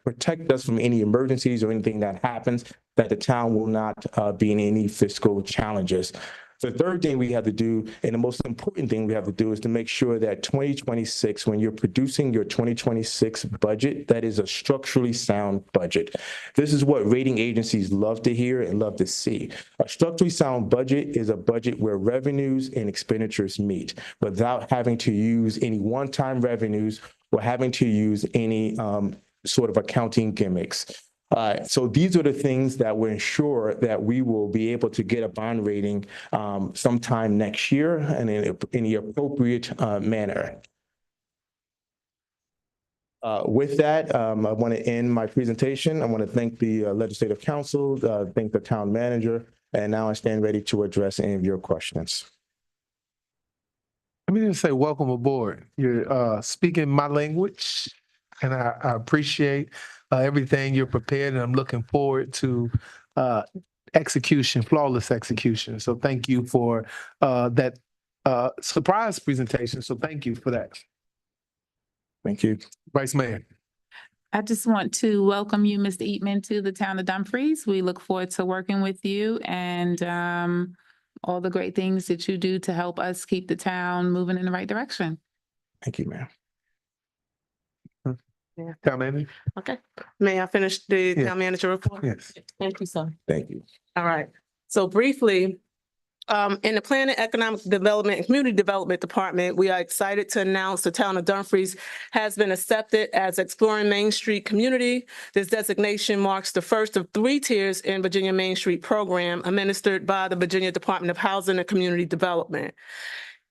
protect us from any emergencies or anything that happens, that the town will not be in any fiscal challenges. The third thing we have to do, and the most important thing we have to do, is to make sure that 2026, when you're producing your 2026 budget, that is a structurally sound budget. This is what rating agencies love to hear and love to see. A structurally sound budget is a budget where revenues and expenditures meet without having to use any one-time revenues or having to use any sort of accounting gimmicks. So these are the things that will ensure that we will be able to get a bond rating sometime next year and in the appropriate manner. With that, I want to end my presentation. I want to thank the Legislative Council, thank the town manager, and now I stand ready to address any of your questions. Let me just say, welcome aboard. You're speaking my language, and I appreciate everything you're prepared, and I'm looking forward to execution, flawless execution. So thank you for that surprise presentation. So thank you for that. Thank you. Vice Mayor. I just want to welcome you, Mr. Eatman, to the town of Dumfries. We look forward to working with you and all the great things that you do to help us keep the town moving in the right direction. Thank you, ma'am. Yeah. Town manager? Okay. May I finish the Yeah. town manager report? Yes. Thank you, sir. Thank you. All right. So briefly, in the Planning, Economic Development, and Community Development Department, we are excited to announce the town of Dumfries has been accepted as Exploring Main Street Community. This designation marks the first of 3 tiers in Virginia Main Street program administered by the Virginia Department of Housing and Community Development.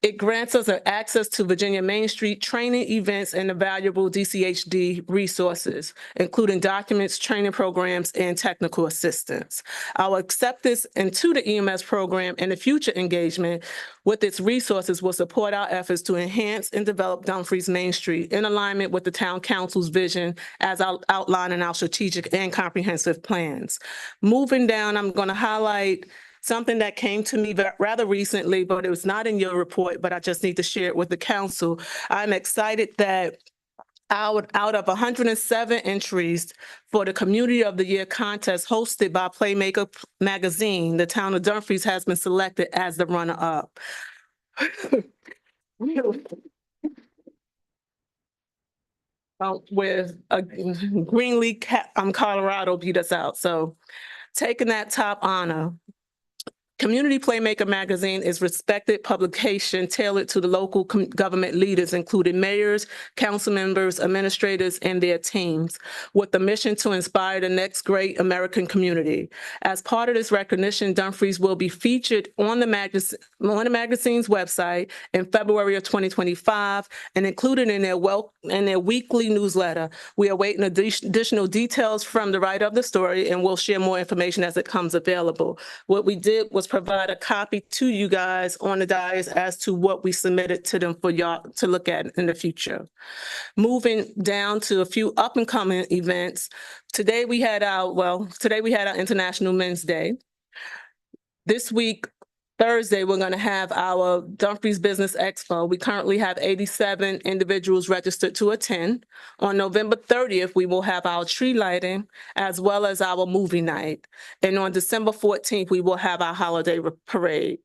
It grants us access to Virginia Main Street training events and the valuable DCHD resources, including documents, training programs, and technical assistance. Our acceptance into the EMS program and the future engagement with its resources will support our efforts to enhance and develop Dumfries Main Street in alignment with the Town Council's vision as outlined in our strategic and comprehensive plans. Moving down, I'm going to highlight something that came to me rather recently, but it was not in your report, but I just need to share it with the council. I'm excited that out of 107 entries for the Community of the Year contest hosted by Playmaker Magazine, the town of Dumfries has been selected as the runner-up. With a Greenlee, Colorado beat us out. So taking that top honor. Community Playmaker Magazine is respected publication tailored to the local government leaders, including mayors, council members, administrators, and their teams, with the mission to inspire the next great American community. As part of this recognition, Dumfries will be featured on the magazine's website in February of 2025 and included in their weekly newsletter. We are awaiting additional details from the writer of the story, and we'll share more information as it comes available. What we did was provide a copy to you guys on the dais as to what we submitted to them for y'all to look at in the future. Moving down to a few up and coming events. Today we had our International Men's Day. This week, Thursday, we're going to have our Dumfries Business Expo. We currently have 87 individuals registered to attend. On November 30th, we will have our tree lighting as well as our movie night. And on December 14th, we will have our holiday parade.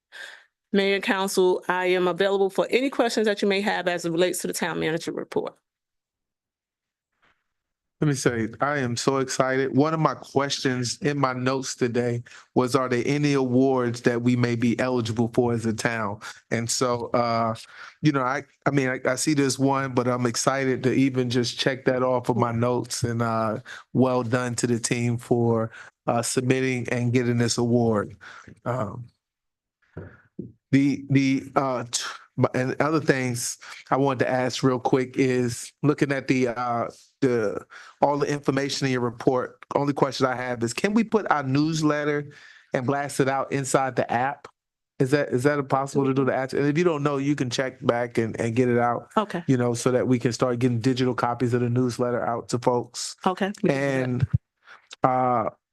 Mayor and Council, I am available for any questions that you may have as it relates to the town manager report. Let me say, I am so excited. One of my questions in my notes today was, are there any awards that we may be eligible for as a town? And so, I mean, I see this one, but I'm excited to even just check that off of my notes, and well done to the team for submitting and getting this award. And other things I wanted to ask real quick is, looking at all the information in your report, only question I have is, can we put our newsletter and blast it out inside the app? Is that possible to do the app? And if you don't know, you can check back and get it out, Okay, so that we can start getting digital copies of the newsletter out to folks. okay. And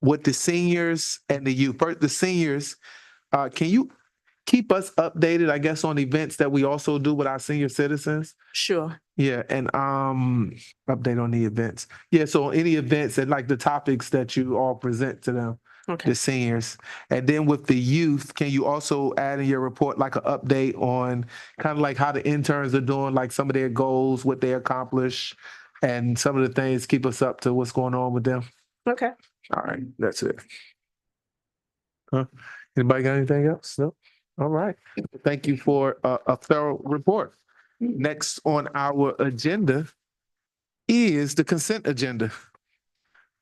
with the seniors and the youth, first, the seniors, can you keep us updated, I guess, on events that we also do with our senior citizens? Sure. Yeah, and update on the events. Yeah, so any events and like the topics that you all present to them, Okay. the seniors. And then with the youth, can you also add in your report like an update on kind of like how the interns are doing, like some of their goals, what they accomplish, and some of the things, keep us up to what's going on with them? Okay. All right, that's it. Anybody got anything else? No? All right. Thank you for a thorough report. Next on our agenda is the consent agenda.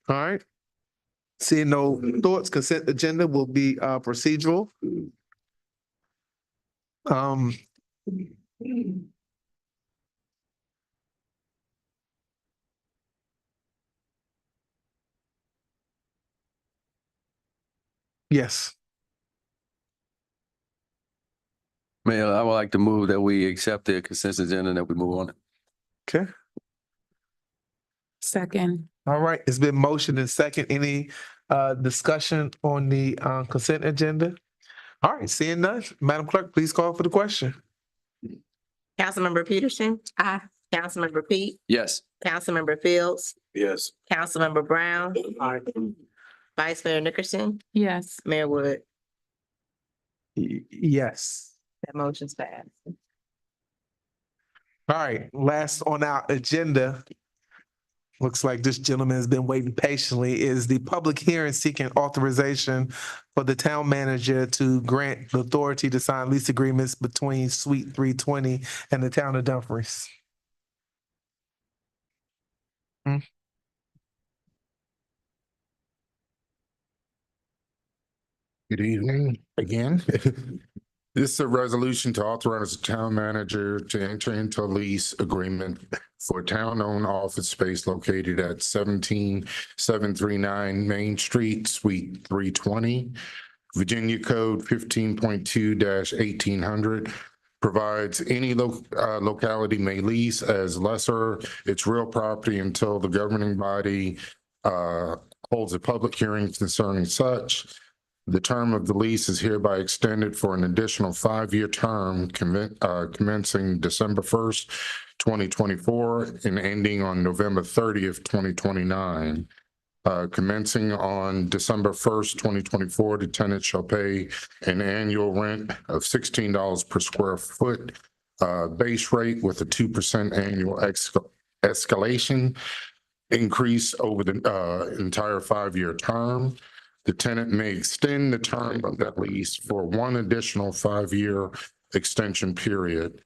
All right. Seeing no thoughts, consent agenda will be procedural. Yes. Mayor, I would like to move that we accept the consent agenda and that we move on. Okay. Second. All right. It's been motioned and second. Any discussion on the consent agenda? All right. Seeing none, Madam Clerk, please call for the question. Councilmember Peterson. Aye. Councilmember Pete. Yes. Councilmember Fields. Yes. Councilmember Brown. Vice Mayor Nickerson. Yes. Mayor Wood. Yes. That motion's passed. All right, last on our agenda, looks like this gentleman has been waiting patiently, is the public hearing seeking authorization for the town manager to grant the authority to sign lease agreements between Suite 320 and the town of Dumfries. Good evening again. This is a resolution to authorize the town manager to enter into a lease agreement for town-owned office space located at 17739 Main Street, Suite 320. Virginia Code 15.2-1800 provides any locality may lease as lessor its real property until the governing body holds a public hearing concerning such. The term of the lease is hereby extended for an additional 5-year term commencing December 1st, 2024 and ending on November 30th, 2029. Commencing on December 1st, 2024, the tenant shall pay an annual rent of $16 per square foot base rate with a 2% annual escalation increase over the entire 5-year term. The tenant may extend the term of that lease for one additional 5-year extension period.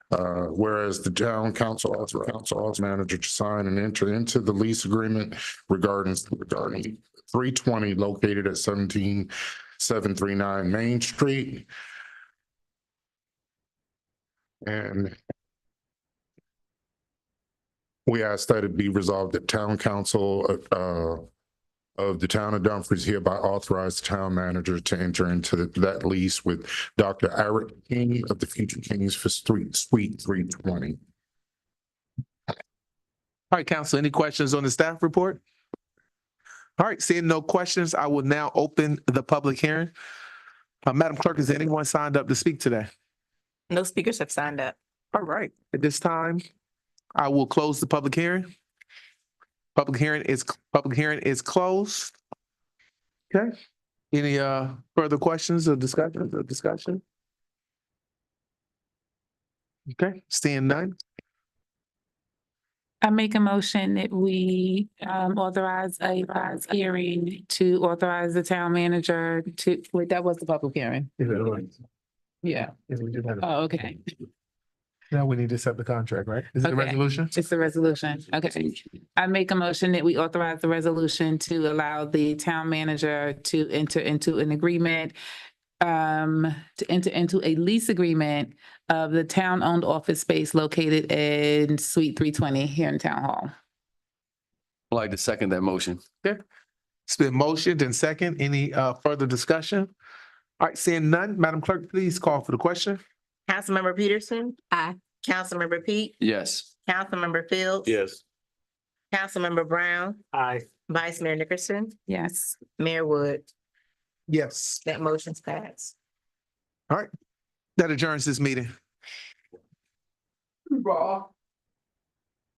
Whereas the town council authorizes manager to sign and enter into the lease agreement regarding 320 located at 17739 Main Street. And we ask that it be resolved that town council of the town of Dumfries hereby authorize the town manager to enter into that lease with Dr. Eric King of the Future Kings for Suite 320. All right, council, any questions on the staff report? All right, seeing no questions, I will now open the public hearing. Madam Clerk, is anyone signed up to speak today? No speakers have signed up. All right, at this time, I will close the public hearing. Public hearing is closed. Okay. Any further questions or discussion? Okay, seeing none. I make a motion that we authorize a hearing to authorize the town manager to, wait, that was the public hearing. Yeah. Oh, okay. Now we need to set the contract, right? Is it a Okay. resolution? It's the resolution. Okay. I make a motion that we authorize the resolution to allow the town manager to enter into an agreement, to enter into a lease agreement of the town-owned office space located in Suite 320 here in Town Hall. I'd like to second that motion. It's been motioned and second. Any further discussion? All right, seeing none, Madam Clerk, please call for the question. Councilmember Peterson. Aye. Councilmember Pete. Yes. Councilmember Fields. Yes. Councilmember Brown. Aye. Vice Mayor Nickerson. Yes. Mayor Wood. Yes. That motion's passed. All right, that adjourns this meeting. Raw.